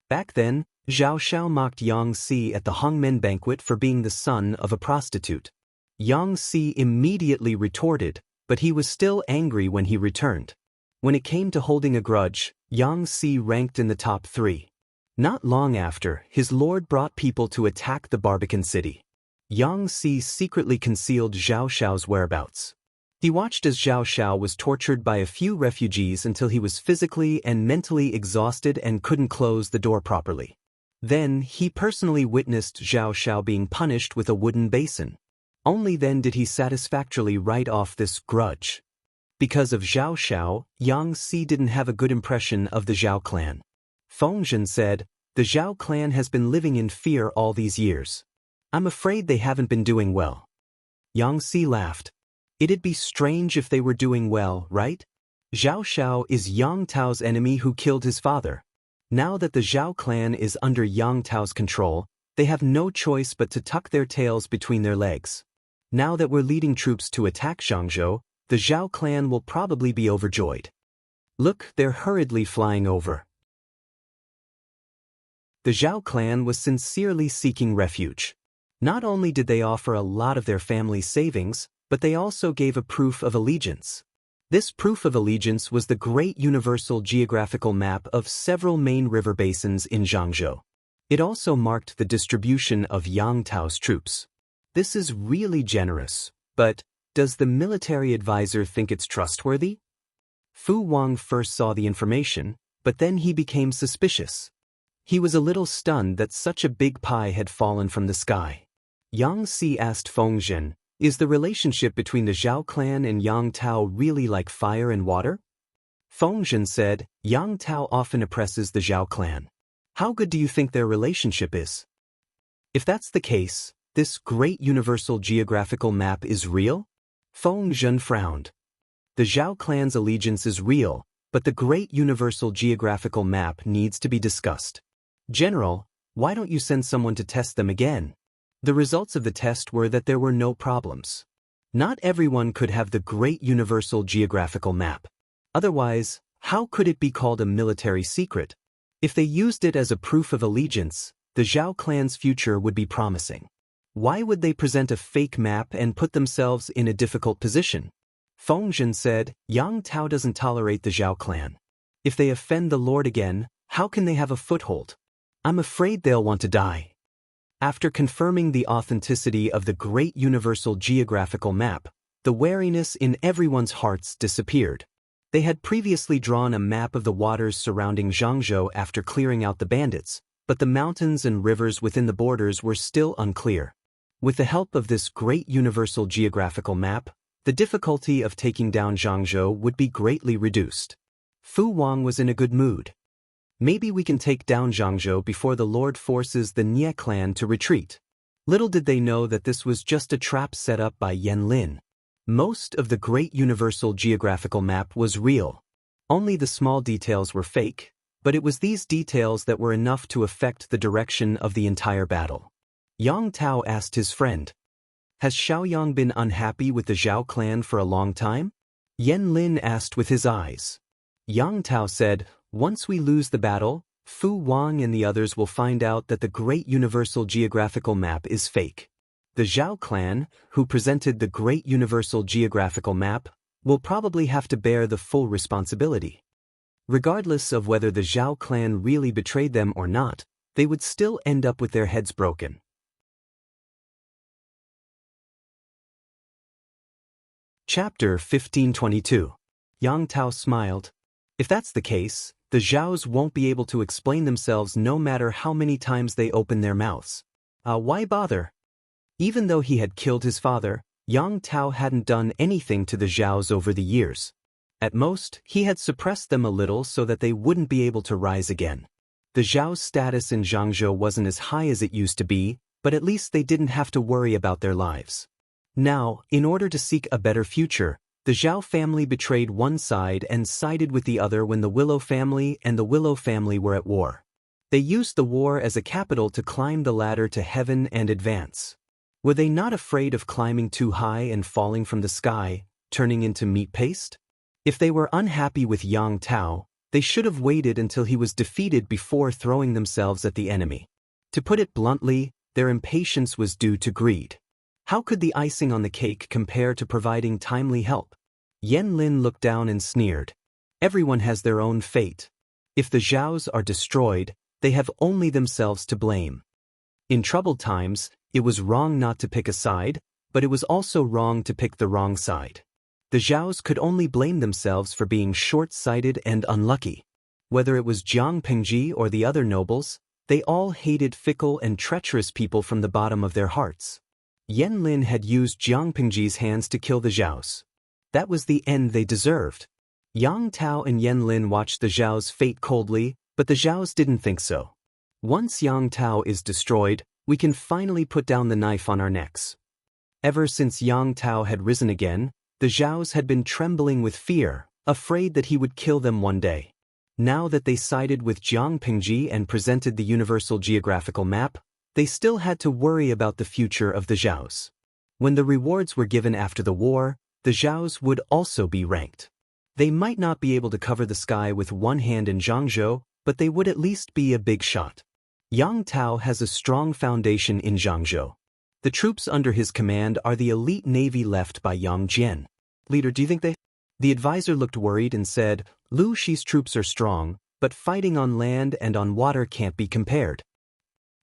Back then, Zhao Xiao mocked Yang Si at the Hongmen banquet for being the son of a prostitute. Yang Si immediately retorted, but he was still angry when he returned. When it came to holding a grudge, Yang Si ranked in the top 3. Not long after, his lord brought people to attack the Barbican city. Yang Si secretly concealed Zhao Xiao's whereabouts. He watched as Zhao Xiao was tortured by a few refugees until he was physically and mentally exhausted and couldn't close the door properly. Then, he personally witnessed Zhao Xiao being punished with a wooden basin. Only then did he satisfactorily write off this grudge. Because of Zhao Xiao, Yang Si didn't have a good impression of the Zhao clan. Feng Zhen said, "The Zhao clan has been living in fear all these years. I'm afraid they haven't been doing well." Yang Si laughed. It'd be strange if they were doing well, right? Zhao Xiao is Yang Tao's enemy who killed his father. Now that the Zhao clan is under Yang Tao's control, they have no choice but to tuck their tails between their legs. Now that we're leading troops to attack Zhangzhou, the Zhao clan will probably be overjoyed. Look, they're hurriedly flying over. The Zhao clan was sincerely seeking refuge. Not only did they offer a lot of their family's savings, but they also gave a proof of allegiance. This proof of allegiance was the Great Universal Geographical Map of several main river basins in Zhangzhou. It also marked the distribution of Yang Tao's troops. This is really generous, but does the military advisor think it's trustworthy? Fu Wang first saw the information, but then he became suspicious. He was a little stunned that such a big pie had fallen from the sky. Yang Si asked Feng Zhen, "Is the relationship between the Zhao clan and Yang Tao really like fire and water?" Feng Zhen said, "Yang Tao often oppresses the Zhao clan. How good do you think their relationship is?" If that's the case, this great universal geographical map is real? Feng Zhen frowned. The Zhao clan's allegiance is real, but the great universal geographical map needs to be discussed. General, why don't you send someone to test them again? The results of the test were that there were no problems. Not everyone could have the Great Universal Geographical Map. Otherwise, how could it be called a military secret? If they used it as a proof of allegiance, the Zhao clan's future would be promising. Why would they present a fake map and put themselves in a difficult position? Feng Zhen said, "Yang Tao doesn't tolerate the Zhao clan. If they offend the Lord again, how can they have a foothold? I'm afraid they'll want to die." After confirming the authenticity of the Great Universal Geographical Map, the wariness in everyone's hearts disappeared. They had previously drawn a map of the waters surrounding Zhangzhou after clearing out the bandits, but the mountains and rivers within the borders were still unclear. With the help of this Great Universal Geographical Map, the difficulty of taking down Zhangzhou would be greatly reduced. Fu Wang was in a good mood. Maybe we can take down Zhangzhou before the Lord forces the Nie clan to retreat. Little did they know that this was just a trap set up by Yan Lin. Most of the Great Universal Geographical Map was real. Only the small details were fake, but it was these details that were enough to affect the direction of the entire battle. Yang Tao asked his friend, "Has Xiaoyang been unhappy with the Zhao clan for a long time?" Yan Lin asked with his eyes. Yang Tao said, "Once we lose the battle, Fu Wang and the others will find out that the Great Universal Geographical Map is fake. The Zhao clan, who presented the Great Universal Geographical Map, will probably have to bear the full responsibility." Regardless of whether the Zhao clan really betrayed them or not, they would still end up with their heads broken. Chapter 1522. Yang Tao smiled. If that's the case, the Zhaos won't be able to explain themselves no matter how many times they open their mouths. Why bother? Even though he had killed his father, Yang Tao hadn't done anything to the Zhaos over the years. At most, he had suppressed them a little so that they wouldn't be able to rise again. The Zhao's status in Zhangzhou wasn't as high as it used to be, but at least they didn't have to worry about their lives. Now, in order to seek a better future, the Zhao family betrayed one side and sided with the other when the Willow family and the Willow family were at war. They used the war as a capital to climb the ladder to heaven and advance. Were they not afraid of climbing too high and falling from the sky, turning into meat paste? If they were unhappy with Yang Tao, they should have waited until he was defeated before throwing themselves at the enemy. To put it bluntly, their impatience was due to greed. How could the icing on the cake compare to providing timely help? Yan Lin looked down and sneered. Everyone has their own fate. If the Zhaos are destroyed, they have only themselves to blame. In troubled times, it was wrong not to pick a side, but it was also wrong to pick the wrong side. The Zhaos could only blame themselves for being short-sighted and unlucky. Whether it was Jiang Pengji or the other nobles, they all hated fickle and treacherous people from the bottom of their hearts. Yan Lin had used Jiang Pengji's hands to kill the Zhaos. That was the end they deserved. Yang Tao and Yan Lin watched the Zhao's fate coldly, but the Zhaos didn't think so. Once Yang Tao is destroyed, we can finally put down the knife on our necks. Ever since Yang Tao had risen again, the Zhaos had been trembling with fear, afraid that he would kill them one day. Now that they sided with Jiang Pengji and presented the universal geographical map, they still had to worry about the future of the Zhaos. When the rewards were given after the war, the Zhaos would also be ranked. They might not be able to cover the sky with one hand in Zhangzhou, but they would at least be a big shot. Yang Tao has a strong foundation in Zhangzhou. The troops under his command are the elite navy left by Yang Jian. Leader, do you think they... The advisor looked worried and said, Lu Shi's troops are strong, but fighting on land and on water can't be compared.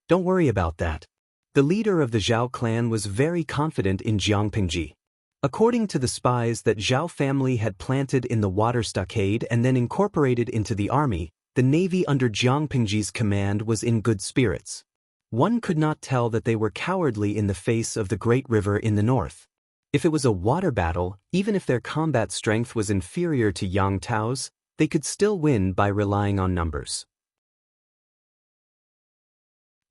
Don't worry about that. The leader of the Zhao clan was very confident in Jiang Pengji. According to the spies that Zhao family had planted in the water stockade and then incorporated into the army, the navy under Jiang Pengji's command was in good spirits. One could not tell that they were cowardly in the face of the great river in the north. If it was a water battle, even if their combat strength was inferior to Yang Tao's, they could still win by relying on numbers.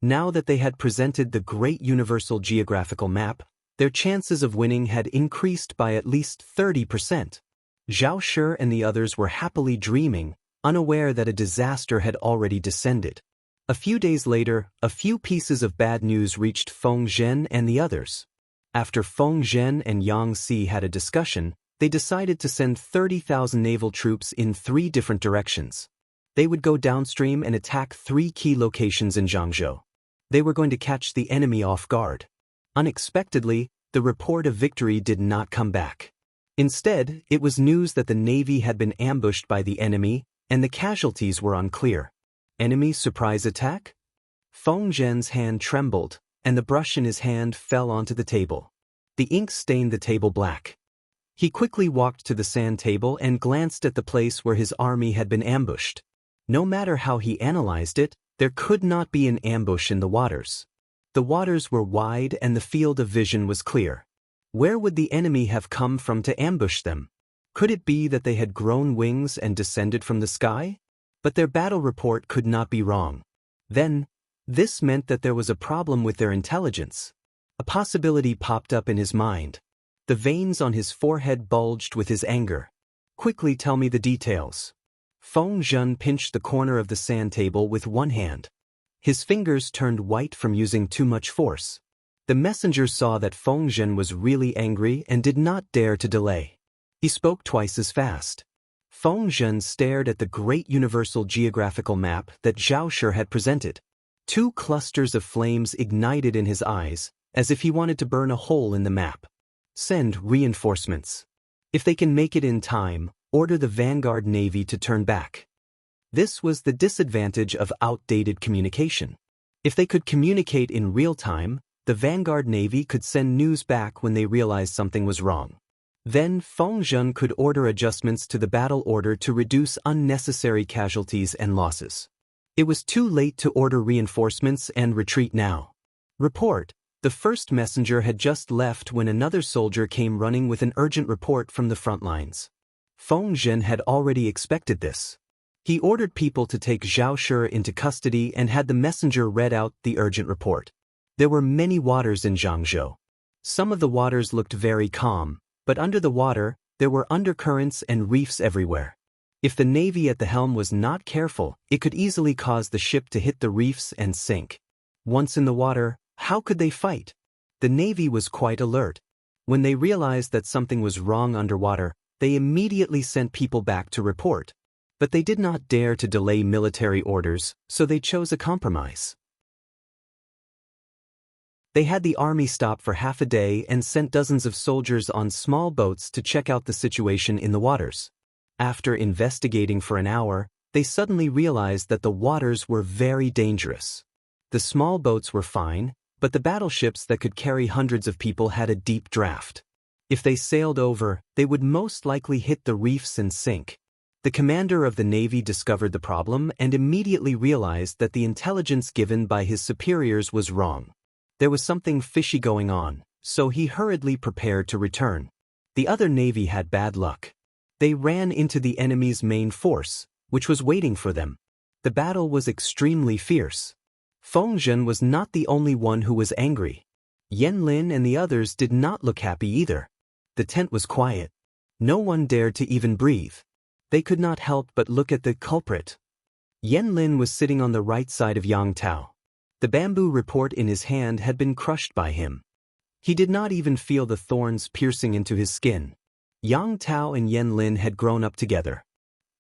Now that they had presented the great universal geographical map, their chances of winning had increased by at least 30%. Zhao Shi and the others were happily dreaming, unaware that a disaster had already descended. A few days later, a few pieces of bad news reached Feng Zhen and the others. After Feng Zhen and Yang Si had a discussion, they decided to send 30,000 naval troops in 3 different directions. They would go downstream and attack 3 key locations in Zhangzhou. They were going to catch the enemy off guard. Unexpectedly, the report of victory did not come back. Instead, it was news that the navy had been ambushed by the enemy, and the casualties were unclear. Enemy surprise attack? Feng Zhen's hand trembled, and the brush in his hand fell onto the table. The ink stained the table black. He quickly walked to the sand table and glanced at the place where his army had been ambushed. No matter how he analyzed it, there could not be an ambush in the waters. The waters were wide and the field of vision was clear. Where would the enemy have come from to ambush them? Could it be that they had grown wings and descended from the sky? But their battle report could not be wrong. Then, this meant that there was a problem with their intelligence. A possibility popped up in his mind. The veins on his forehead bulged with his anger. Quickly tell me the details. Feng Zhen pinched the corner of the sand table with one hand. His fingers turned white from using too much force. The messenger saw that Feng Zhen was really angry and did not dare to delay. He spoke twice as fast. Feng Zhen stared at the great universal geographical map that Zhao Shi had presented. 2 clusters of flames ignited in his eyes, as if he wanted to burn a hole in the map. Send reinforcements. If they can make it in time, order the vanguard navy to turn back. This was the disadvantage of outdated communication. If they could communicate in real time, the Vanguard Navy could send news back when they realized something was wrong. Then Feng Zhen could order adjustments to the battle order to reduce unnecessary casualties and losses. It was too late to order reinforcements and retreat now. Report: the first messenger had just left when another soldier came running with an urgent report from the front lines. Feng Zhen had already expected this. He ordered people to take Zhao Shi into custody and had the messenger read out the urgent report. There were many waters in Zhangzhou. Some of the waters looked very calm, but under the water, there were undercurrents and reefs everywhere. If the navy at the helm was not careful, it could easily cause the ship to hit the reefs and sink. Once in the water, how could they fight? The navy was quite alert. When they realized that something was wrong underwater, they immediately sent people back to report. But they did not dare to delay military orders, so they chose a compromise. They had the army stop for half a day and sent dozens of soldiers on small boats to check out the situation in the waters. After investigating for an hour, they suddenly realized that the waters were very dangerous. The small boats were fine, but the battleships that could carry hundreds of people had a deep draft. If they sailed over, they would most likely hit the reefs and sink. The commander of the navy discovered the problem and immediately realized that the intelligence given by his superiors was wrong. There was something fishy going on, so he hurriedly prepared to return. The other navy had bad luck. They ran into the enemy's main force, which was waiting for them. The battle was extremely fierce. Feng Zhen was not the only one who was angry. Yan Lin and the others did not look happy either. The tent was quiet. No one dared to even breathe. They could not help but look at the culprit. Yan Lin was sitting on the right side of Yang Tao. The bamboo report in his hand had been crushed by him. He did not even feel the thorns piercing into his skin. Yang Tao and Yan Lin had grown up together.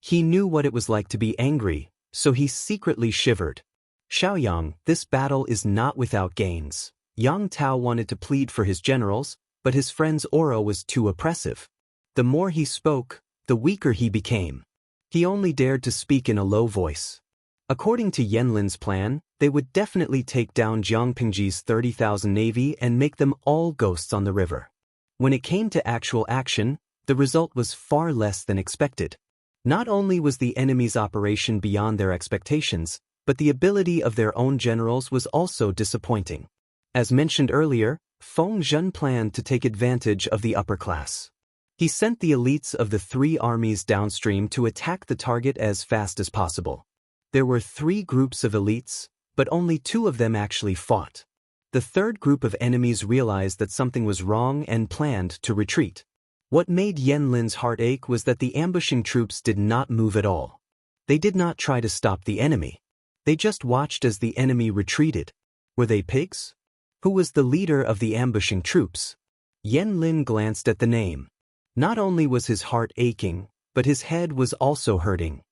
He knew what it was like to be angry, so he secretly shivered. Xiaoyang, this battle is not without gains. Yang Tao wanted to plead for his generals, but his friend's aura was too oppressive. The more he spoke, the weaker he became. He only dared to speak in a low voice. According to Yan Lin's plan, they would definitely take down Jiang Pingji's 30,000 navy and make them all ghosts on the river. When it came to actual action, the result was far less than expected. Not only was the enemy's operation beyond their expectations, but the ability of their own generals was also disappointing. As mentioned earlier, Feng Zhen planned to take advantage of the upper class. He sent the elites of the three armies downstream to attack the target as fast as possible. There were 3 groups of elites, but only 2 of them actually fought. The third group of enemies realized that something was wrong and planned to retreat. What made Yan Lin's heart ache was that the ambushing troops did not move at all. They did not try to stop the enemy. They just watched as the enemy retreated. Were they pigs? Who was the leader of the ambushing troops? Yan Lin glanced at the name. Not only was his heart aching, but his head was also hurting.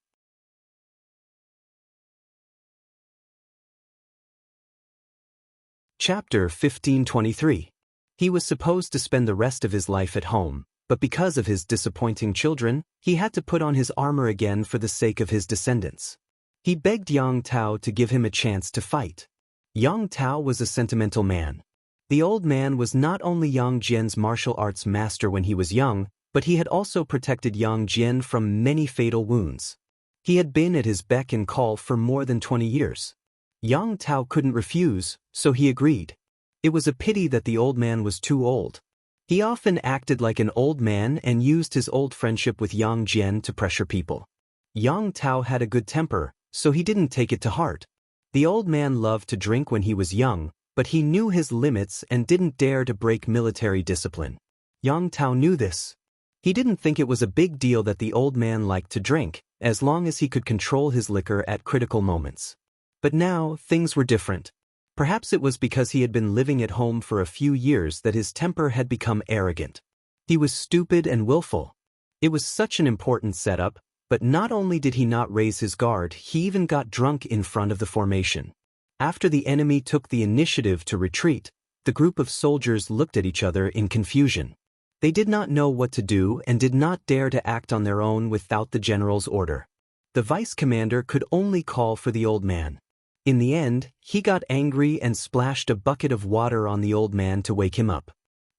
Chapter 1523. He was supposed to spend the rest of his life at home, but because of his disappointing children, he had to put on his armor again for the sake of his descendants. He begged Yang Tao to give him a chance to fight. Yang Tao was a sentimental man. The old man was not only Yang Jian's martial arts master when he was young, but he had also protected Yang Jian from many fatal wounds. He had been at his beck and call for more than 20 years. Yang Tao couldn't refuse, so he agreed. It was a pity that the old man was too old. He often acted like an old man and used his old friendship with Yang Jian to pressure people. Yang Tao had a good temper, so he didn't take it to heart. The old man loved to drink when he was young, but he knew his limits and didn't dare to break military discipline. Yang Tao knew this. He didn't think it was a big deal that the old man liked to drink, as long as he could control his liquor at critical moments. But now, things were different. Perhaps it was because he had been living at home for a few years that his temper had become arrogant. He was stupid and willful. It was such an important setup, but not only did he not raise his guard, he even got drunk in front of the formation. After the enemy took the initiative to retreat, the group of soldiers looked at each other in confusion. They did not know what to do and did not dare to act on their own without the general's order. the vice commander could only call for the old man. In the end, he got angry and splashed a bucket of water on the old man to wake him up.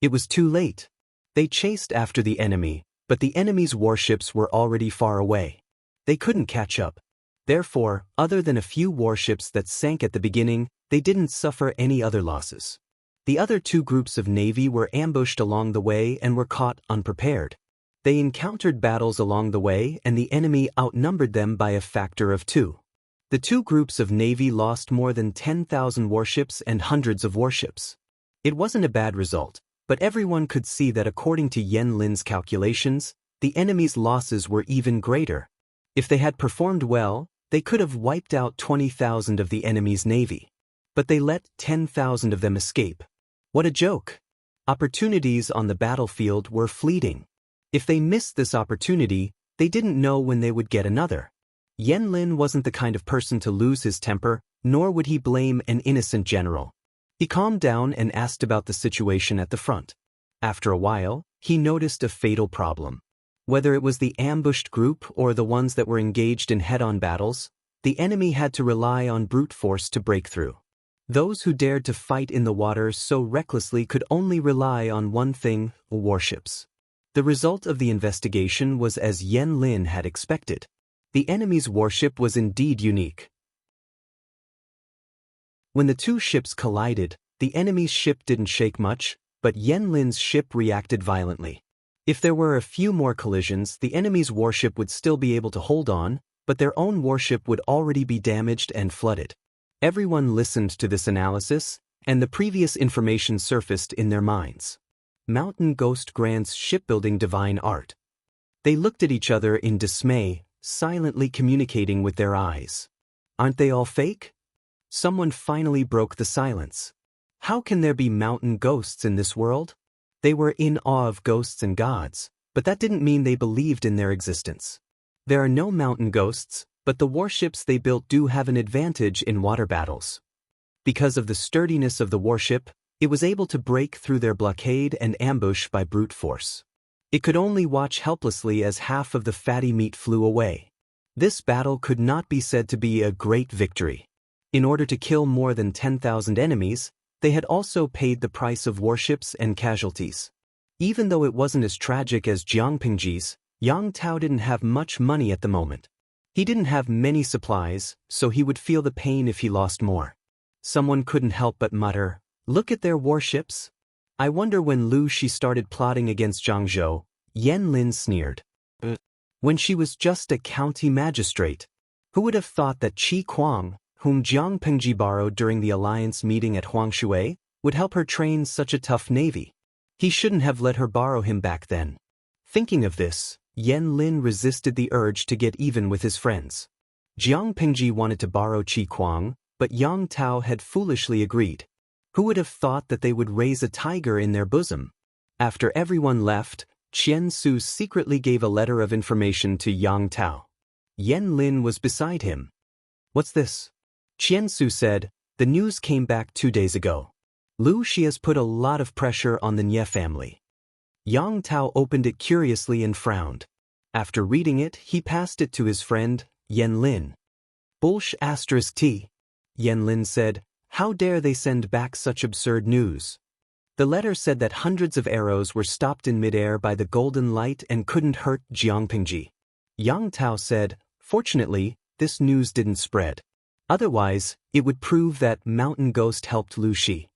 It was too late. They chased after the enemy, but the enemy's warships were already far away. They couldn't catch up. Therefore, other than a few warships that sank at the beginning, they didn't suffer any other losses. The other two groups of navy were ambushed along the way and were caught unprepared. They encountered battles along the way and the enemy outnumbered them by a factor of 2. The two groups of navy lost more than 10,000 warships and hundreds of warships. It wasn't a bad result, but everyone could see that according to Yen Lin's calculations, the enemy's losses were even greater. If they had performed well, they could have wiped out 20,000 of the enemy's navy. But they let 10,000 of them escape. What a joke! Opportunities on the battlefield were fleeting. If they missed this opportunity, they didn't know when they would get another. Yen Lin wasn't the kind of person to lose his temper, nor would he blame an innocent general. He calmed down and asked about the situation at the front. After a while, he noticed a fatal problem. Whether it was the ambushed group or the ones that were engaged in head-on battles, the enemy had to rely on brute force to break through. Those who dared to fight in the water so recklessly could only rely on one thing: warships. The result of the investigation was as Yen Lin had expected. The enemy's warship was indeed unique. When the two ships collided, the enemy's ship didn't shake much, but Yen Lin's ship reacted violently. If there were a few more collisions, the enemy's warship would still be able to hold on, but their own warship would already be damaged and flooded. Everyone listened to this analysis, and the previous information surfaced in their minds. Mountain Ghost grants shipbuilding divine art. They looked at each other in dismay, silently communicating with their eyes. Aren't they all fake? Someone finally broke the silence. How can there be mountain ghosts in this world? They were in awe of ghosts and gods, but that didn't mean they believed in their existence. There are no mountain ghosts, but the warships they built do have an advantage in water battles. Because of the sturdiness of the warship, it was able to break through their blockade and ambush by brute force. It could only watch helplessly as half of the fatty meat flew away. This battle could not be said to be a great victory. In order to kill more than 10,000 enemies, they had also paid the price of warships and casualties. Even though it wasn't as tragic as Jiangpingji's, Yang Tao didn't have much money at the moment. He didn't have many supplies, so he would feel the pain if he lost more. Someone couldn't help but mutter, "Look at their warships." I wonder when Lu Shi started plotting against Zhangzhou, Yen Lin sneered. When she was just a county magistrate. Who would have thought that Qi Kuang, whom Jiang Pengji borrowed during the alliance meeting at Huangshui, would help her train such a tough navy? He shouldn't have let her borrow him back then. Thinking of this, Yen Lin resisted the urge to get even with his friends. Jiang Pengji wanted to borrow Qi Kuang, but Yang Tao had foolishly agreed. Who would have thought that they would raise a tiger in their bosom? After everyone left, Qian Su secretly gave a letter of information to Yang Tao. Yen Lin was beside him. "What's this?" Qian Su said, "The news came back 2 days ago. Lu Shi has put a lot of pressure on the Nye family." Yang Tao opened it curiously and frowned. After reading it, he passed it to his friend, Yen Lin. "T. Yen Lin said, "How dare they send back such absurd news?" The letter said that hundreds of arrows were stopped in midair by the golden light and couldn't hurt Jiangpingji. Yang Tao said, "Fortunately, this news didn't spread. Otherwise, it would prove that Mountain Ghost helped Lu Shi."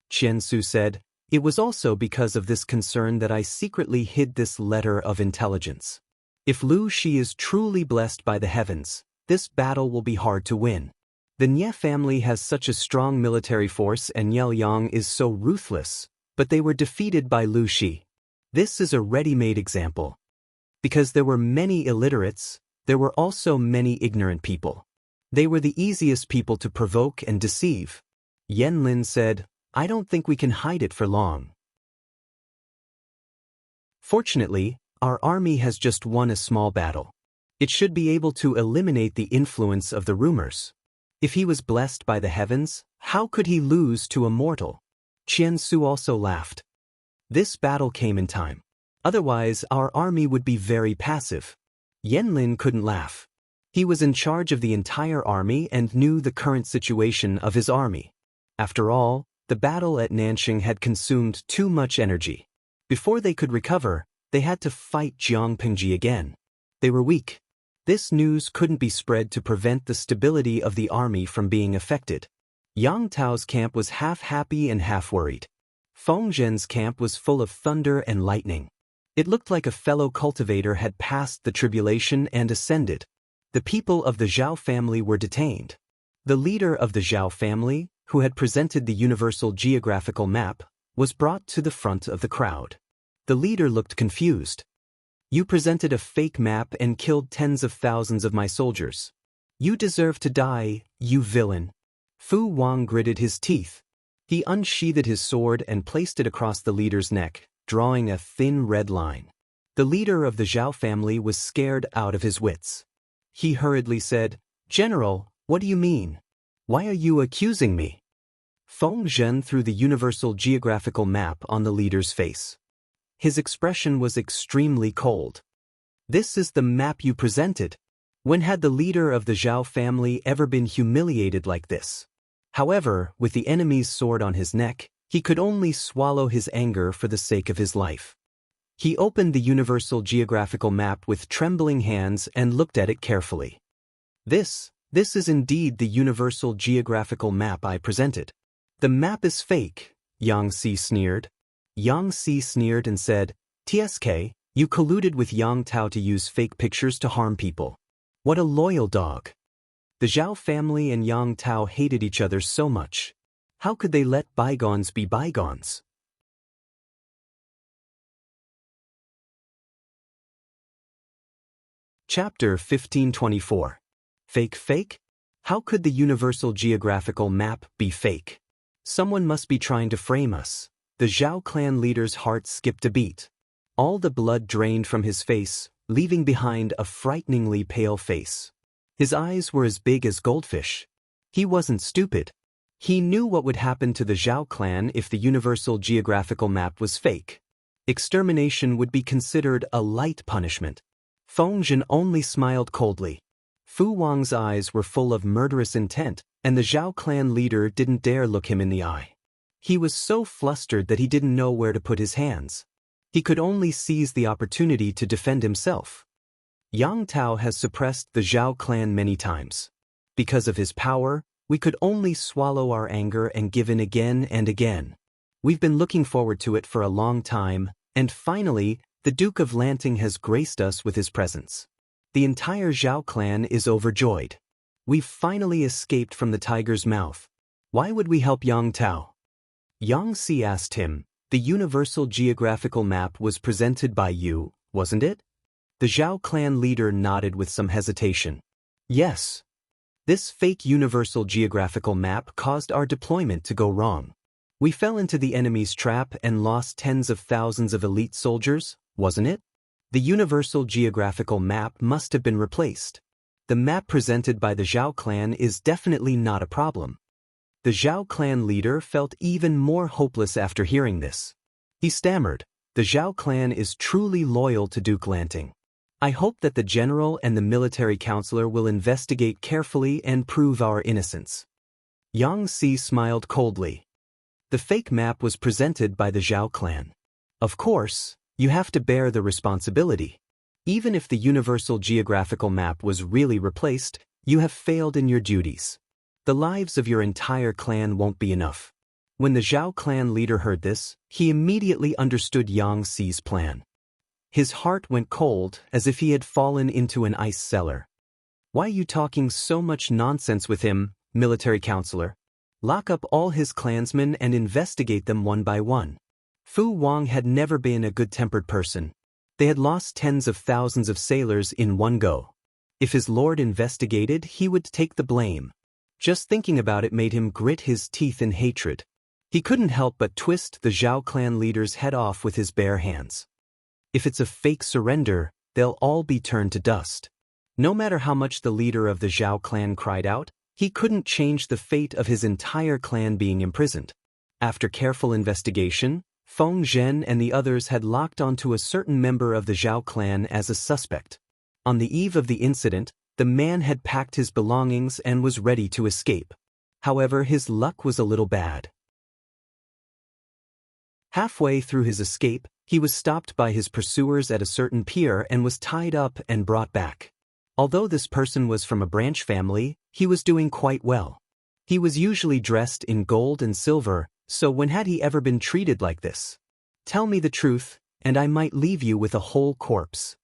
Qian Su said, "It was also because of this concern that I secretly hid this letter of intelligence. If Lu Shi is truly blessed by the heavens, this battle will be hard to win. The Nye family has such a strong military force and Yel Yang is so ruthless, but they were defeated by Lu Shi. This is a ready-made example. Because there were many illiterates, there were also many ignorant people. They were the easiest people to provoke and deceive." Yen Lin said, "I don't think we can hide it for long. Fortunately, our army has just won a small battle. It should be able to eliminate the influence of the rumors. If he was blessed by the heavens, how could he lose to a mortal?" Qian Su also laughed. "This battle came in time. Otherwise, our army would be very passive." Yen Lin couldn't laugh. He was in charge of the entire army and knew the current situation of his army. After all, the battle at Nanxing had consumed too much energy. Before they could recover, they had to fight Jiang Pingji again. They were weak. This news couldn't be spread to prevent the stability of the army from being affected. Yang Tao's camp was half happy and half worried. Feng Zhen's camp was full of thunder and lightning. It looked like a fellow cultivator had passed the tribulation and ascended. The people of the Zhao family were detained. The leader of the Zhao family, who had presented the universal geographical map, was brought to the front of the crowd. The leader looked confused. You presented a fake map and killed tens of thousands of my soldiers. You deserve to die, you villain. Fu Wang gritted his teeth. He unsheathed his sword and placed it across the leader's neck, drawing a thin red line. The leader of the Zhao family was scared out of his wits. He hurriedly said, "General, what do you mean? Why are you accusing me?" Feng Zhen threw the universal geographical map on the leader's face. His expression was extremely cold. "This is the map you presented." When had the leader of the Zhao family ever been humiliated like this? However, with the enemy's sword on his neck, he could only swallow his anger for the sake of his life. He opened the universal geographical map with trembling hands and looked at it carefully. This is indeed the universal geographical map I presented. The map is fake, Yang Si sneered. Yang Si sneered and said, "TSK, you colluded with Yang Tao to use fake pictures to harm people. What a loyal dog." The Zhao family and Yang Tao hated each other so much. How could they let bygones be bygones? Chapter 1524. Fake? How could the universal geographical map be fake? Someone must be trying to frame us. The Zhao clan leader's heart skipped a beat. All the blood drained from his face, leaving behind a frighteningly pale face. His eyes were as big as goldfish. He wasn't stupid. He knew what would happen to the Zhao clan if the universal geographical map was fake. Extermination would be considered a light punishment. Feng Zhen only smiled coldly. Fu Wang's eyes were full of murderous intent, and the Zhao clan leader didn't dare look him in the eye. He was so flustered that he didn't know where to put his hands. He could only seize the opportunity to defend himself. Yang Tao has suppressed the Zhao clan many times. Because of his power, we could only swallow our anger and give in again and again. We've been looking forward to it for a long time, and finally, the Duke of Lanting has graced us with his presence. The entire Zhao clan is overjoyed. We've finally escaped from the tiger's mouth. Why would we help Yang Tao? Yang Si asked him. The universal geographical map was presented by you, wasn't it? The Zhao clan leader nodded with some hesitation. Yes. This fake universal geographical map caused our deployment to go wrong. We fell into the enemy's trap and lost tens of thousands of elite soldiers, wasn't it? The universal geographical map must have been replaced. The map presented by the Zhao clan is definitely not a problem. The Zhao clan leader felt even more hopeless after hearing this. He stammered, "The Zhao clan is truly loyal to Duke Lanting. I hope that the general and the military counselor will investigate carefully and prove our innocence." Yang Si smiled coldly. The fake map was presented by the Zhao clan. Of course, you have to bear the responsibility. Even if the universal geographical map was really replaced, you have failed in your duties. The lives of your entire clan won't be enough. When the Zhao clan leader heard this, he immediately understood Yang Si's plan. His heart went cold as if he had fallen into an ice cellar. Why are you talking so much nonsense with him, military counselor? Lock up all his clansmen and investigate them one by one. Fu Wang had never been a good-tempered person. They had lost tens of thousands of sailors in one go. If his lord investigated, he would take the blame. Just thinking about it made him grit his teeth in hatred. He couldn't help but twist the Zhao clan leader's head off with his bare hands. If it's a fake surrender, they'll all be turned to dust. No matter how much the leader of the Zhao clan cried out, he couldn't change the fate of his entire clan being imprisoned. After careful investigation, Feng Zhen and the others had locked onto a certain member of the Zhao clan as a suspect. On the eve of the incident, The man had packed his belongings and was ready to escape. However, his luck was a little bad. Halfway through his escape, he was stopped by his pursuers at a certain pier and was tied up and brought back. Although this person was from a branch family, he was doing quite well. He was usually dressed in gold and silver, so when had he ever been treated like this? Tell me the truth, and I might leave you with a whole corpse.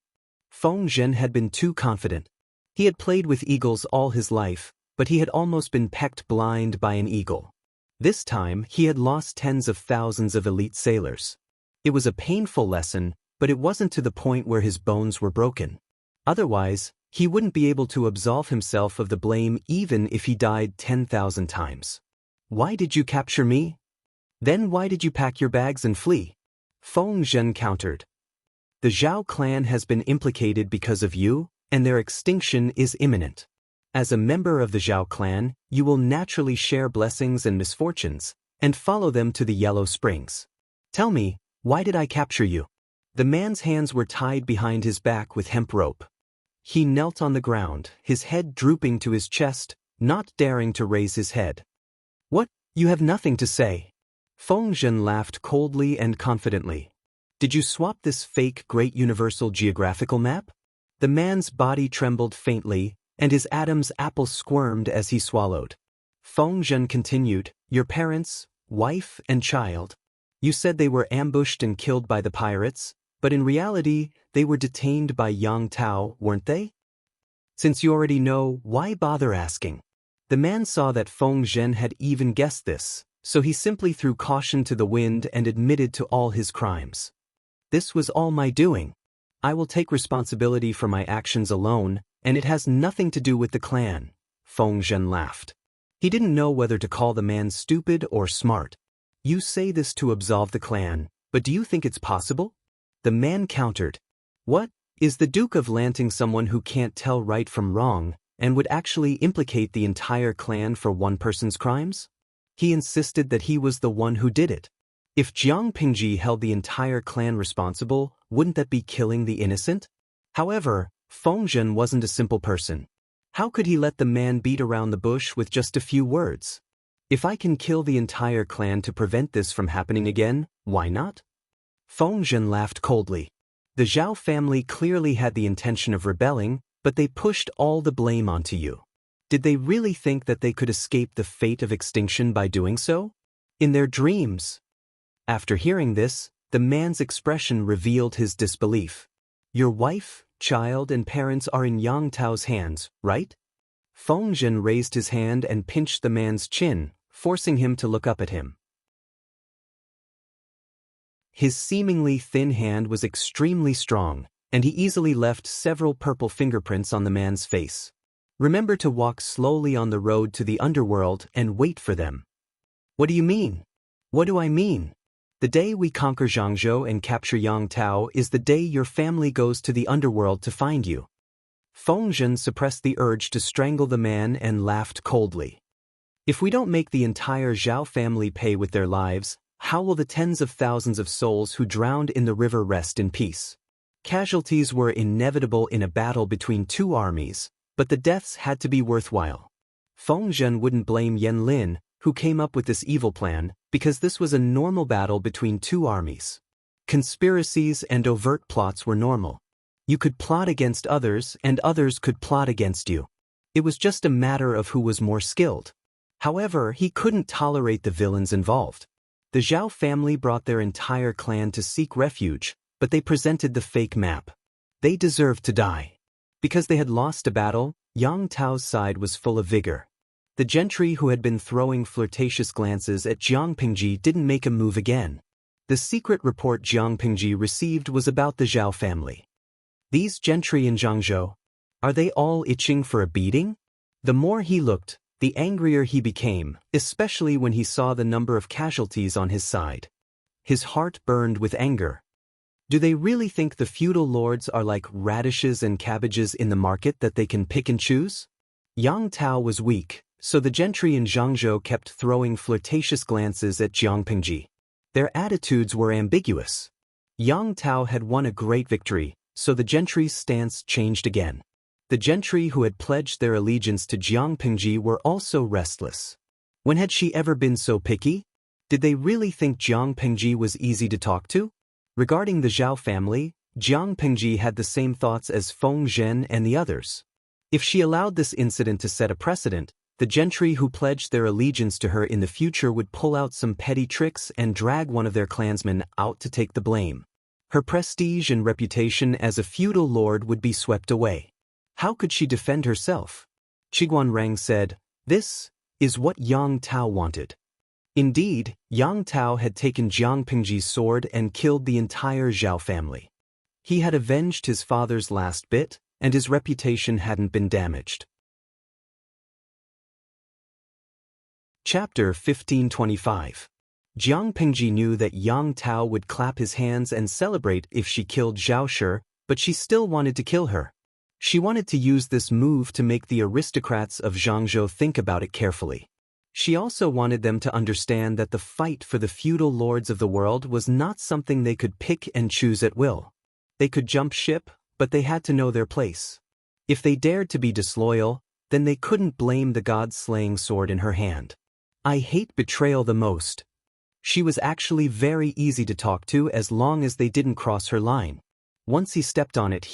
Feng Zhen had been too confident. He had played with eagles all his life, but he had almost been pecked blind by an eagle. This time, he had lost tens of thousands of elite sailors. It was a painful lesson, but it wasn't to the point where his bones were broken. Otherwise, he wouldn't be able to absolve himself of the blame even if he died 10,000 times. Why did you capture me? Then why did you pack your bags and flee? Feng Zhen countered. The Zhao clan has been implicated because of you, and their extinction is imminent. As a member of the Zhao clan, you will naturally share blessings and misfortunes, and follow them to the Yellow Springs. Tell me, why did I capture you? The man's hands were tied behind his back with hemp rope. He knelt on the ground, his head drooping to his chest, not daring to raise his head. What? You have nothing to say? Feng Zhen laughed coldly and confidently. Did you swap this fake Great Universal Geographical Map? The man's body trembled faintly, and his Adam's apple squirmed as he swallowed. Feng Zhen continued, your parents, wife and child. You said they were ambushed and killed by the pirates, but in reality, they were detained by Yang Tao, weren't they? Since you already know, why bother asking? The man saw that Feng Zhen had even guessed this, so he simply threw caution to the wind and admitted to all his crimes. This was all my doing. I will take responsibility for my actions alone, and it has nothing to do with the clan. Feng Zhen laughed. He didn't know whether to call the man stupid or smart. You say this to absolve the clan, but do you think it's possible? The man countered. What? Is the Duke of Lanting someone who can't tell right from wrong, and would actually implicate the entire clan for one person's crimes? He insisted that he was the one who did it. If Jiang Pingji held the entire clan responsible, wouldn't that be killing the innocent? However, Feng Zhen wasn't a simple person. How could he let the man beat around the bush with just a few words? If I can kill the entire clan to prevent this from happening again, why not? Feng Zhen laughed coldly. The Zhao family clearly had the intention of rebelling, but they pushed all the blame onto you. Did they really think that they could escape the fate of extinction by doing so? In their dreams. After hearing this, the man's expression revealed his disbelief. Your wife, child and parents are in Yang Tao's hands, right? Feng Zhen raised his hand and pinched the man's chin, forcing him to look up at him. His seemingly thin hand was extremely strong, and he easily left several purple fingerprints on the man's face. Remember to walk slowly on the road to the underworld and wait for them. What do you mean? What do I mean? The day we conquer Zhangzhou and capture Yang Tao is the day your family goes to the underworld to find you. Feng Zhen suppressed the urge to strangle the man and laughed coldly. If we don't make the entire Zhao family pay with their lives, how will the tens of thousands of souls who drowned in the river rest in peace? Casualties were inevitable in a battle between two armies, but the deaths had to be worthwhile. Feng Zhen wouldn't blame Yan Lin, who came up with this evil plan, because this was a normal battle between two armies. Conspiracies and overt plots were normal. You could plot against others, and others could plot against you. It was just a matter of who was more skilled. However, he couldn't tolerate the villains involved. The Zhao family brought their entire clan to seek refuge, but they presented the fake map. They deserved to die. Because they had lost a battle, Yang Tao's side was full of vigor. The gentry who had been throwing flirtatious glances at Jiang Pingji didn't make a move again. The secret report Jiang Pingji received was about the Zhao family. These gentry in Zhangzhou, are they all itching for a beating? The more he looked, the angrier he became, especially when he saw the number of casualties on his side. His heart burned with anger. Do they really think the feudal lords are like radishes and cabbages in the market that they can pick and choose? Yang Tao was weak, so the gentry in Zhangzhou kept throwing flirtatious glances at Jiang Pingji. Their attitudes were ambiguous. Yang Tao had won a great victory, so the gentry's stance changed again. The gentry who had pledged their allegiance to Jiang Pingji were also restless. When had she ever been so picky? Did they really think Jiang Pingji was easy to talk to? Regarding the Zhao family, Jiang Pingji had the same thoughts as Feng Zhen and the others. If she allowed this incident to set a precedent, the gentry who pledged their allegiance to her in the future would pull out some petty tricks and drag one of their clansmen out to take the blame. Her prestige and reputation as a feudal lord would be swept away. How could she defend herself? Qiguanrang said, "This is what Yang Tao wanted." Indeed, Yang Tao had taken Jiang Pingji's sword and killed the entire Zhao family. He had avenged his father's last bit, and his reputation hadn't been damaged. Chapter 1525. Jiang Pingji knew that Yang Tao would clap his hands and celebrate if she killed Zhao Shi, but she still wanted to kill her. She wanted to use this move to make the aristocrats of Zhangzhou think about it carefully. She also wanted them to understand that the fight for the feudal lords of the world was not something they could pick and choose at will. They could jump ship, but they had to know their place. If they dared to be disloyal, then they couldn't blame the god-slaying sword in her hand. I hate betrayal the most. She was actually very easy to talk to as long as they didn't cross her line. Once he stepped on it,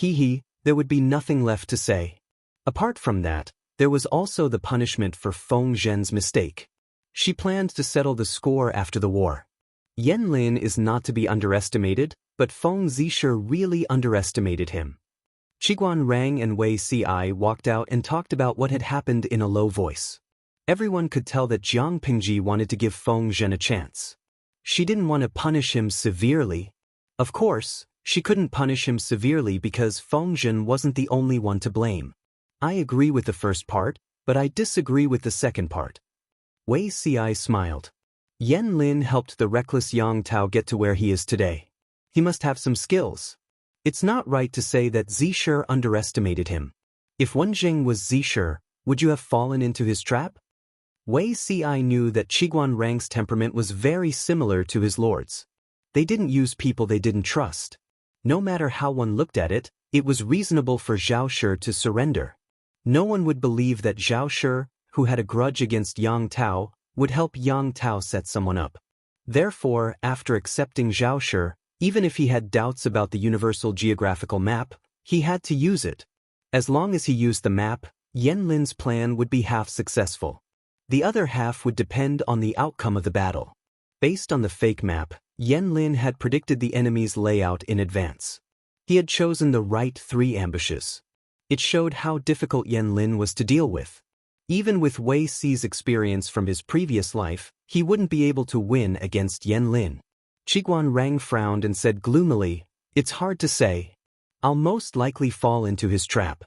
there would be nothing left to say. Apart from that, there was also the punishment for Feng Zhen's mistake. She planned to settle the score after the war. Yan Lin is not to be underestimated, but Feng Zixi really underestimated him. Qiguanrang and Wei Ci walked out and talked about what had happened in a low voice. Everyone could tell that Jiang Pingji wanted to give Feng Zhen a chance. She didn't want to punish him severely. Of course, she couldn't punish him severely because Feng Zhen wasn't the only one to blame. I agree with the first part, but I disagree with the second part. Wei Ci smiled. Yan Lin helped the reckless Yang Tao get to where he is today. He must have some skills. It's not right to say that Zixi underestimated him. If Wenjing was Zixi, would you have fallen into his trap? Wei Ci knew that Qiguanrang's temperament was very similar to his lord's. They didn't use people they didn't trust. No matter how one looked at it, it was reasonable for Zhao Shi to surrender. No one would believe that Zhao Shi, who had a grudge against Yang Tao, would help Yang Tao set someone up. Therefore, after accepting Zhao Shi, even if he had doubts about the universal geographical map, he had to use it. As long as he used the map, Yan Lin's plan would be half successful. The other half would depend on the outcome of the battle. Based on the fake map, Yan Lin had predicted the enemy's layout in advance. He had chosen the right 3 ambushes. It showed how difficult Yan Lin was to deal with. Even with Wei Ci's experience from his previous life, he wouldn't be able to win against Yan Lin. Qiguanrang frowned and said gloomily, "It's hard to say. I'll most likely fall into his trap."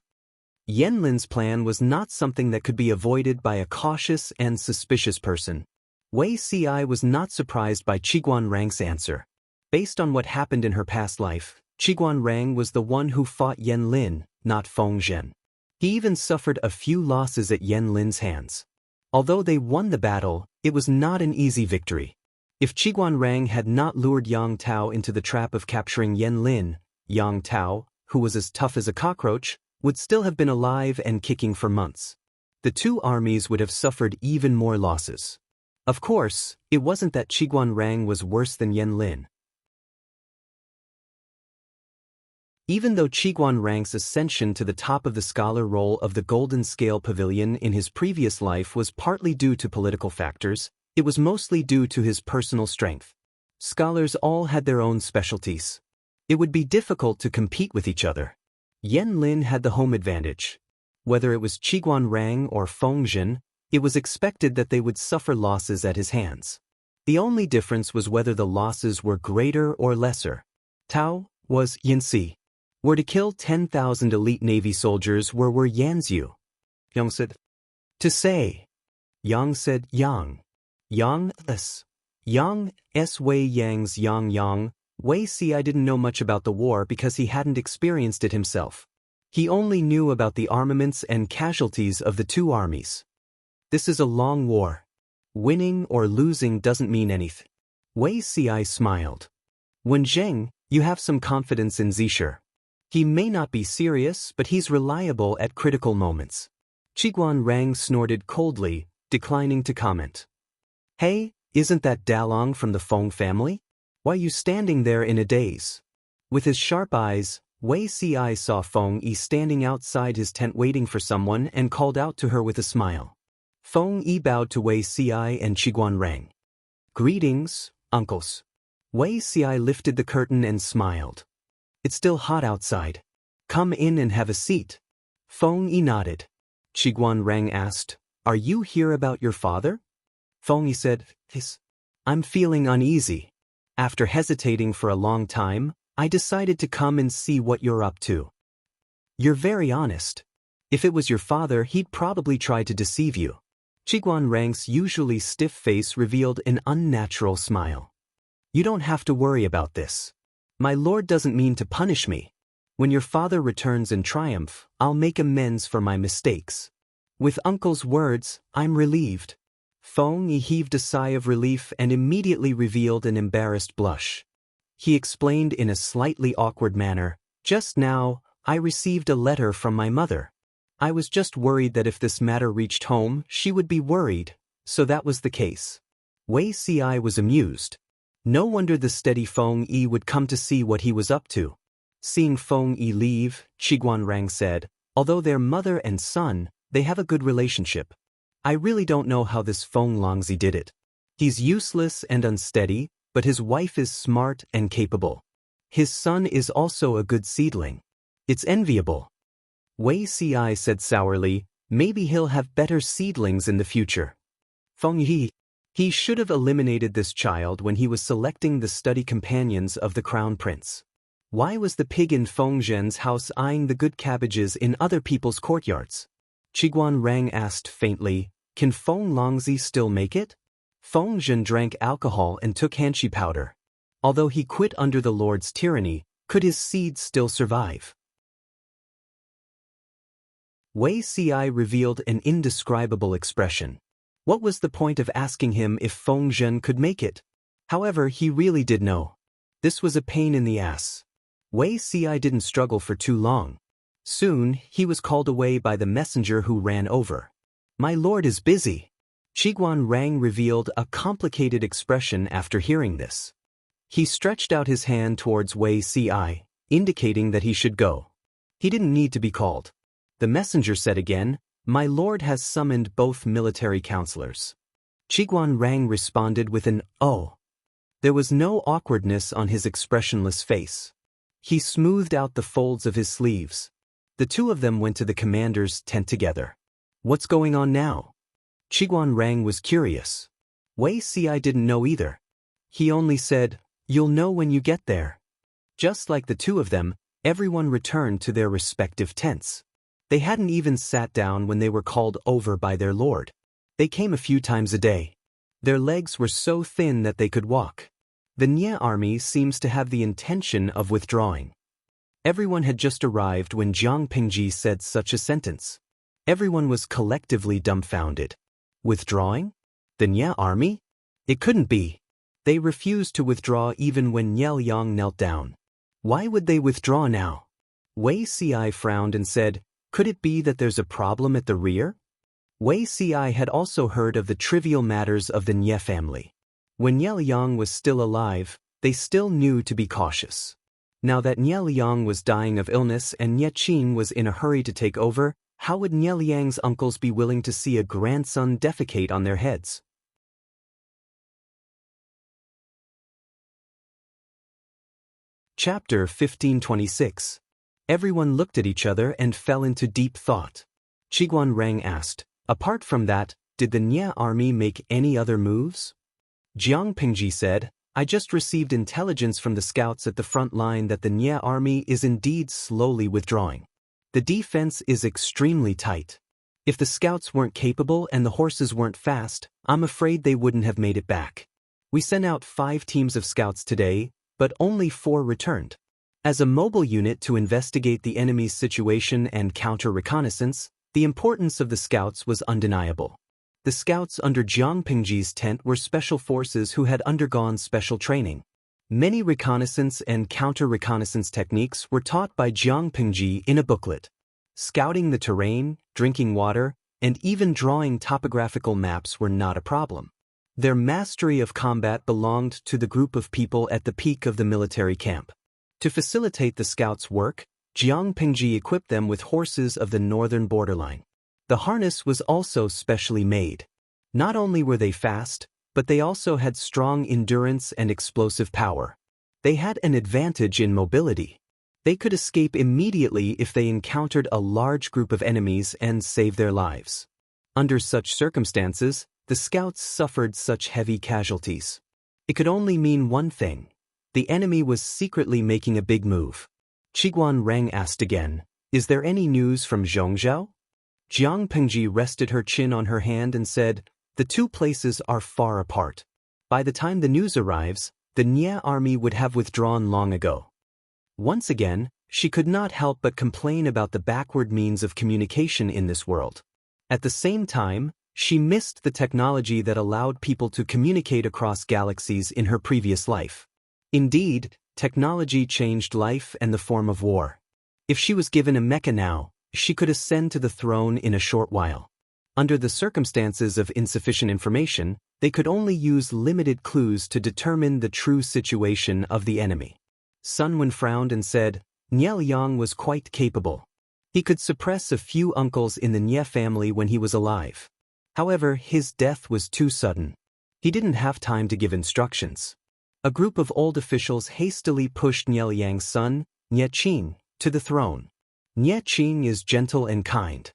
Yan Lin's plan was not something that could be avoided by a cautious and suspicious person. Wei Ci was not surprised by Qiguanrang's answer. Based on what happened in her past life, Qiguanrang was the one who fought Yan Lin, not Feng Zhen. He even suffered a few losses at Yan Lin's hands. Although they won the battle, it was not an easy victory. If Qiguanrang had not lured Yang Tao into the trap of capturing Yan Lin, Yang Tao, who was as tough as a cockroach, would still have been alive and kicking for months. The 2 armies would have suffered even more losses. Of course, it wasn't that Qiguanrang was worse than Yan Lin. Even though Qiguanrang's ascension to the top of the scholar roll of the Golden Scale Pavilion in his previous life was partly due to political factors, it was mostly due to his personal strength. Scholars all had their own specialties. It would be difficult to compete with each other. Yan Lin had the home advantage. Whether it was Qiguanrang or Feng Zhen, it was expected that they would suffer losses at his hands. The only difference was whether the losses were greater or lesser. Tao was Yanxi. Were to kill 10,000 elite navy soldiers were Yanzhu. Yang said, "To say." Yang said, "Yang." Yang s. Yang s. Wei Yang's Yang. Wei Ci didn't know much about the war because he hadn't experienced it himself. He only knew about the armaments and casualties of the 2 armies. This is a long war. Winning or losing doesn't mean anything. Wei Ci smiled. "Wenjing, you have some confidence in Zixi." He may not be serious, but he's reliable at critical moments. Qiguan Rang snorted coldly, declining to comment. Hey, isn't that Dalong from the Feng family? Why you standing there in a daze? With his sharp eyes, Wei Ci saw Feng Yi standing outside his tent waiting for someone and called out to her with a smile. Feng Yi bowed to Wei Ci and Qiguan Rang. Greetings, uncles. Wei Ci lifted the curtain and smiled. It's still hot outside. Come in and have a seat. Feng Yi nodded. Qiguan Rang asked, Are you here about your father? Feng Yi said, Yes. I'm feeling uneasy. After hesitating for a long time, I decided to come and see what you're up to. You're very honest. If it was your father, he'd probably try to deceive you. Qiguan Rang's usually stiff face revealed an unnatural smile. You don't have to worry about this. My lord doesn't mean to punish me. When your father returns in triumph, I'll make amends for my mistakes. With uncle's words, I'm relieved. Feng Yi heaved a sigh of relief and immediately revealed an embarrassed blush. He explained in a slightly awkward manner, Just now, I received a letter from my mother. I was just worried that if this matter reached home, she would be worried, so that was the case. Wei Ci was amused. No wonder the steady Feng Yi would come to see what he was up to. Seeing Feng Yi leave, Qiguan Rang said, Although they're mother and son, they have a good relationship. I really don't know how this Feng Longzi did it. He's useless and unsteady, but his wife is smart and capable. His son is also a good seedling. It's enviable. Wei Ci said sourly, Maybe he'll have better seedlings in the future. Feng Yi. He should have eliminated this child when he was selecting the study companions of the crown prince. Why was the pig in Feng Zhen's house eyeing the good cabbages in other people's courtyards? Qiguan Rang asked faintly, Can Feng Longzi still make it? Feng Zhen drank alcohol and took hanshi powder. Although he quit under the Lord's tyranny, could his seeds still survive? Wei Ci revealed an indescribable expression. What was the point of asking him if Feng Zhen could make it? However, he really did know. This was a pain in the ass. Wei Ci didn't struggle for too long. Soon, he was called away by the messenger who ran over. My lord is busy. Qiguan Rang revealed a complicated expression after hearing this. He stretched out his hand towards Wei Ci, indicating that he should go. He didn't need to be called. The messenger said again, My lord has summoned both military counselors. Qiguan Rang responded with an oh. There was no awkwardness on his expressionless face. He smoothed out the folds of his sleeves. The two of them went to the commander's tent together. What's going on now? Qiguan Rang was curious. Wei Ci didn't know either. He only said, You'll know when you get there. Just like the two of them, everyone returned to their respective tents. They hadn't even sat down when they were called over by their lord. They came a few times a day. Their legs were so thin that they could walk. The Nie army seems to have the intention of withdrawing. Everyone had just arrived when Jiang Pingji said such a sentence. Everyone was collectively dumbfounded. Withdrawing? The Nie army? It couldn't be. They refused to withdraw even when Nie Liang knelt down. Why would they withdraw now? Wei Ci frowned and said, Could it be that there's a problem at the rear? Wei Ci had also heard of the trivial matters of the Nie family. When Nie Liang was still alive, they still knew to be cautious. Now that Nie Liang was dying of illness and Nie Qin was in a hurry to take over, how would Nie Liang's uncles be willing to see a grandson defecate on their heads? Chapter 1526. Everyone looked at each other and fell into deep thought. Qiguan Rang asked, Apart from that, did the Nie army make any other moves? Jiang Pingji said, I just received intelligence from the scouts at the front line that the Nie army is indeed slowly withdrawing. The defense is extremely tight. If the scouts weren't capable and the horses weren't fast, I'm afraid they wouldn't have made it back. We sent out 5 teams of scouts today, but only 4 returned. As a mobile unit to investigate the enemy's situation and counter reconnaissance, the importance of the scouts was undeniable. The scouts under Jiang Pingji's tent were special forces who had undergone special training. Many reconnaissance and counter-reconnaissance techniques were taught by Jiang Pingji in a booklet. Scouting the terrain, drinking water, and even drawing topographical maps were not a problem. Their mastery of combat belonged to the group of people at the peak of the military camp. To facilitate the scouts' work, Jiang Pingji equipped them with horses of the northern borderline. The harness was also specially made. Not only were they fast, but they also had strong endurance and explosive power. They had an advantage in mobility. They could escape immediately if they encountered a large group of enemies and save their lives. Under such circumstances, the scouts suffered such heavy casualties. It could only mean one thing. The enemy was secretly making a big move. Qiguan Rang asked again, "Is there any news from Zhongzhou?" Jiang Pingji rested her chin on her hand and said, "The two places are far apart. By the time the news arrives, the Nie army would have withdrawn long ago." Once again, she could not help but complain about the backward means of communication in this world. At the same time, she missed the technology that allowed people to communicate across galaxies in her previous life. Indeed, technology changed life and the form of war. If she was given a mecha now, she could ascend to the throne in a short while. Under the circumstances of insufficient information, they could only use limited clues to determine the true situation of the enemy. Sun Wen frowned and said, "Nie Liang was quite capable. He could suppress a few uncles in the Nie family when he was alive. However, his death was too sudden. He didn't have time to give instructions." A group of old officials hastily pushed Nie Liang's son, Nie Qing, to the throne. Nie Qing is gentle and kind.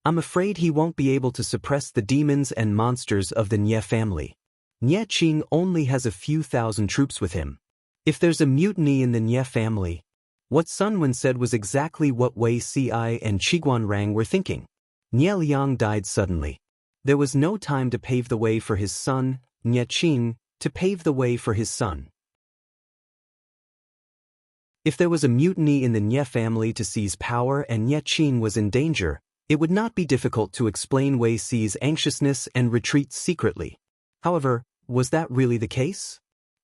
I'm afraid he won't be able to suppress the demons and monsters of the Nie family. Nie Qing only has a few thousand troops with him. If there's a mutiny in the Nie family, what Sun Wen said was exactly what Wei Ci and Qiguan Rang were thinking. Nie Liang died suddenly. There was no time to pave the way for his son, Nie Qing, to pave the way for his son. If there was a mutiny in the Nie family to seize power and Nie Qing was in danger, it would not be difficult to explain Wei Ci's anxiousness and retreat secretly. However, was that really the case?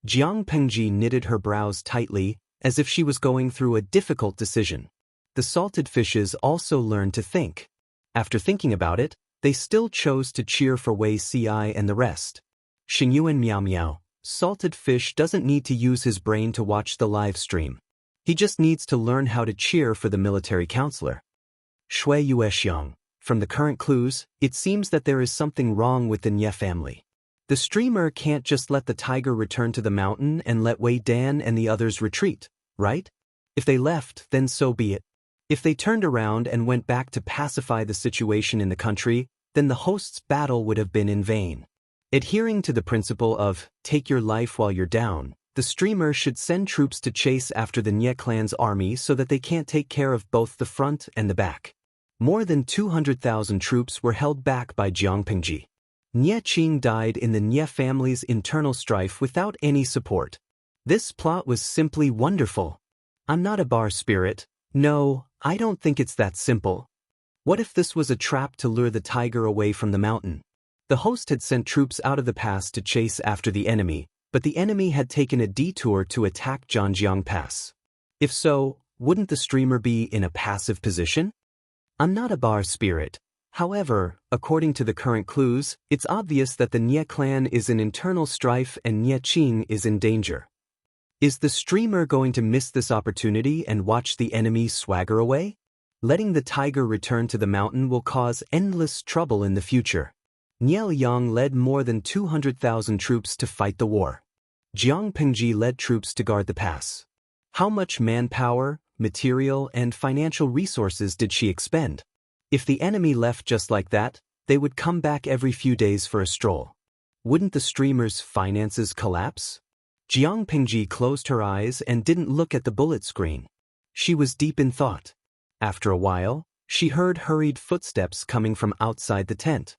Jiang Pengji knitted her brows tightly, as if she was going through a difficult decision. The salted fishes also learned to think. After thinking about it, they still chose to cheer for Wei Ci and the rest. Xingyuan Miao Miao, salted fish doesn't need to use his brain to watch the live stream. He just needs to learn how to cheer for the military counselor. Shui Yuexiang, from the current clues, it seems that there is something wrong with the Nie family. The streamer can't just let the tiger return to the mountain and let Wei Dan and the others retreat, right? If they left, then so be it. If they turned around and went back to pacify the situation in the country, then the host's battle would have been in vain. Adhering to the principle of, take your life while you're down, the streamer should send troops to chase after the Nie clan's army so that they can't take care of both the front and the back. More than 200,000 troops were held back by Jiang Pingji. Nie Qing died in the Nie family's internal strife without any support. This plot was simply wonderful. I'm not a bar spirit. No, I don't think it's that simple. What if this was a trap to lure the tiger away from the mountain? The host had sent troops out of the pass to chase after the enemy, but the enemy had taken a detour to attack Zhanjiang Pass. If so, wouldn't the streamer be in a passive position? I'm not a bar spirit. However, according to the current clues, it's obvious that the Nie clan is in internal strife and Nie Qing is in danger. Is the streamer going to miss this opportunity and watch the enemy swagger away? Letting the tiger return to the mountain will cause endless trouble in the future. Nie Liang led more than 200,000 troops to fight the war. Jiang Pingji led troops to guard the pass. How much manpower, material, and financial resources did she expend? If the enemy left just like that, they would come back every few days for a stroll. Wouldn't the streamer's finances collapse? Jiang Pingji closed her eyes and didn't look at the bullet screen. She was deep in thought. After a while, she heard hurried footsteps coming from outside the tent.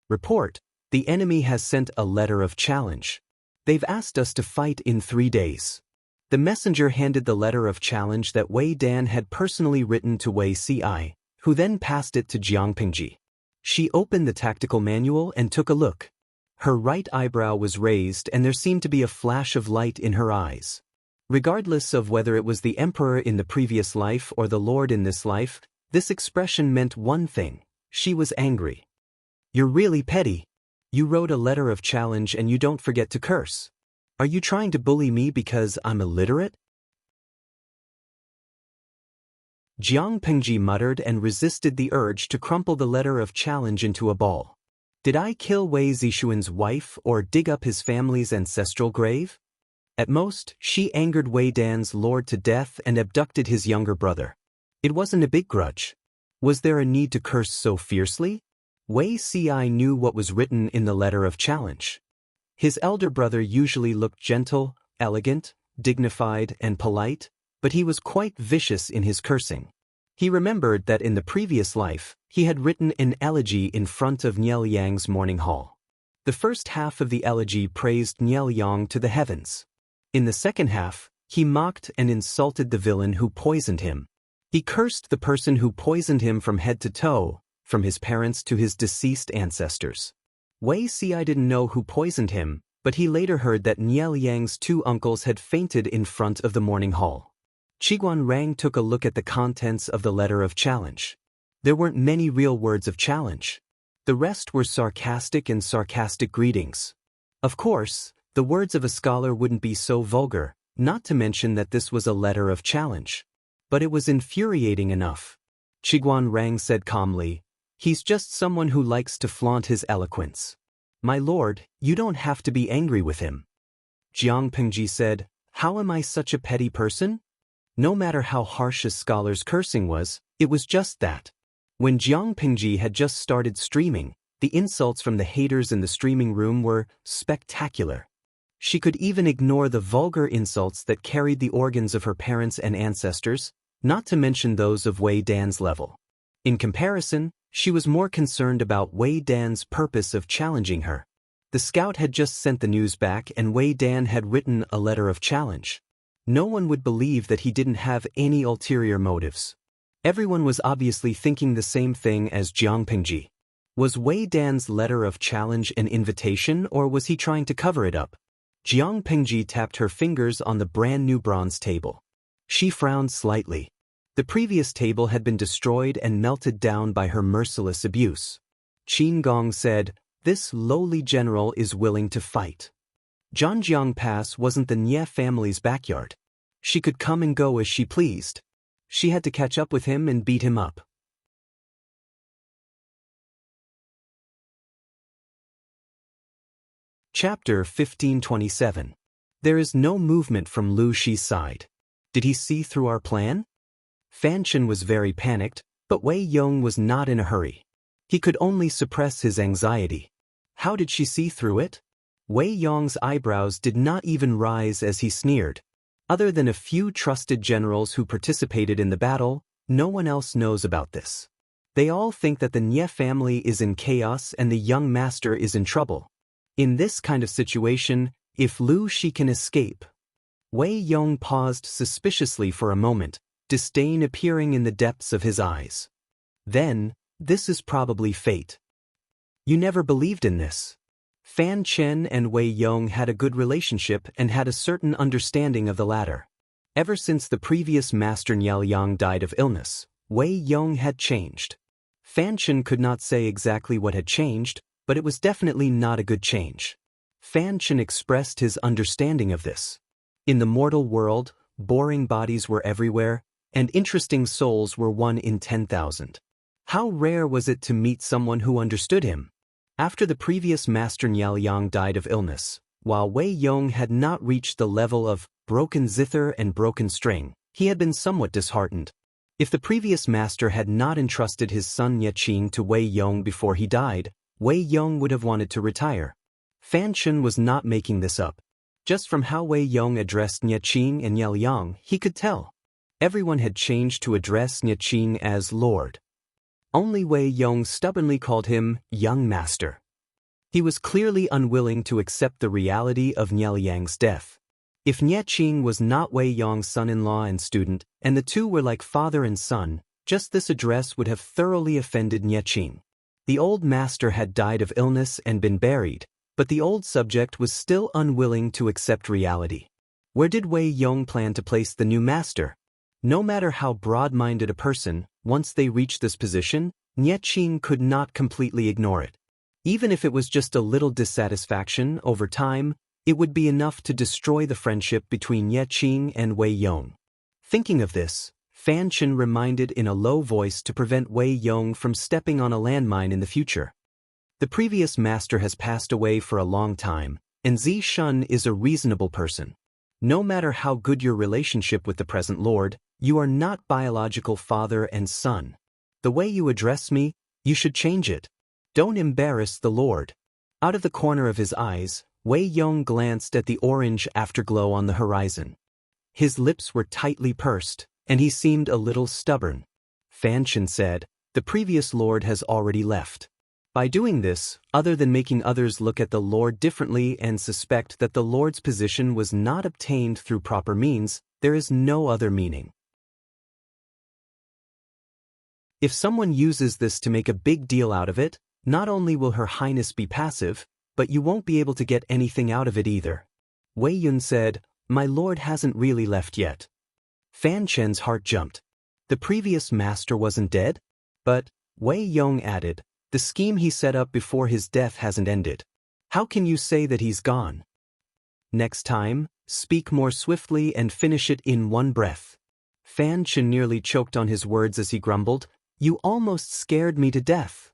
Report, the enemy has sent a letter of challenge. They've asked us to fight in 3 days. The messenger handed the letter of challenge that Wei Dan had personally written to Wei Ci, who then passed it to Jiang Pingji. She opened the tactical manual and took a look. Her right eyebrow was raised and there seemed to be a flash of light in her eyes. Regardless of whether it was the emperor in the previous life or the lord in this life, this expression meant one thing: she was angry. "You're really petty. You wrote a letter of challenge and you don't forget to curse. Are you trying to bully me because I'm illiterate?" Jiang Pengji muttered and resisted the urge to crumple the letter of challenge into a ball. Did I kill Wei Zixuan's wife or dig up his family's ancestral grave? At most, she angered Wei Dan's lord to death and abducted his younger brother. It wasn't a big grudge. Was there a need to curse so fiercely? Wei Ci knew what was written in the letter of challenge. His elder brother usually looked gentle, elegant, dignified, and polite, but he was quite vicious in his cursing. He remembered that in the previous life, he had written an elegy in front of Niel Yang's morning hall. The first half of the elegy praised Niel Yang to the heavens. In the second half, he mocked and insulted the villain who poisoned him. He cursed the person who poisoned him from head to toe, from his parents to his deceased ancestors. Wei Ci didn't know who poisoned him, but he later heard that Niel Yang's two uncles had fainted in front of the morning hall. Qiguan Rang took a look at the contents of the letter of challenge. There weren't many real words of challenge. The rest were sarcastic and sarcastic greetings. Of course, the words of a scholar wouldn't be so vulgar, not to mention that this was a letter of challenge. But it was infuriating enough. Qiguan Rang said calmly, "He's just someone who likes to flaunt his eloquence. My lord, you don't have to be angry with him." Jiang Pengji said, "How am I such a petty person?" No matter how harsh a scholar's cursing was, it was just that. When Jiang Pengji had just started streaming, the insults from the haters in the streaming room were spectacular. She could even ignore the vulgar insults that carried the organs of her parents and ancestors, not to mention those of Wei Dan's level. In comparison, she was more concerned about Wei Dan's purpose of challenging her. The scout had just sent the news back and Wei Dan had written a letter of challenge. No one would believe that he didn't have any ulterior motives. Everyone was obviously thinking the same thing as Jiang Pengji. Was Wei Dan's letter of challenge an invitation or was he trying to cover it up? Jiang Pengji tapped her fingers on the brand new bronze table. She frowned slightly. The previous table had been destroyed and melted down by her merciless abuse. Qin Gong said, "This lowly general is willing to fight." Zhanjiang Pass wasn't the Nie family's backyard. She could come and go as she pleased. She had to catch up with him and beat him up. Chapter 1527. There is no movement from Lu Shi's side. Did he see through our plan? Fan Chen was very panicked, but Wei Yong was not in a hurry. He could only suppress his anxiety. How did she see through it? Wei Yong's eyebrows did not even rise as he sneered. Other than a few trusted generals who participated in the battle, no one else knows about this. They all think that the Nie family is in chaos and the young master is in trouble. In this kind of situation, if Lu Shi can escape. Wei Yong paused suspiciously for a moment, disdain appearing in the depths of his eyes. Then, this is probably fate. You never believed in this. Fan Chen and Wei Yong had a good relationship and had a certain understanding of the latter. Ever since the previous master Niel Yang died of illness, Wei Yong had changed. Fan Chen could not say exactly what had changed, but it was definitely not a good change. Fan Chen expressed his understanding of this. In the mortal world, boring bodies were everywhere, and interesting souls were 1 in 10,000. How rare was it to meet someone who understood him? After the previous master Niel Yang died of illness, while Wei Yong had not reached the level of broken zither and broken string, he had been somewhat disheartened. If the previous master had not entrusted his son Qing to Wei Yong before he died, Wei Yong would have wanted to retire. Fan Chen was not making this up. Just from how Wei Yong addressed Qing and Niel Yang, he could tell. Everyone had changed to address Qing as Lord. Only Wei Yong stubbornly called him Young Master. He was clearly unwilling to accept the reality of Niel Yang's death. If Qing was not Wei Yong's son-in-law and student, and the two were like father and son, just this address would have thoroughly offended Qing. The old master had died of illness and been buried, but the old subject was still unwilling to accept reality. Where did Wei Yong plan to place the new master? No matter how broad-minded a person, once they reached this position, Nie Qing could not completely ignore it. Even if it was just a little dissatisfaction over time, it would be enough to destroy the friendship between Nie Qing and Wei Yong. Thinking of this, Fan Chen reminded in a low voice to prevent Wei Yong from stepping on a landmine in the future. The previous master has passed away for a long time, and Zi Shun is a reasonable person. No matter how good your relationship with the present lord, you are not biological father and son. The way you address me, you should change it. Don't embarrass the lord. Out of the corner of his eyes, Wei Yong glanced at the orange afterglow on the horizon. His lips were tightly pursed, and he seemed a little stubborn. Fan Chen said, "The previous lord has already left." By doing this, other than making others look at the lord differently and suspect that the lord's position was not obtained through proper means, there is no other meaning. If someone uses this to make a big deal out of it, not only will Her Highness be passive, but you won't be able to get anything out of it either. Wei Yun said, "My lord hasn't really left yet." Fan Chen's heart jumped. The previous master wasn't dead? But, Wei Yong added, the scheme he set up before his death hasn't ended. How can you say that he's gone? Next time, speak more swiftly and finish it in one breath. Fan Chen nearly choked on his words as he grumbled, "You almost scared me to death."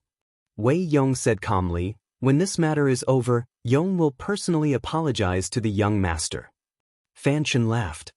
Wei Yong said calmly, "When this matter is over, Yong will personally apologize to the young master." Fan Chen laughed.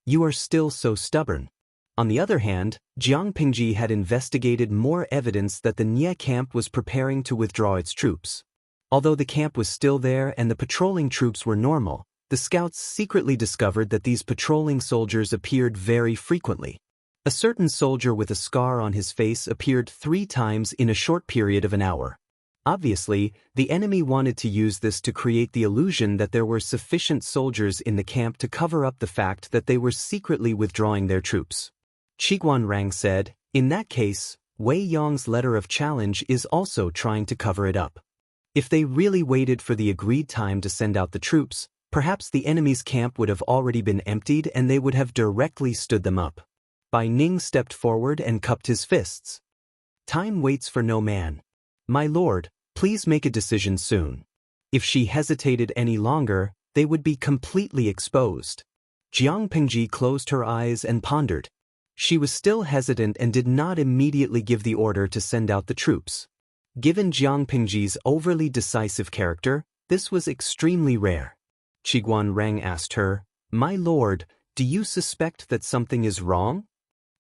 "You are still so stubborn." On the other hand, Jiang Pingji had investigated more evidence that the Nie camp was preparing to withdraw its troops. Although the camp was still there and the patrolling troops were normal, the scouts secretly discovered that these patrolling soldiers appeared very frequently. A certain soldier with a scar on his face appeared 3 times in a short period of an hour. Obviously, the enemy wanted to use this to create the illusion that there were sufficient soldiers in the camp to cover up the fact that they were secretly withdrawing their troops. Qiguan Rang said, "In that case, Wei Yong's letter of challenge is also trying to cover it up. If they really waited for the agreed time to send out the troops, perhaps the enemy's camp would have already been emptied and they would have directly stood them up." Bai Ning stepped forward and cupped his fists. "Time waits for no man. My lord, please make a decision soon." If she hesitated any longer, they would be completely exposed. Jiang Pingji closed her eyes and pondered. She was still hesitant and did not immediately give the order to send out the troops. Given Jiang Pingji's overly decisive character, this was extremely rare. Qiguan Rang asked her, "My lord, do you suspect that something is wrong?"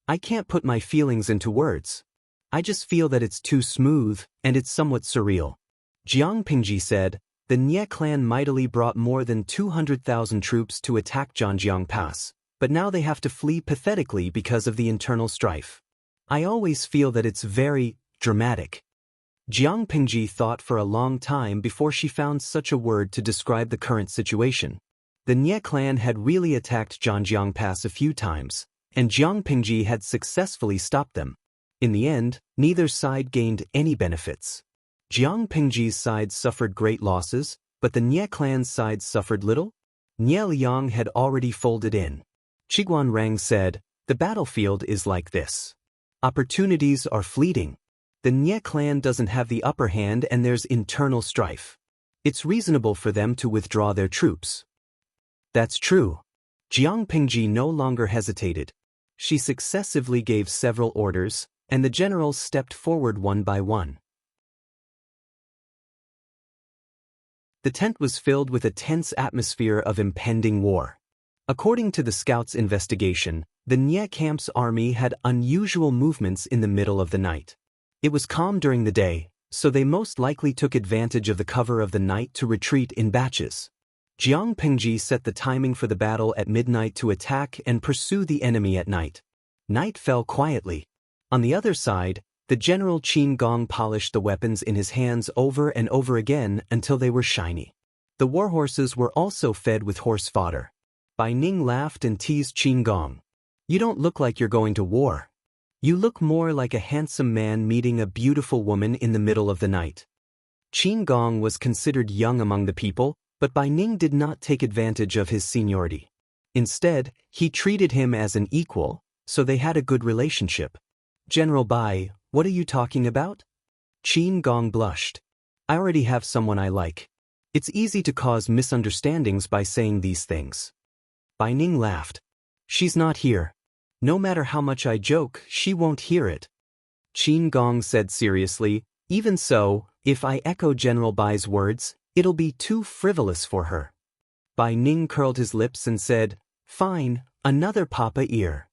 "I can't put my feelings into words. I just feel that it's too smooth, and it's somewhat surreal." Jiang Pingji said, "The Nie clan mightily brought more than 200,000 troops to attack Zhanjiang Pass, but now they have to flee pathetically because of the internal strife. I always feel that it's very dramatic." Jiang Pingji thought for a long time before she found such a word to describe the current situation. The Nie clan had really attacked Zhanjiang Pass a few times, and Jiang Pingji had successfully stopped them. In the end, neither side gained any benefits. Jiang Pingji's side suffered great losses, but the Nie clan's side suffered little. Nie Liang had already folded in. Qiguan Rang said, "The battlefield is like this. Opportunities are fleeting. The Nie clan doesn't have the upper hand and there's internal strife. It's reasonable for them to withdraw their troops." "That's true." Jiang Pingji no longer hesitated. She successively gave several orders, and the generals stepped forward one by one. The tent was filled with a tense atmosphere of impending war. According to the scouts' investigation, the Nie camp's army had unusual movements in the middle of the night. It was calm during the day, so they most likely took advantage of the cover of the night to retreat in batches. Jiang Pingji set the timing for the battle at midnight to attack and pursue the enemy at night. Night fell quietly. On the other side, the General Qin Gong polished the weapons in his hands over and over again until they were shiny. The warhorses were also fed with horse fodder. Bai Ning laughed and teased Qin Gong. "You don't look like you're going to war. You look more like a handsome man meeting a beautiful woman in the middle of the night." Qin Gong was considered young among the people, but Bai Ning did not take advantage of his seniority. Instead, he treated him as an equal, so they had a good relationship. General Bai, what are you talking about? Qin Gong blushed. I already have someone I like. It's easy to cause misunderstandings by saying these things. Bai Ning laughed. She's not here. No matter how much I joke, she won't hear it. Qin Gong said seriously, even so, if I echo General Bai's words, it'll be too frivolous for her. Bai Ning curled his lips and said, fine, another papa ear.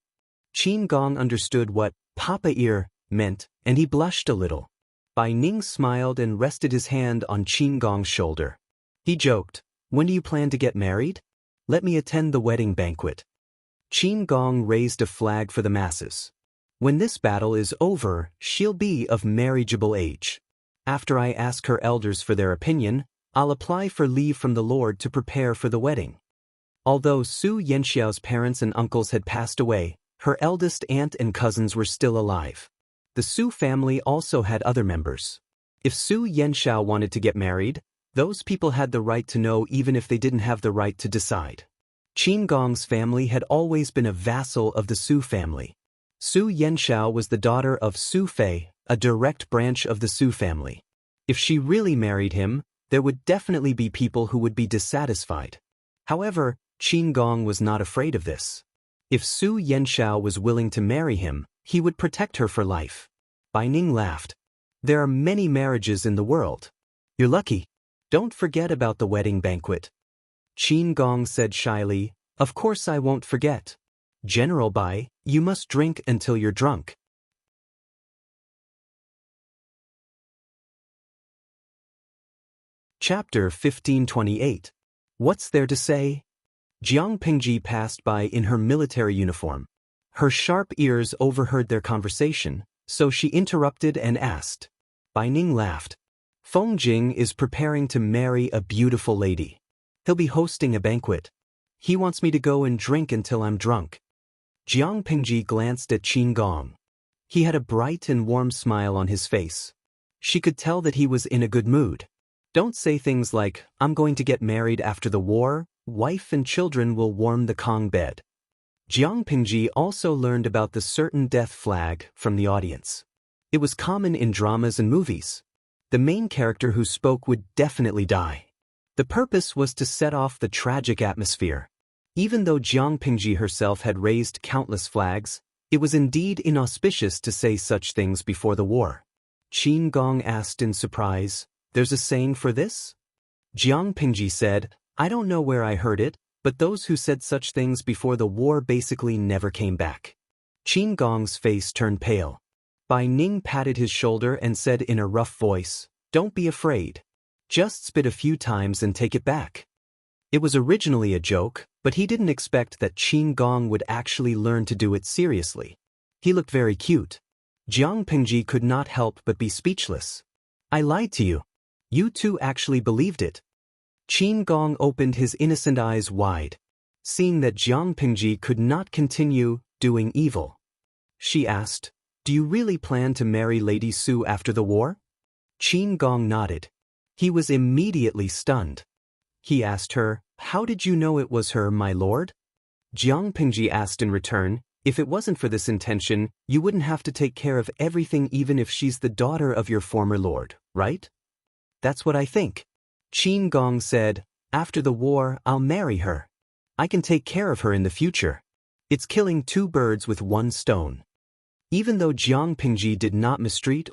Qin Gong understood what papa ear meant, and he blushed a little. Bai Ning smiled and rested his hand on Qin Gong's shoulder. He joked, when do you plan to get married? Let me attend the wedding banquet. Qin Gong raised a flag for the masses. When this battle is over, she'll be of marriageable age. After I ask her elders for their opinion, I'll apply for leave from the Lord to prepare for the wedding. Although Su Yanxiao's parents and uncles had passed away, her eldest aunt and cousins were still alive. The Su family also had other members. If Su Yanxiao wanted to get married, those people had the right to know even if they didn't have the right to decide. Qin Gong's family had always been a vassal of the Su family. Su Yanxiao was the daughter of Su Fei, a direct branch of the Su family. If she really married him, there would definitely be people who would be dissatisfied. However, Qin Gong was not afraid of this. If Su Yanxiao was willing to marry him, he would protect her for life. Bai Ning laughed. There are many marriages in the world. You're lucky. Don't forget about the wedding banquet. Qin Gong said shyly, of course I won't forget. General Bai, you must drink until you're drunk. Chapter 1528. What's there to say? Jiang Pingji passed by in her military uniform. Her sharp ears overheard their conversation, so she interrupted and asked. Bai Ning laughed. Feng Jing is preparing to marry a beautiful lady. He'll be hosting a banquet. He wants me to go and drink until I'm drunk. Jiang Pingji glanced at Qin Gong. He had a bright and warm smile on his face. She could tell that he was in a good mood. Don't say things like, I'm going to get married after the war, wife and children will warm the Kong bed. Jiang Pingji also learned about the certain death flag from the audience. It was common in dramas and movies. The main character who spoke would definitely die. The purpose was to set off the tragic atmosphere. Even though Jiang Pingji herself had raised countless flags, it was indeed inauspicious to say such things before the war. Qin Gong asked in surprise, there's a saying for this? Jiang Pingji said, I don't know where I heard it, but those who said such things before the war basically never came back. Qin Gong's face turned pale. Bai Ning patted his shoulder and said in a rough voice, don't be afraid. Just spit a few times and take it back. It was originally a joke, but he didn't expect that Qin Gong would actually learn to do it seriously. He looked very cute. Jiang Pingji could not help but be speechless. I lied to you. You two actually believed it. Qin Gong opened his innocent eyes wide, seeing that Jiang Pingji could not continue doing evil. She asked, do you really plan to marry Lady Su after the war? Qin Gong nodded. He was immediately stunned. He asked her, how did you know it was her, my lord? Jiang Pingji asked in return, if it wasn't for this intention, you wouldn't have to take care of everything even if she's the daughter of your former lord, right? That's what I think. Qin Gong said, after the war, I'll marry her. I can take care of her in the future. It's killing two birds with one stone. Even though Jiang Pingji did not mistreat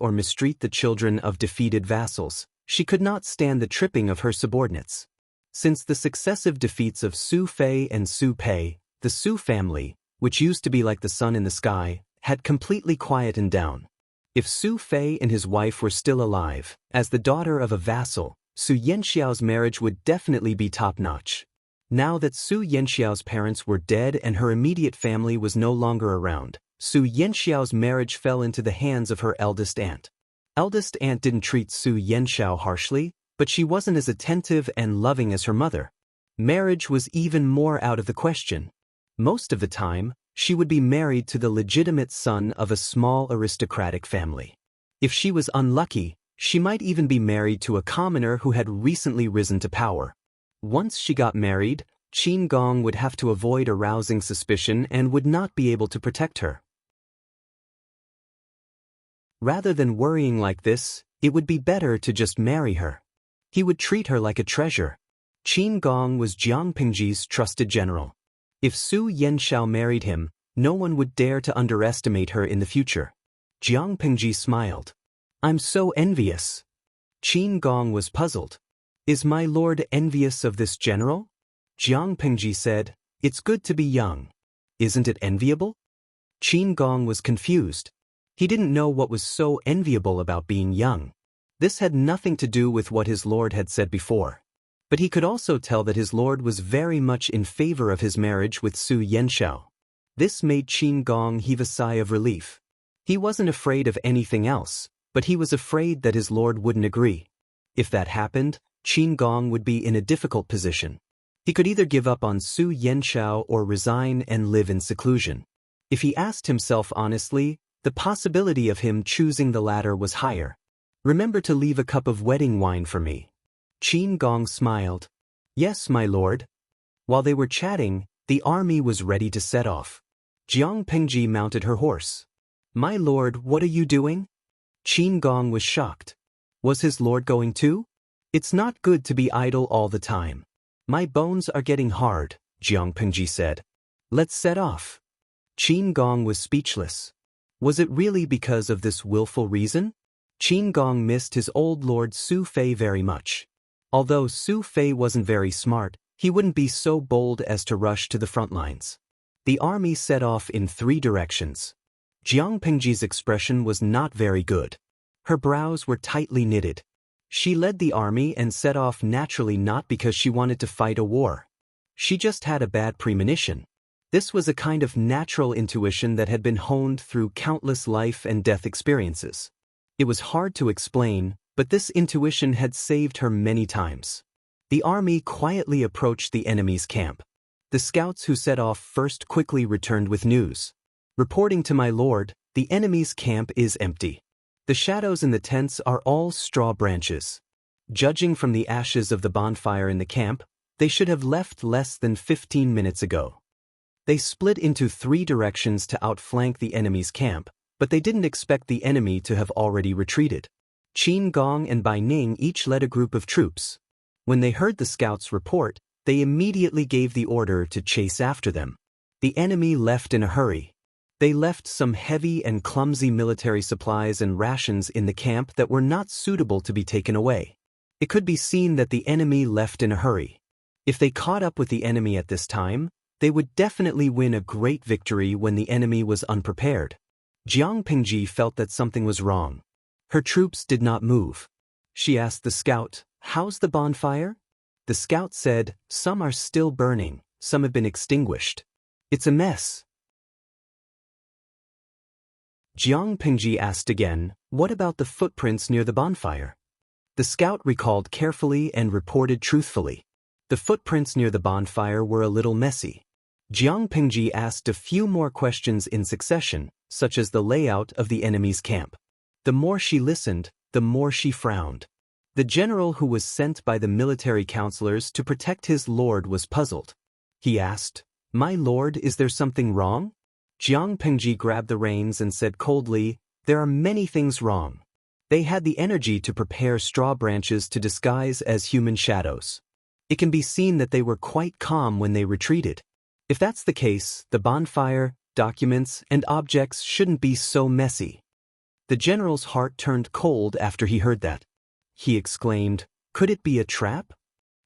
the children of defeated vassals, she could not stand the tripping of her subordinates. Since the successive defeats of Su Fei and Su Pei, the Su family, which used to be like the sun in the sky, had completely quietened down. If Su Fei and his wife were still alive, as the daughter of a vassal, Su Yanxiao's marriage would definitely be top-notch. Now that Su Yanxiao's parents were dead and her immediate family was no longer around, Su Yanxiao's marriage fell into the hands of her eldest aunt. Eldest aunt didn't treat Su Yanxiao harshly, but she wasn't as attentive and loving as her mother. Marriage was even more out of the question. Most of the time, she would be married to the legitimate son of a small aristocratic family. If she was unlucky, she might even be married to a commoner who had recently risen to power. Once she got married, Qin Gong would have to avoid arousing suspicion and would not be able to protect her. Rather than worrying like this, it would be better to just marry her. He would treat her like a treasure. Qin Gong was Jiang Pingji's trusted general. If Su Yanxiao married him, no one would dare to underestimate her in the future. Jiang Pingji smiled. I'm so envious. Qin Gong was puzzled. Is my lord envious of this general? Jiang Pingji said, it's good to be young. Isn't it enviable? Qin Gong was confused. He didn't know what was so enviable about being young. This had nothing to do with what his lord had said before. But he could also tell that his lord was very much in favor of his marriage with Su Yanxiao. This made Qin Gong heave a sigh of relief. He wasn't afraid of anything else, but he was afraid that his lord wouldn't agree. If that happened, Qin Gong would be in a difficult position. He could either give up on Su Yanxiao or resign and live in seclusion. If he asked himself honestly, the possibility of him choosing the latter was higher. Remember to leave a cup of wedding wine for me. Qin Gong smiled. Yes, my lord. While they were chatting, the army was ready to set off. Jiang Pingji mounted her horse. My lord, what are you doing? Qin Gong was shocked. Was his lord going too? It's not good to be idle all the time. My bones are getting hard, Jiang Pingji said. Let's set off. Qin Gong was speechless. Was it really because of this willful reason? Qin Gong missed his old lord Su Fei very much. Although Su Fei wasn't very smart, he wouldn't be so bold as to rush to the front lines. The army set off in 3 directions. Jiang Pingji's expression was not very good. Her brows were tightly knitted. She led the army and set off naturally not because she wanted to fight a war. She just had a bad premonition. This was a kind of natural intuition that had been honed through countless life and death experiences. It was hard to explain, but this intuition had saved her many times. The army quietly approached the enemy's camp. The scouts who set off first quickly returned with news. Reporting to my lord, the enemy's camp is empty. The shadows in the tents are all straw branches. Judging from the ashes of the bonfire in the camp, they should have left less than 15 minutes ago. They split into 3 directions to outflank the enemy's camp, but they didn't expect the enemy to have already retreated. Qin Gong and Bai Ning each led a group of troops. When they heard the scouts report, they immediately gave the order to chase after them. The enemy left in a hurry. They left some heavy and clumsy military supplies and rations in the camp that were not suitable to be taken away. It could be seen that the enemy left in a hurry. If they caught up with the enemy at this time, they would definitely win a great victory when the enemy was unprepared. Jiang Pingji felt that something was wrong. Her troops did not move. She asked the scout, "How's the bonfire?" The scout said, "Some are still burning, some have been extinguished. It's a mess." Jiang Pingji asked again, "What about the footprints near the bonfire?" The scout recalled carefully and reported truthfully. The footprints near the bonfire were a little messy. Jiang Pingji asked a few more questions in succession, such as the layout of the enemy's camp. The more she listened, the more she frowned. The general who was sent by the military counselors to protect his lord was puzzled. He asked, "My lord, is there something wrong?" Jiang Pingji grabbed the reins and said coldly, "There are many things wrong." They had the energy to prepare straw branches to disguise as human shadows. It can be seen that they were quite calm when they retreated. If that's the case, the bonfire, documents, and objects shouldn't be so messy. The general's heart turned cold after he heard that. He exclaimed, "Could it be a trap?"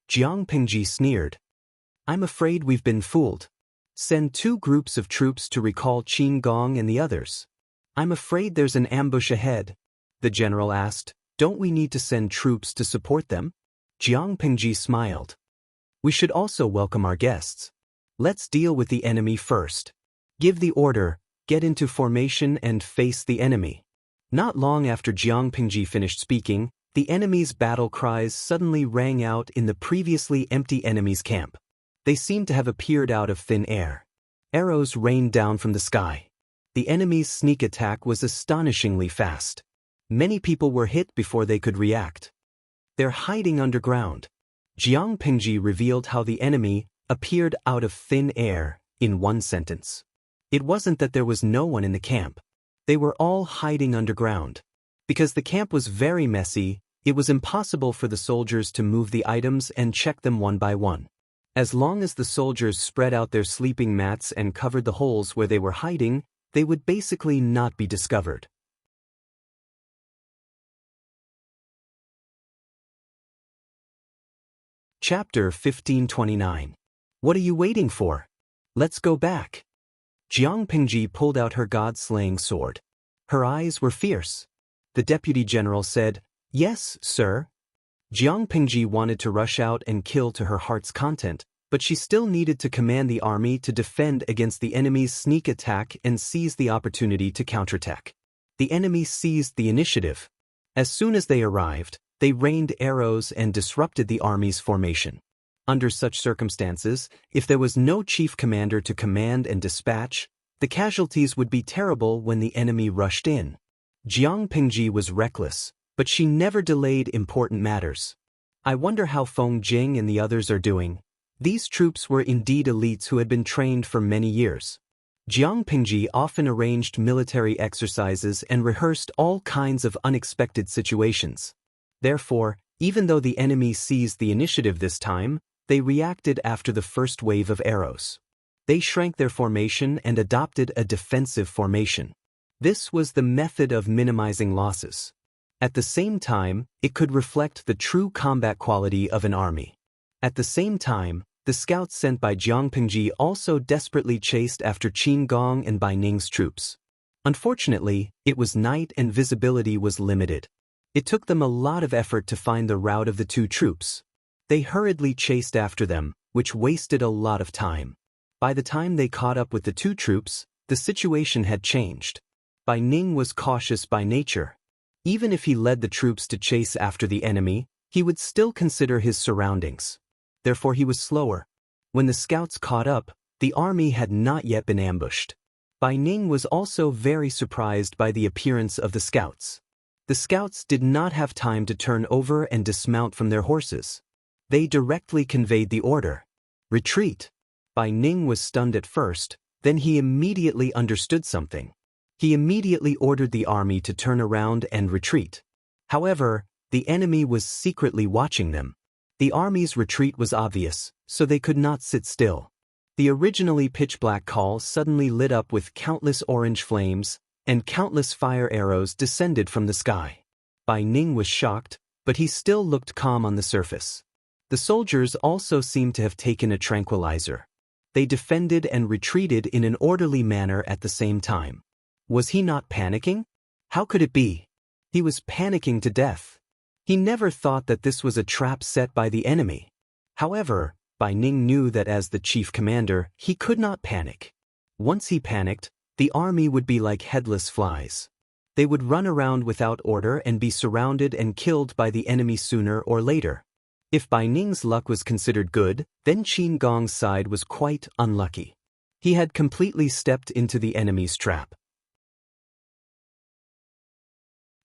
Jiang Pingji sneered. "I'm afraid we've been fooled. Send 2 groups of troops to recall Qin Gong and the others." "I'm afraid there's an ambush ahead," the general asked. "Don't we need to send troops to support them?" Jiang Pingji smiled. "We should also welcome our guests. Let's deal with the enemy first. Give the order, get into formation and face the enemy." Not long after Jiang Pingji finished speaking, the enemy's battle cries suddenly rang out in the previously empty enemy's camp. They seemed to have appeared out of thin air. Arrows rained down from the sky. The enemy's sneak attack was astonishingly fast. Many people were hit before they could react. "They're hiding underground." Jiang Pingji revealed how the enemy, appeared out of thin air, in one sentence. It wasn't that there was no one in the camp. They were all hiding underground. Because the camp was very messy, it was impossible for the soldiers to move the items and check them one by one. As long as the soldiers spread out their sleeping mats and covered the holes where they were hiding, they would basically not be discovered. Chapter 1529. What are you waiting for? Let's go back. Jiang Pingji pulled out her god-slaying sword. Her eyes were fierce. The deputy general said, "Yes, sir." Jiang Pingji wanted to rush out and kill to her heart's content, but she still needed to command the army to defend against the enemy's sneak attack and seize the opportunity to counterattack. The enemy seized the initiative. As soon as they arrived, they rained arrows and disrupted the army's formation. Under such circumstances, if there was no chief commander to command and dispatch, the casualties would be terrible when the enemy rushed in. Jiang Pingji was reckless, but she never delayed important matters. I wonder how Feng Jing and the others are doing. These troops were indeed elites who had been trained for many years. Jiang Pingji often arranged military exercises and rehearsed all kinds of unexpected situations. Therefore, even though the enemy seized the initiative this time, they reacted after the first wave of arrows. They shrank their formation and adopted a defensive formation. This was the method of minimizing losses. At the same time, it could reflect the true combat quality of an army. At the same time, the scouts sent by Jiang Pingji also desperately chased after Qin Gong and Bai Ning's troops. Unfortunately, it was night and visibility was limited. It took them a lot of effort to find the route of the two troops. They hurriedly chased after them, which wasted a lot of time. By the time they caught up with the two troops, the situation had changed. Bai Ning was cautious by nature. Even if he led the troops to chase after the enemy, he would still consider his surroundings. Therefore he was slower. When the scouts caught up, the army had not yet been ambushed. Bai Ning was also very surprised by the appearance of the scouts. The scouts did not have time to turn over and dismount from their horses. They directly conveyed the order. Retreat. Bai Ning was stunned at first, then he immediately understood something. He immediately ordered the army to turn around and retreat. However, the enemy was secretly watching them. The army's retreat was obvious, so they could not sit still. The originally pitch-black call suddenly lit up with countless orange flames, and countless fire arrows descended from the sky. Bai Ning was shocked, but he still looked calm on the surface. The soldiers also seemed to have taken a tranquilizer. They defended and retreated in an orderly manner at the same time. Was he not panicking? How could it be? He was panicking to death. He never thought that this was a trap set by the enemy. However, Bai Ning knew that as the chief commander, he could not panic. Once he panicked, the army would be like headless flies. They would run around without order and be surrounded and killed by the enemy sooner or later. If Bai Ning's luck was considered good, then Qin Gong's side was quite unlucky. He had completely stepped into the enemy's trap.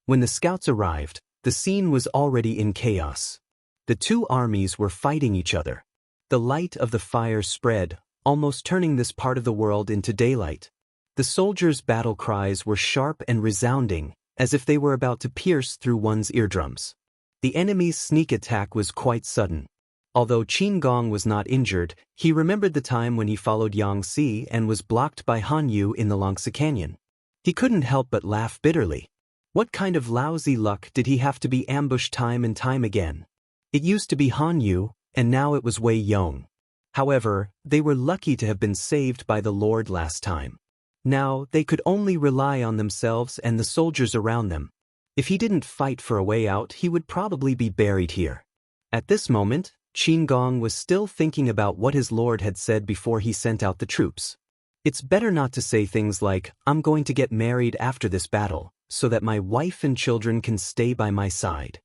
When the scouts arrived, the scene was already in chaos. The two armies were fighting each other. The light of the fire spread, almost turning this part of the world into daylight. The soldiers' battle cries were sharp and resounding, as if they were about to pierce through one's eardrums. The enemy's sneak attack was quite sudden. Although Qin Gong was not injured, he remembered the time when he followed Yang Si and was blocked by Han Yu in the Longsi Canyon. He couldn't help but laugh bitterly. What kind of lousy luck did he have to be ambushed time and time again? It used to be Han Yu, and now it was Wei Yong. However, they were lucky to have been saved by the Lord last time. Now, they could only rely on themselves and the soldiers around them. If he didn't fight for a way out, he would probably be buried here. At this moment, Qin Gong was still thinking about what his lord had said before he sent out the troops. It's better not to say things like, "I'm going to get married after this battle, so that my wife and children can stay by my side."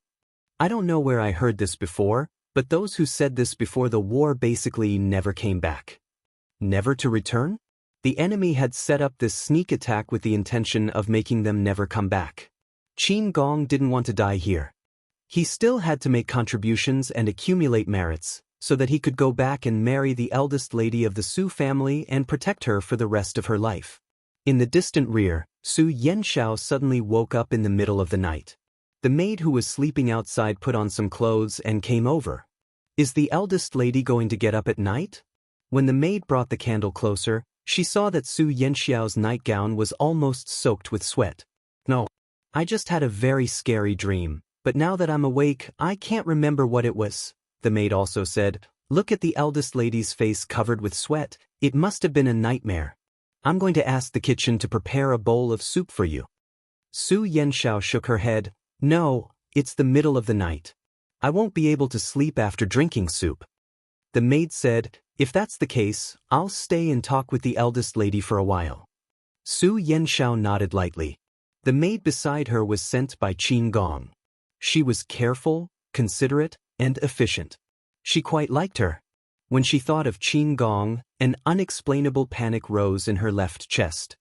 I don't know where I heard this before, but those who said this before the war basically never came back. Never to return? The enemy had set up this sneak attack with the intention of making them never come back. Qin Gong didn't want to die here. He still had to make contributions and accumulate merits, so that he could go back and marry the eldest lady of the Su family and protect her for the rest of her life. In the distant rear, Su Yenshao suddenly woke up in the middle of the night. The maid who was sleeping outside put on some clothes and came over. "Is the eldest lady going to get up at night?" When the maid brought the candle closer, she saw that Su Yenxiao's nightgown was almost soaked with sweat. "No. I just had a very scary dream, but now that I'm awake, I can't remember what it was," the maid also said. "Look at the eldest lady's face covered with sweat. It must have been a nightmare. I'm going to ask the kitchen to prepare a bowl of soup for you." Su Yenshao shook her head. "No, it's the middle of the night. I won't be able to sleep after drinking soup." The maid said, "If that's the case, I'll stay and talk with the eldest lady for a while." Su Yenshao nodded lightly. The maid beside her was sent by Qin Gong. She was careful, considerate, and efficient. She quite liked her. When she thought of Qin Gong, an unexplainable panic rose in her left chest.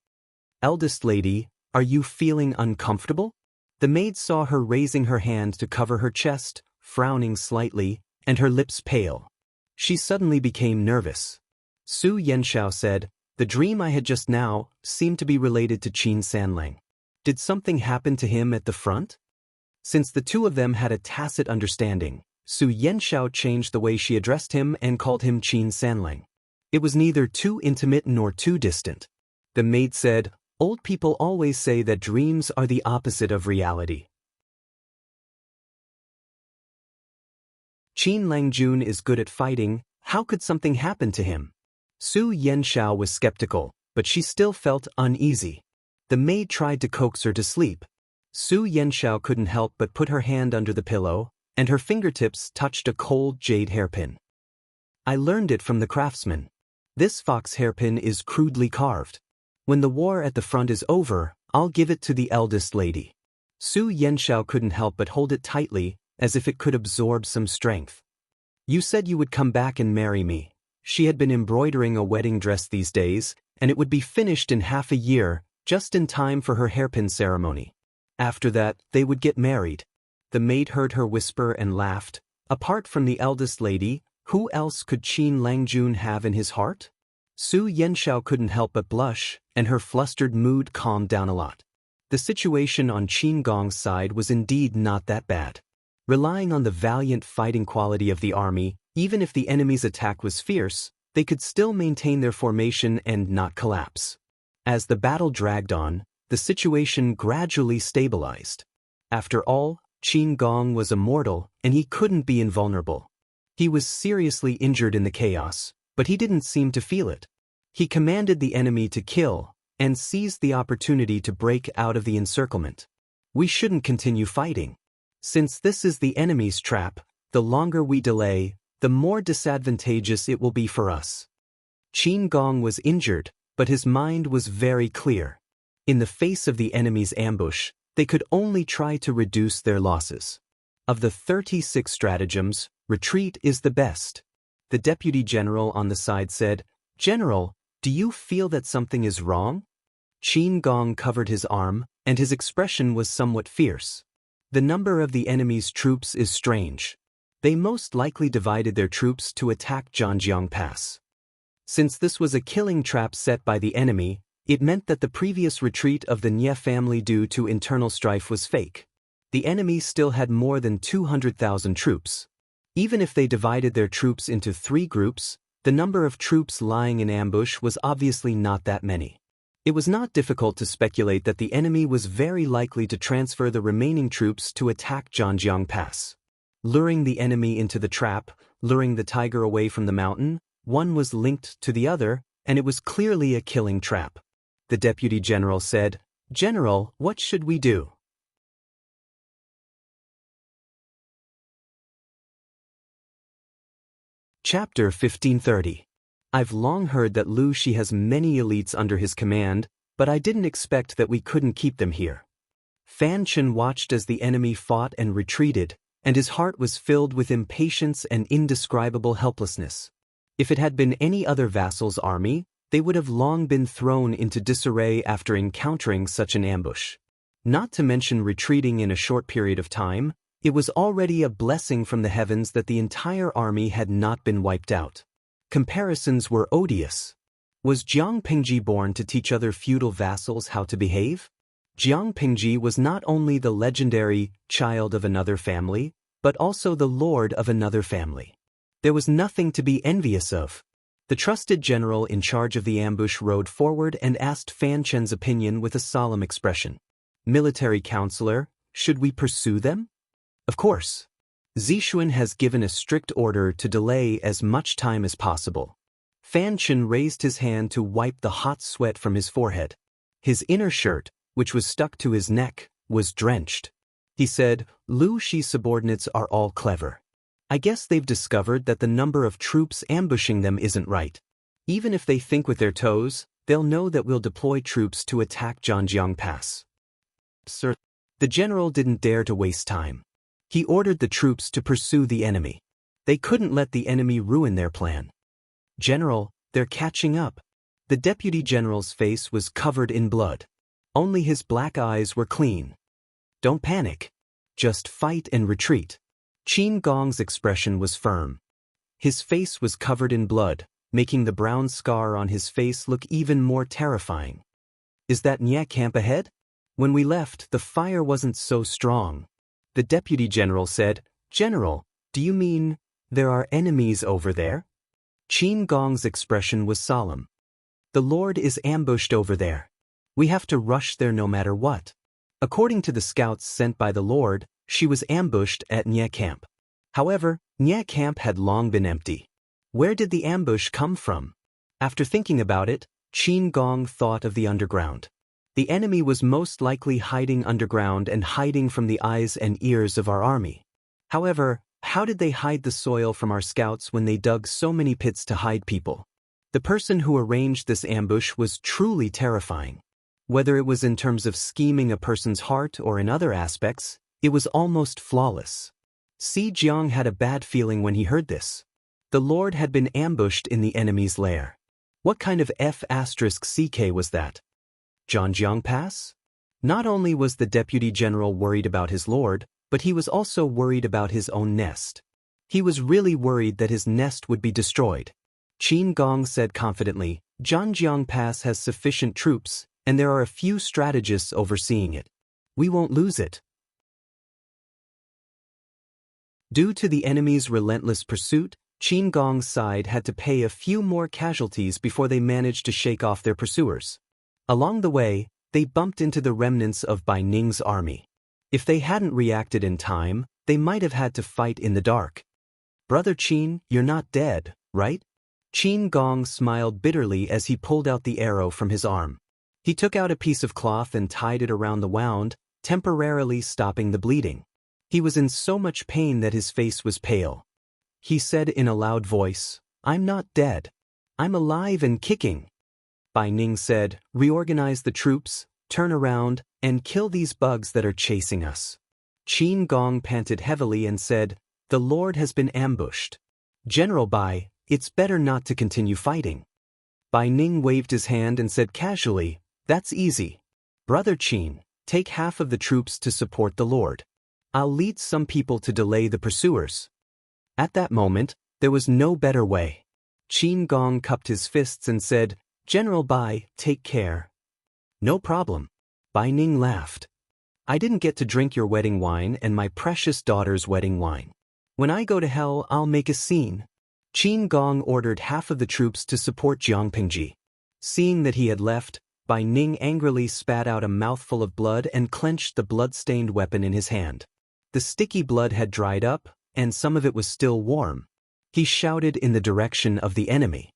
"Eldest lady, are you feeling uncomfortable?" The maid saw her raising her hand to cover her chest, frowning slightly, and her lips pale. She suddenly became nervous. Su Yenshao said, "The dream I had just now seemed to be related to Qin Sanlang. Did something happen to him at the front?" Since the two of them had a tacit understanding, Su Yenshao changed the way she addressed him and called him Qin Sanlang. It was neither too intimate nor too distant. The maid said, "Old people always say that dreams are the opposite of reality." Qin Langjun is good at fighting. How could something happen to him? Su Yenshao was skeptical, but she still felt uneasy. The maid tried to coax her to sleep. Su Yenshao couldn't help but put her hand under the pillow, and her fingertips touched a cold jade hairpin. "I learned it from the craftsman. This fox hairpin is crudely carved. When the war at the front is over, I'll give it to the eldest lady." Su Yenshao couldn't help but hold it tightly, as if it could absorb some strength. "You said you would come back and marry me." She had been embroidering a wedding dress these days, and it would be finished in half a year, just in time for her hairpin ceremony. After that, they would get married. The maid heard her whisper and laughed. Apart from the eldest lady, who else could Qin Langjun have in his heart? Su Yenshao couldn't help but blush, and her flustered mood calmed down a lot. The situation on Qin Gong's side was indeed not that bad. Relying on the valiant fighting quality of the army, even if the enemy's attack was fierce, they could still maintain their formation and not collapse. As the battle dragged on, the situation gradually stabilized. After all, Qin Gong was immortal, and he couldn't be invulnerable. He was seriously injured in the chaos, but he didn't seem to feel it. He commanded the enemy to kill, and seized the opportunity to break out of the encirclement. "We shouldn't continue fighting. Since this is the enemy's trap, the longer we delay, the more disadvantageous it will be for us." Qin Gong was injured, but his mind was very clear. In the face of the enemy's ambush, they could only try to reduce their losses. Of the 36 stratagems, retreat is the best. The deputy general on the side said, "General, do you feel that something is wrong?" Qin Gong covered his arm, and his expression was somewhat fierce. "The number of the enemy's troops is strange. They most likely divided their troops to attack Zhanjiang Pass. Since this was a killing trap set by the enemy, it meant that the previous retreat of the Nye family due to internal strife was fake. The enemy still had more than 200,000 troops. Even if they divided their troops into 3 groups, the number of troops lying in ambush was obviously not that many. It was not difficult to speculate that the enemy was very likely to transfer the remaining troops to attack Zhanjiang Pass. Luring the enemy into the trap, luring the tiger away from the mountain, one was linked to the other, and it was clearly a killing trap. The deputy general said, "General, what should we do?" Chapter 1530. I've long heard that Lu Shi has many elites under his command, but I didn't expect that we couldn't keep them here. Fan Chen watched as the enemy fought and retreated, and his heart was filled with impatience and indescribable helplessness. If it had been any other vassal's army, they would have long been thrown into disarray after encountering such an ambush. Not to mention retreating in a short period of time, It was already a blessing from the heavens that the entire army had not been wiped out. Comparisons were odious. Was Jiang Pingji born to teach other feudal vassals how to behave? Jiang Pingji was not only the legendary child of another family, but also the lord of another family. There was nothing to be envious of. The trusted general in charge of the ambush rode forward and asked Fan Chen's opinion with a solemn expression. Military counselor, should we pursue them? Of course. Zixuan has given a strict order to delay as much time as possible. Fan Chen raised his hand to wipe the hot sweat from his forehead. His inner shirt, which was stuck to his neck, was drenched. He said, Lu Shi's subordinates are all clever. I guess they've discovered that the number of troops ambushing them isn't right. Even if they think with their toes, they'll know that we'll deploy troops to attack Zhanjiang Pass. Sir, the general didn't dare to waste time. He ordered the troops to pursue the enemy. They couldn't let the enemy ruin their plan. General, they're catching up. The deputy general's face was covered in blood. Only his black eyes were clean. Don't panic. Just fight and retreat. Qin Gong's expression was firm. His face was covered in blood, making the brown scar on his face look even more terrifying. Is that Nye camp ahead? When we left, the fire wasn't so strong. The deputy general said, General, do you mean there are enemies over there? Qin Gong's expression was solemn. The Lord is ambushed over there. We have to rush there no matter what. According to the scouts sent by the Lord, she was ambushed at Nye camp. However, Nye camp had long been empty. Where did the ambush come from? After thinking about it, Qin Gong thought of the underground. The enemy was most likely hiding underground and hiding from the eyes and ears of our army. However, how did they hide the soil from our scouts when they dug so many pits to hide people? The person who arranged this ambush was truly terrifying. Whether it was in terms of scheming a person's heart or in other aspects, it was almost flawless. Si Jiang had a bad feeling when he heard this. The Lord had been ambushed in the enemy's lair. What kind of F***CK was that? Zhanjiang Pass? Not only was the deputy general worried about his lord, but he was also worried about his own nest. He was really worried that his nest would be destroyed. Qin Gong said confidently, Zhanjiang Pass has sufficient troops, and there are a few strategists overseeing it. We won't lose it. Due to the enemy's relentless pursuit, Qin Gong's side had to pay a few more casualties before they managed to shake off their pursuers. Along the way, they bumped into the remnants of Bai Ning's army. If they hadn't reacted in time, they might have had to fight in the dark. Brother Qin, you're not dead, right? Qin Gong smiled bitterly as he pulled out the arrow from his arm. He took out a piece of cloth and tied it around the wound, temporarily stopping the bleeding. He was in so much pain that his face was pale. He said in a loud voice, I'm not dead. I'm alive and kicking. Bai Ning said, reorganize the troops, turn around, and kill these bugs that are chasing us. Qin Gong panted heavily and said, the Lord has been ambushed. General Bai, it's better not to continue fighting. Bai Ning waved his hand and said casually, that's easy. Brother Qin, take half of the troops to support the Lord. I'll lead some people to delay the pursuers. At that moment, there was no better way. Qin Gong cupped his fists and said, General Bai, take care. No problem. Bai Ning laughed. I didn't get to drink your wedding wine and my precious daughter's wedding wine. When I go to hell, I'll make a scene. Qin Gong ordered half of the troops to support Jiang Pingji. Seeing that he had left, Bai Ning angrily spat out a mouthful of blood and clenched the blood-stained weapon in his hand. The sticky blood had dried up, and some of it was still warm. He shouted in the direction of the enemy.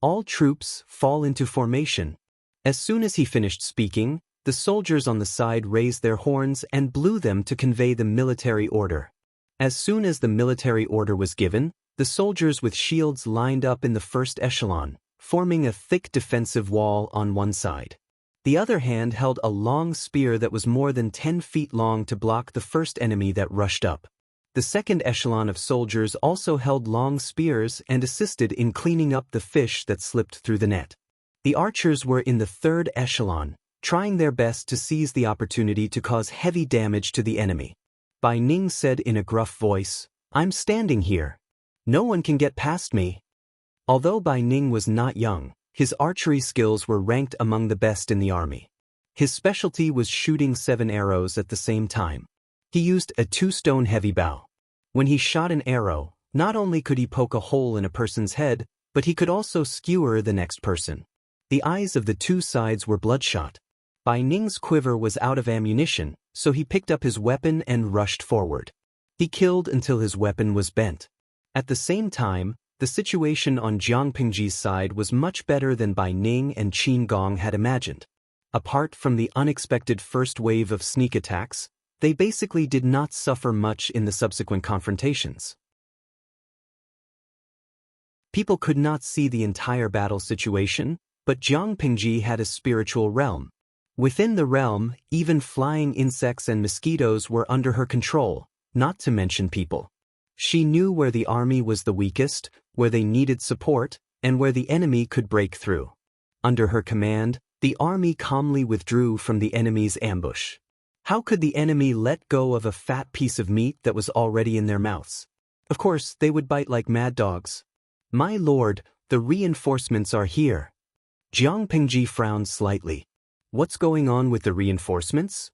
All troops, fall into formation. As soon as he finished speaking, the soldiers on the side raised their horns and blew them to convey the military order. As soon as the military order was given, the soldiers with shields lined up in the first echelon, forming a thick defensive wall on one side. The other hand held a long spear that was more than 10 feet long to block the first enemy that rushed up. The second echelon of soldiers also held long spears and assisted in cleaning up the fish that slipped through the net. The archers were in the third echelon, trying their best to seize the opportunity to cause heavy damage to the enemy. Bai Ning said in a gruff voice, "I'm standing here. No one can get past me." Although Bai Ning was not young, his archery skills were ranked among the best in the army. His specialty was shooting 7 arrows at the same time. He used a 2-stone heavy bow. When he shot an arrow, not only could he poke a hole in a person's head, but he could also skewer the next person. The eyes of the 2 sides were bloodshot. Bai Ning's quiver was out of ammunition, so he picked up his weapon and rushed forward. He killed until his weapon was bent. At the same time, the situation on Jiang Pingji's side was much better than Bai Ning and Qin Gong had imagined. Apart from the unexpected first wave of sneak attacks, they basically did not suffer much in the subsequent confrontations. People could not see the entire battle situation, but Jiang Pingji had a spiritual realm. Within the realm, even flying insects and mosquitoes were under her control, not to mention people. She knew where the army was the weakest, where they needed support, and where the enemy could break through. Under her command, the army calmly withdrew from the enemy's ambush. How could the enemy let go of a fat piece of meat that was already in their mouths? Of course, they would bite like mad dogs. "My lord, the reinforcements are here." Jiang Pingji frowned slightly. What's going on with the reinforcements?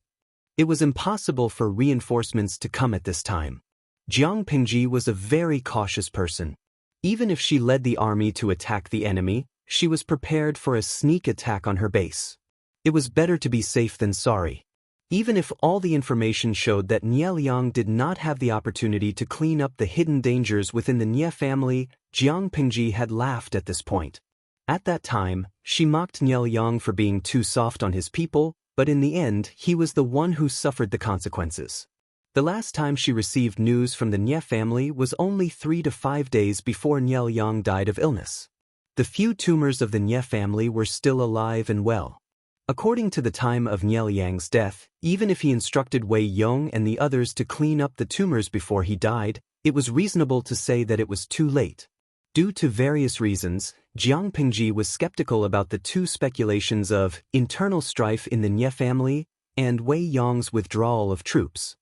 It was impossible for reinforcements to come at this time. Jiang Pingji was a very cautious person. Even if she led the army to attack the enemy, she was prepared for a sneak attack on her base. It was better to be safe than sorry. Even if all the information showed that Nie Liang did not have the opportunity to clean up the hidden dangers within the Nie family, Jiang Pingji had laughed at this point. At that time, she mocked Nie Liang for being too soft on his people, but in the end, he was the one who suffered the consequences. The last time she received news from the Nie family was only 3 to 5 days before Nie Liang died of illness. The few tumors of the Nie family were still alive and well. According to the time of Nie Liang's death, even if he instructed Wei Yong and the others to clean up the tumors before he died, it was reasonable to say that it was too late. Due to various reasons, Jiang Pingji was skeptical about the 2 speculations of internal strife in the Nie family and Wei Yong's withdrawal of troops.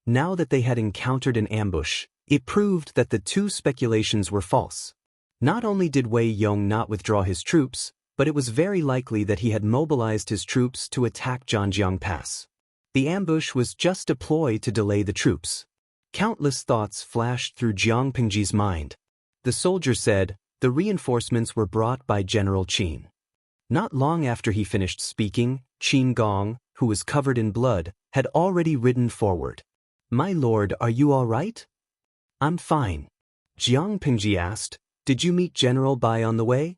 Now that they had encountered an ambush, it proved that the 2 speculations were false. Not only did Wei Yong not withdraw his troops, but it was very likely that he had mobilized his troops to attack Zhanjiang Pass. The ambush was just a ploy to delay the troops. Countless thoughts flashed through Jiang Pingji's mind. The soldier said, "The reinforcements were brought by General Qin." Not long after he finished speaking, Qin Gong, who was covered in blood, had already ridden forward. "My lord, are you all right?" "I'm fine." Jiang Pingji asked, "Did you meet General Bai on the way?"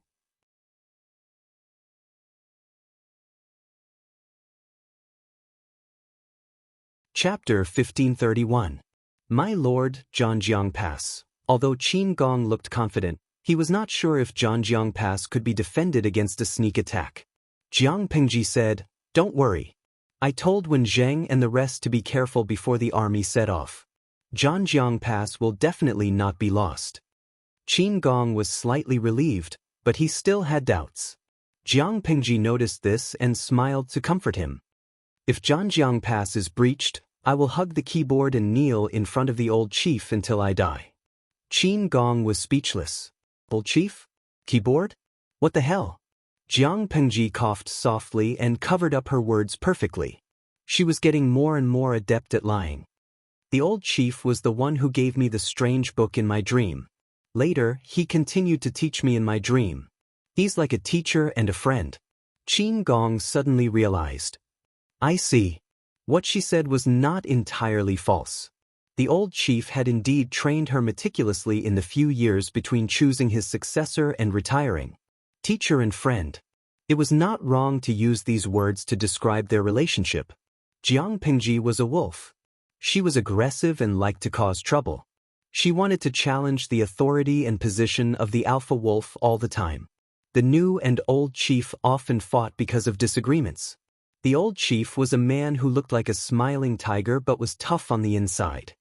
Chapter 1531. My lord, Zhanjiang Pass. Although Qin Gong looked confident, he was not sure if Zhanjiang Pass could be defended against a sneak attack. Jiang Pingji said, "Don't worry. I told Wen Zheng and the rest to be careful before the army set off. Zhanjiang Pass will definitely not be lost." Qin Gong was slightly relieved, but he still had doubts. Jiang Pingji noticed this and smiled to comfort him. "If Zhanjiang Pass is breached, I will hug the keyboard and kneel in front of the old chief until I die." Qin Gong was speechless. "Old chief? Keyboard? What the hell?" Jiang Pingji coughed softly and covered up her words perfectly. She was getting more and more adept at lying. "The old chief was the one who gave me the strange book in my dream. Later, he continued to teach me in my dream. He's like a teacher and a friend." Qin Gong suddenly realized. "I see." What she said was not entirely false. The old chief had indeed trained her meticulously in the few years between choosing his successor and retiring. Teacher and friend. It was not wrong to use these words to describe their relationship. Jiang Pingji was a wolf. She was aggressive and liked to cause trouble. She wanted to challenge the authority and position of the alpha wolf all the time. The new and old chief often fought because of disagreements. The old chief was a man who looked like a smiling tiger but was tough on the inside.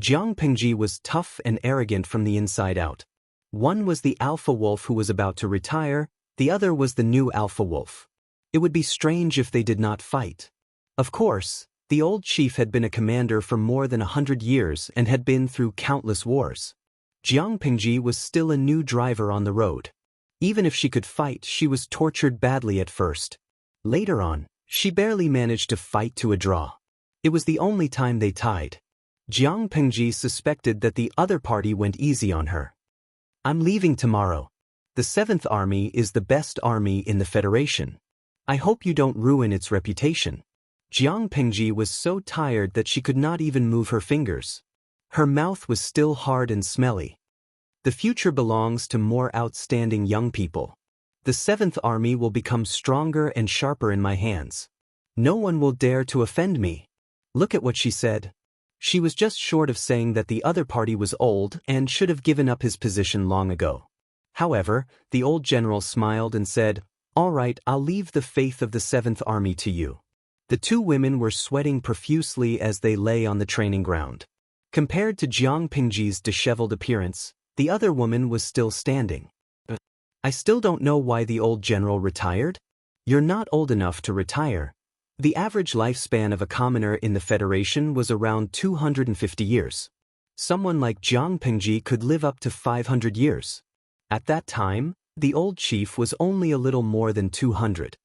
Jiang Pingji was tough and arrogant from the inside out. One was the alpha wolf who was about to retire, the other was the new alpha wolf. It would be strange if they did not fight. Of course, The old chief had been a commander for more than 100 years and had been through countless wars. Jiang Pingji was still a new driver on the road. Even if she could fight, she was tortured badly at first. Later on, she barely managed to fight to a draw. It was the only time they tied. Jiang Pingji suspected that the other party went easy on her. I'm leaving tomorrow. The 7th Army is the best army in the Federation. I hope you don't ruin its reputation. Jiang Pingji was so tired that she could not even move her fingers. Her mouth was still hard and smelly. The future belongs to more outstanding young people. The 7th Army will become stronger and sharper in my hands. No one will dare to offend me. Look at what she said. She was just short of saying that the other party was old and should have given up his position long ago. However, the old general smiled and said, "All right, I'll leave the faith of the 7th Army to you." The two women were sweating profusely as they lay on the training ground. Compared to Jiang Pingji's disheveled appearance, the other woman was still standing. I still don't know why the old general retired. You're not old enough to retire. The average lifespan of a commoner in the Federation was around 250 years. Someone like Jiang Pingji could live up to 500 years. At that time, the old chief was only a little more than 200.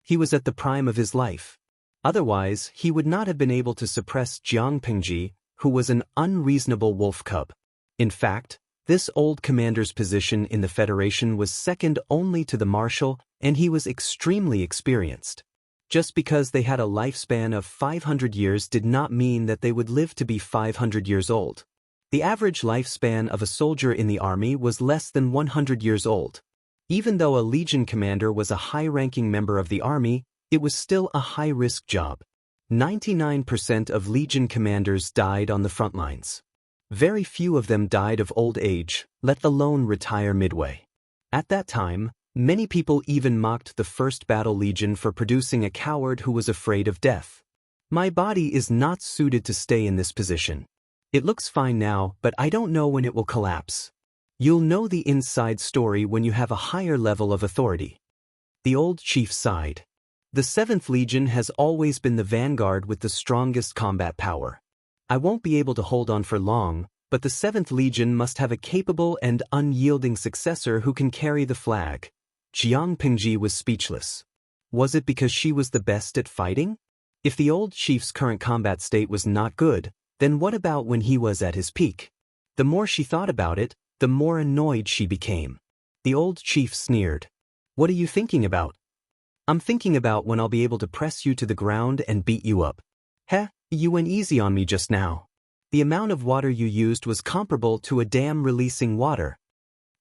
He was at the prime of his life. Otherwise, he would not have been able to suppress Jiang Pingji, who was an unreasonable wolf cub. In fact, this old commander's position in the Federation was second only to the marshal, and he was extremely experienced. Just because they had a lifespan of 500 years did not mean that they would live to be 500 years old. The average lifespan of a soldier in the army was less than 100 years old. Even though a legion commander was a high-ranking member of the army, it was still a high-risk job. 99% of legion commanders died on the front lines. Very few of them died of old age, let alone retire midway. At that time, many people even mocked the First Battle Legion for producing a coward who was afraid of death. My body is not suited to stay in this position. It looks fine now, but I don't know when it will collapse. You'll know the inside story when you have a higher level of authority. The old chief sighed. The 7th Legion has always been the vanguard with the strongest combat power. I won't be able to hold on for long, but the 7th Legion must have a capable and unyielding successor who can carry the flag. Jiang Pingji was speechless. Was it because she was the best at fighting? If the old chief's current combat state was not good, then what about when he was at his peak? The more she thought about it, the more annoyed she became. The old chief sneered. What are you thinking about? I'm thinking about when I'll be able to press you to the ground and beat you up. Heh, you went easy on me just now. The amount of water you used was comparable to a dam releasing water.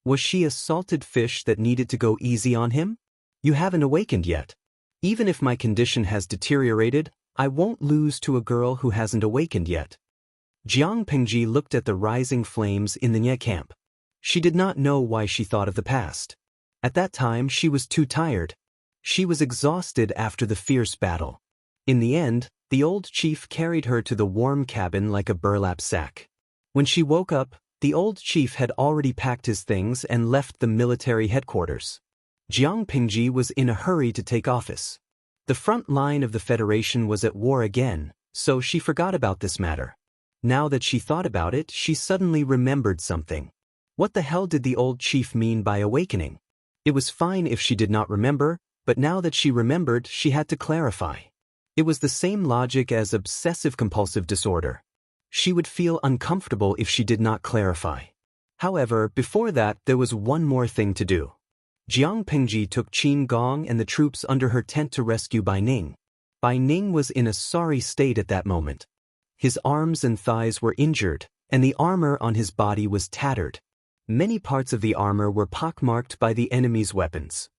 Was she a salted fish that needed to go easy on him? You haven't awakened yet. Even if my condition has deteriorated, I won't lose to a girl who hasn't awakened yet. Jiang Pingji looked at the rising flames in the Nye camp. She did not know why she thought of the past. At that time, she was too tired. She was exhausted after the fierce battle. In the end, the old chief carried her to the warm cabin like a burlap sack. When she woke up, the old chief had already packed his things and left the military headquarters. Jiang Pingji was in a hurry to take office. The front line of the Federation was at war again, so she forgot about this matter. Now that she thought about it, she suddenly remembered something. What the hell did the old chief mean by awakening? It was fine if she did not remember, but now that she remembered, she had to clarify. It was the same logic as obsessive-compulsive disorder. She would feel uncomfortable if she did not clarify. However, before that, there was one more thing to do. Jiang Pingji took Qin Gong and the troops under her tent to rescue Bai Ning. Bai Ning was in a sorry state at that moment. His arms and thighs were injured, and the armor on his body was tattered. Many parts of the armor were pockmarked by the enemy's weapons.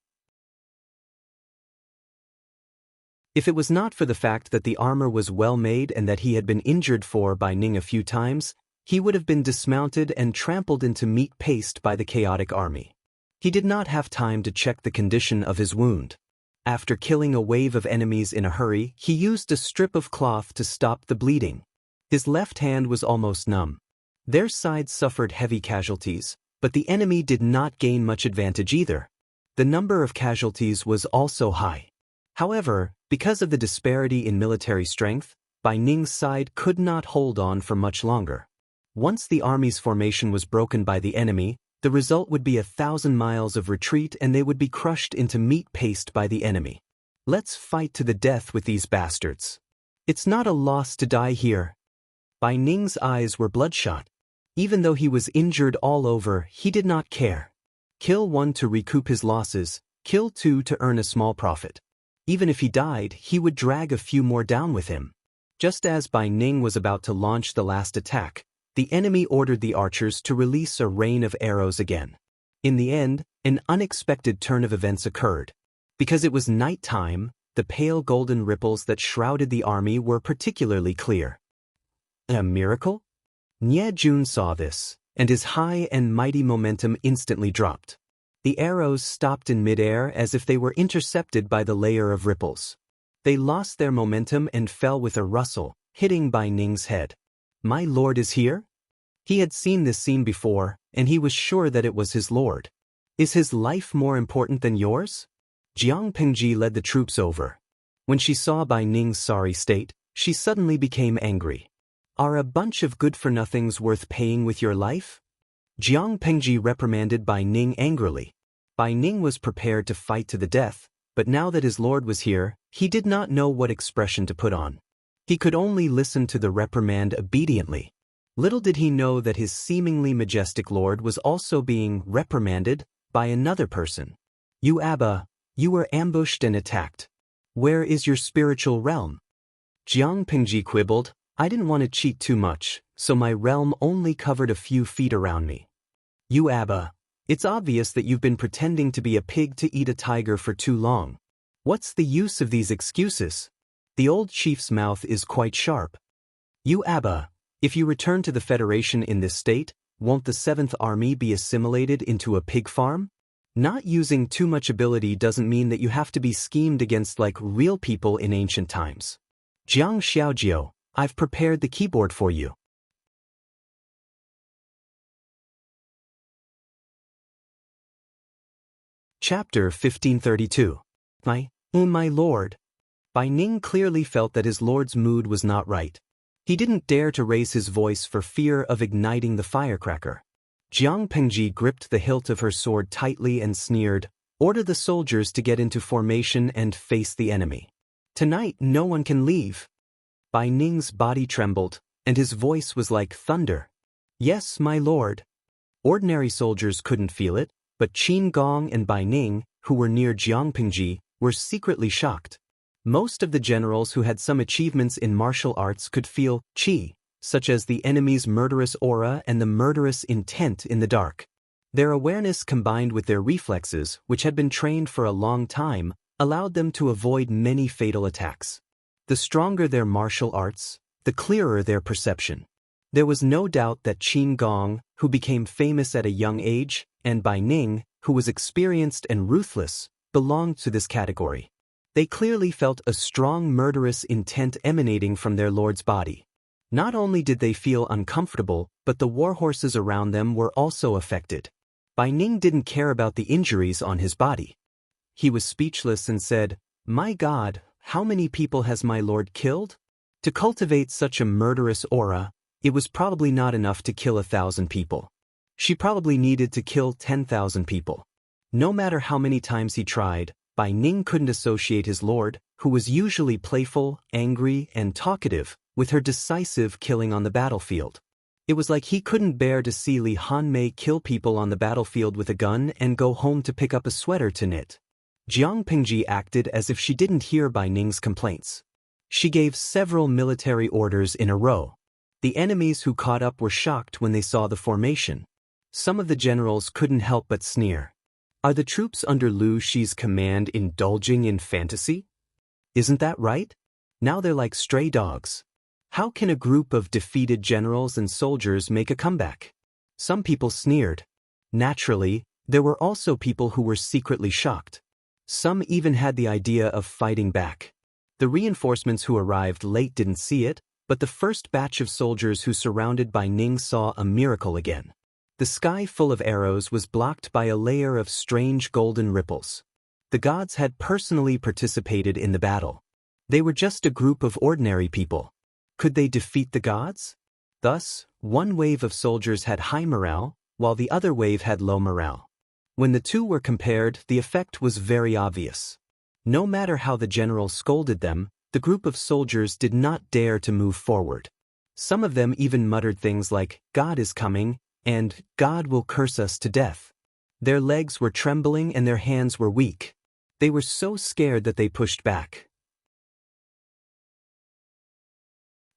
If it was not for the fact that the armor was well made and that he had been injured by Ning a few times, he would have been dismounted and trampled into meat paste by the chaotic army. He did not have time to check the condition of his wound. After killing a wave of enemies in a hurry, he used a strip of cloth to stop the bleeding. His left hand was almost numb. Their side suffered heavy casualties, but the enemy did not gain much advantage either. The number of casualties was also high. However, because of the disparity in military strength, Bai Ning's side could not hold on for much longer. Once the army's formation was broken by the enemy, the result would be 1,000 miles of retreat and they would be crushed into meat paste by the enemy. Let's fight to the death with these bastards. It's not a loss to die here. Bai Ning's eyes were bloodshot. Even though he was injured all over, he did not care. Kill one to recoup his losses, kill two to earn a small profit. Even if he died, he would drag a few more down with him. Just as Bai Ning was about to launch the last attack, the enemy ordered the archers to release a rain of arrows again. In the end, an unexpected turn of events occurred. Because it was nighttime, the pale golden ripples that shrouded the army were particularly clear. A miracle? Nie Jun saw this, and his high and mighty momentum instantly dropped. The arrows stopped in midair as if they were intercepted by the layer of ripples. They lost their momentum and fell with a rustle, hitting Bai Ning's head. My lord is here? He had seen this scene before, and he was sure that it was his lord. Is his life more important than yours? Jiang Pengji led the troops over. When she saw Bai Ning's sorry state, she suddenly became angry. Are a bunch of good-for-nothings worth paying with your life? Jiang Pengji reprimanded Bai Ning angrily. Bai Ning was prepared to fight to the death, but now that his lord was here, he did not know what expression to put on. He could only listen to the reprimand obediently. Little did he know that his seemingly majestic lord was also being reprimanded by another person. You Abba, you were ambushed and attacked. Where is your spiritual realm? Jiang Pengji quibbled, I didn't want to cheat too much, so my realm only covered a few feet around me. You Abba, it's obvious that you've been pretending to be a pig to eat a tiger for too long. What's the use of these excuses? The old chief's mouth is quite sharp. You Abba, if you return to the Federation in this state, won't the 7th Army be assimilated into a pig farm? Not using too much ability doesn't mean that you have to be schemed against like real people in ancient times. Jiang Xiaojiu, I've prepared the keyboard for you. Chapter 1532. My lord. Bai Ning clearly felt that his lord's mood was not right. He didn't dare to raise his voice for fear of igniting the firecracker. Jiang Pengji gripped the hilt of her sword tightly and sneered, order the soldiers to get into formation and face the enemy. Tonight no one can leave. Bai Ning's body trembled, and his voice was like thunder. Yes, my lord. Ordinary soldiers couldn't feel it, but Qin Gong and Bai Ning, who were near Jiang Pengji, were secretly shocked. Most of the generals who had some achievements in martial arts could feel qi, such as the enemy's murderous aura and the murderous intent in the dark. Their awareness combined with their reflexes, which had been trained for a long time, allowed them to avoid many fatal attacks. The stronger their martial arts, the clearer their perception. There was no doubt that Qin Gong, who became famous at a young age, and Bai Ning, who was experienced and ruthless, belonged to this category. They clearly felt a strong murderous intent emanating from their lord's body. Not only did they feel uncomfortable, but the warhorses around them were also affected. Bai Ning didn't care about the injuries on his body. He was speechless and said, My God, how many people has my lord killed? To cultivate such a murderous aura, it was probably not enough to kill 1,000 people. She probably needed to kill 10,000 people. No matter how many times he tried, Bai Ning couldn't associate his lord, who was usually playful, angry, and talkative, with her decisive killing on the battlefield. It was like he couldn't bear to see Li Hanmei kill people on the battlefield with a gun and go home to pick up a sweater to knit. Jiang Pengji acted as if she didn't hear Bai Ning's complaints. She gave several military orders in a row. The enemies who caught up were shocked when they saw the formation. Some of the generals couldn't help but sneer. Are the troops under Lu Shi's command indulging in fantasy? Isn't that right? Now they're like stray dogs. How can a group of defeated generals and soldiers make a comeback? Some people sneered. Naturally, there were also people who were secretly shocked. Some even had the idea of fighting back. The reinforcements who arrived late didn't see it, but the first batch of soldiers who surrounded Bai Ning saw a miracle again. The sky full of arrows was blocked by a layer of strange golden ripples. The gods had personally participated in the battle. They were just a group of ordinary people. Could they defeat the gods? Thus, one wave of soldiers had high morale, while the other wave had low morale. When the two were compared, the effect was very obvious. No matter how the general scolded them, the group of soldiers did not dare to move forward. Some of them even muttered things like, "God is coming," and "God will curse us to death." Their legs were trembling and their hands were weak. They were so scared that they pushed back.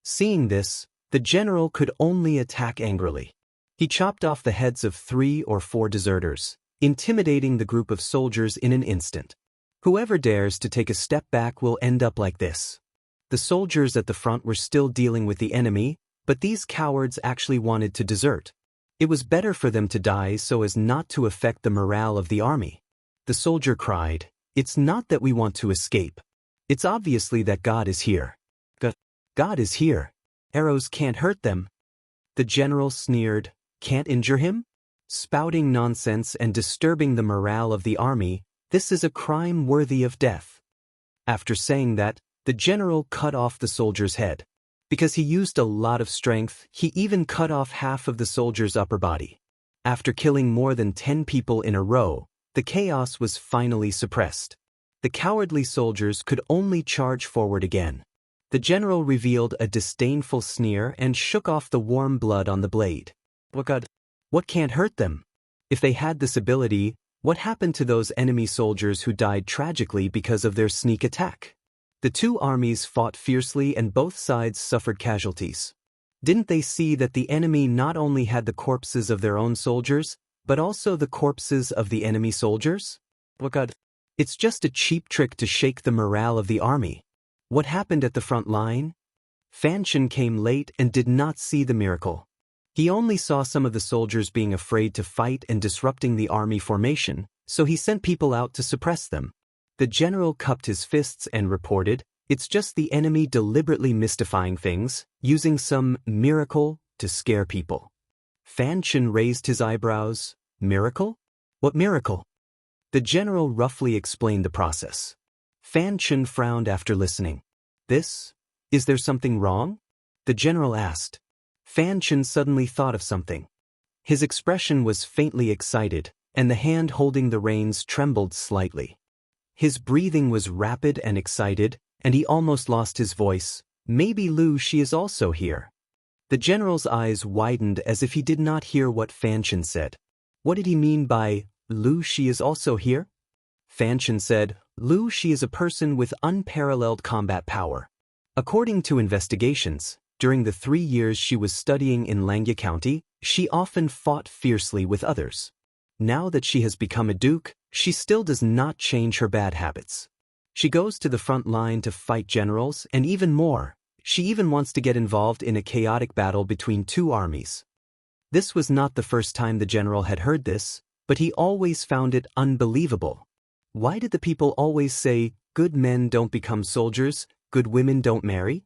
Seeing this, the general could only attack angrily. He chopped off the heads of 3 or 4 deserters, intimidating the group of soldiers in an instant. Whoever dares to take a step back will end up like this. The soldiers at the front were still dealing with the enemy, but these cowards actually wanted to desert. It was better for them to die so as not to affect the morale of the army. The soldier cried, "It's not that we want to escape. It's obviously that God is here. God is here. Arrows can't hurt them." The general sneered, "Can't injure him?" Spouting nonsense and disturbing the morale of the army, this is a crime worthy of death. After saying that, the general cut off the soldier's head. Because he used a lot of strength, he even cut off half of the soldier's upper body. After killing more than 10 people in a row, the chaos was finally suppressed. The cowardly soldiers could only charge forward again. The general revealed a disdainful sneer and shook off the warm blood on the blade. What can't hurt them? If they had this ability, what happened to those enemy soldiers who died tragically because of their sneak attack? The two armies fought fiercely and both sides suffered casualties. Didn't they see that the enemy not only had the corpses of their own soldiers, but also the corpses of the enemy soldiers? It's just a cheap trick to shake the morale of the army. What happened at the front line? Fanchon came late and did not see the miracle. He only saw some of the soldiers being afraid to fight and disrupting the army formation, so he sent people out to suppress them. The general cupped his fists and reported, "It's just the enemy deliberately mystifying things, using some miracle to scare people." Fanchon raised his eyebrows. "Miracle? What miracle?" The general roughly explained the process. Fanchon frowned after listening. Is there something wrong?" the general asked. Fanchon suddenly thought of something. His expression was faintly excited, and the hand holding the reins trembled slightly. His breathing was rapid and excited, and he almost lost his voice. "Maybe Lu, she is also here." The general's eyes widened as if he did not hear what Fanchon said. What did he mean by, "Lu, she is also here"? Fanchon said, "Lu, she is a person with unparalleled combat power. According to investigations, during the 3 years she was studying in Langya County, she often fought fiercely with others. Now that she has become a duke, she still does not change her bad habits. She goes to the front line to fight generals, and even more, she even wants to get involved in a chaotic battle between 2 armies." This was not the first time the general had heard this, but he always found it unbelievable. Why did the people always say, "Good men don't become soldiers, good women don't marry"?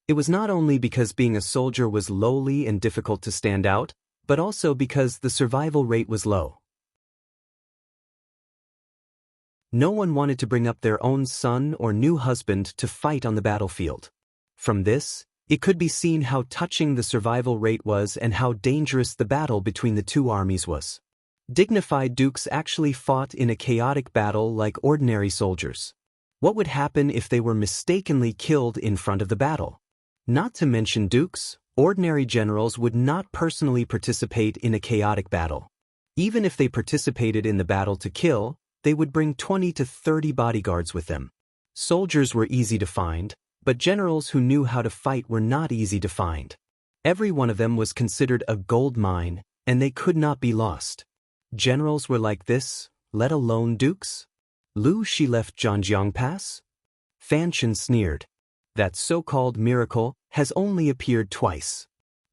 It was not only because being a soldier was lowly and difficult to stand out, but also because the survival rate was low. No one wanted to bring up their own son or new husband to fight on the battlefield. From this, it could be seen how touching the survival rate was and how dangerous the battle between the 2 armies was. Dignified dukes actually fought in a chaotic battle like ordinary soldiers. What would happen if they were mistakenly killed in front of the battle? Not to mention dukes, ordinary generals would not personally participate in a chaotic battle. Even if they participated in the battle to kill, they would bring 20 to 30 bodyguards with them. Soldiers were easy to find, but generals who knew how to fight were not easy to find. Every one of them was considered a gold mine, and they could not be lost. Generals were like this, let alone dukes? Lu, she left Zhangjiang Pass? Fanchon sneered. That so-called miracle has only appeared twice.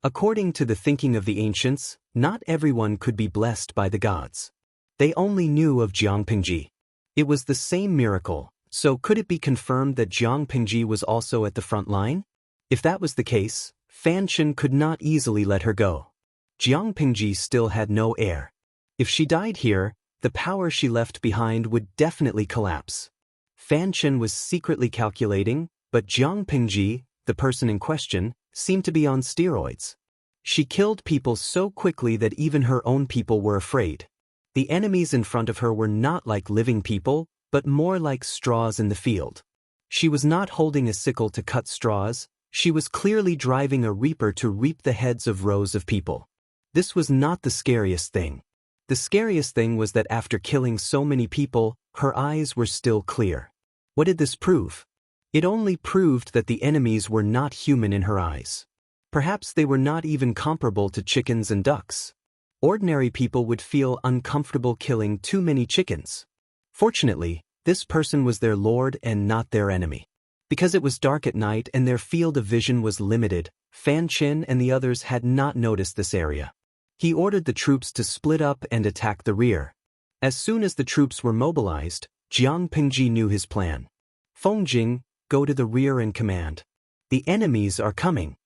According to the thinking of the ancients, not everyone could be blessed by the gods. They only knew of Jiang Pingji. It was the same miracle, so could it be confirmed that Jiang Pingji was also at the front line? If that was the case, Fanchon could not easily let her go. Jiang Pingji still had no heir. If she died here, the power she left behind would definitely collapse. Fan Chen was secretly calculating, but Jiang Pingji, the person in question, seemed to be on steroids. She killed people so quickly that even her own people were afraid. The enemies in front of her were not like living people, but more like straws in the field. She was not holding a sickle to cut straws, she was clearly driving a reaper to reap the heads of rows of people. This was not the scariest thing. The scariest thing was that after killing so many people, her eyes were still clear. What did this prove? It only proved that the enemies were not human in her eyes. Perhaps they were not even comparable to chickens and ducks. Ordinary people would feel uncomfortable killing too many chickens. Fortunately, this person was their lord and not their enemy. Because it was dark at night and their field of vision was limited, Fan Chen and the others had not noticed this area. He ordered the troops to split up and attack the rear. As soon as the troops were mobilized, Jiang Pingji knew his plan. Feng Jing, go to the rear and command. The enemies are coming.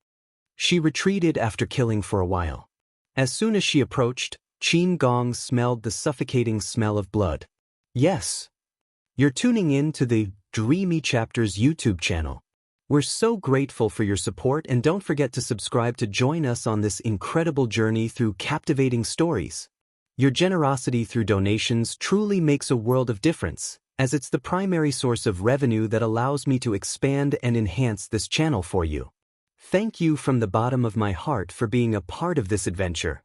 She retreated after killing for a while. As soon as she approached, Qin Gong smelled the suffocating smell of blood. Yes. You're tuning in to the Dreamy Chapters YouTube channel. We're so grateful for your support, and don't forget to subscribe to join us on this incredible journey through captivating stories. Your generosity through donations truly makes a world of difference, as it's the primary source of revenue that allows me to expand and enhance this channel for you. Thank you from the bottom of my heart for being a part of this adventure.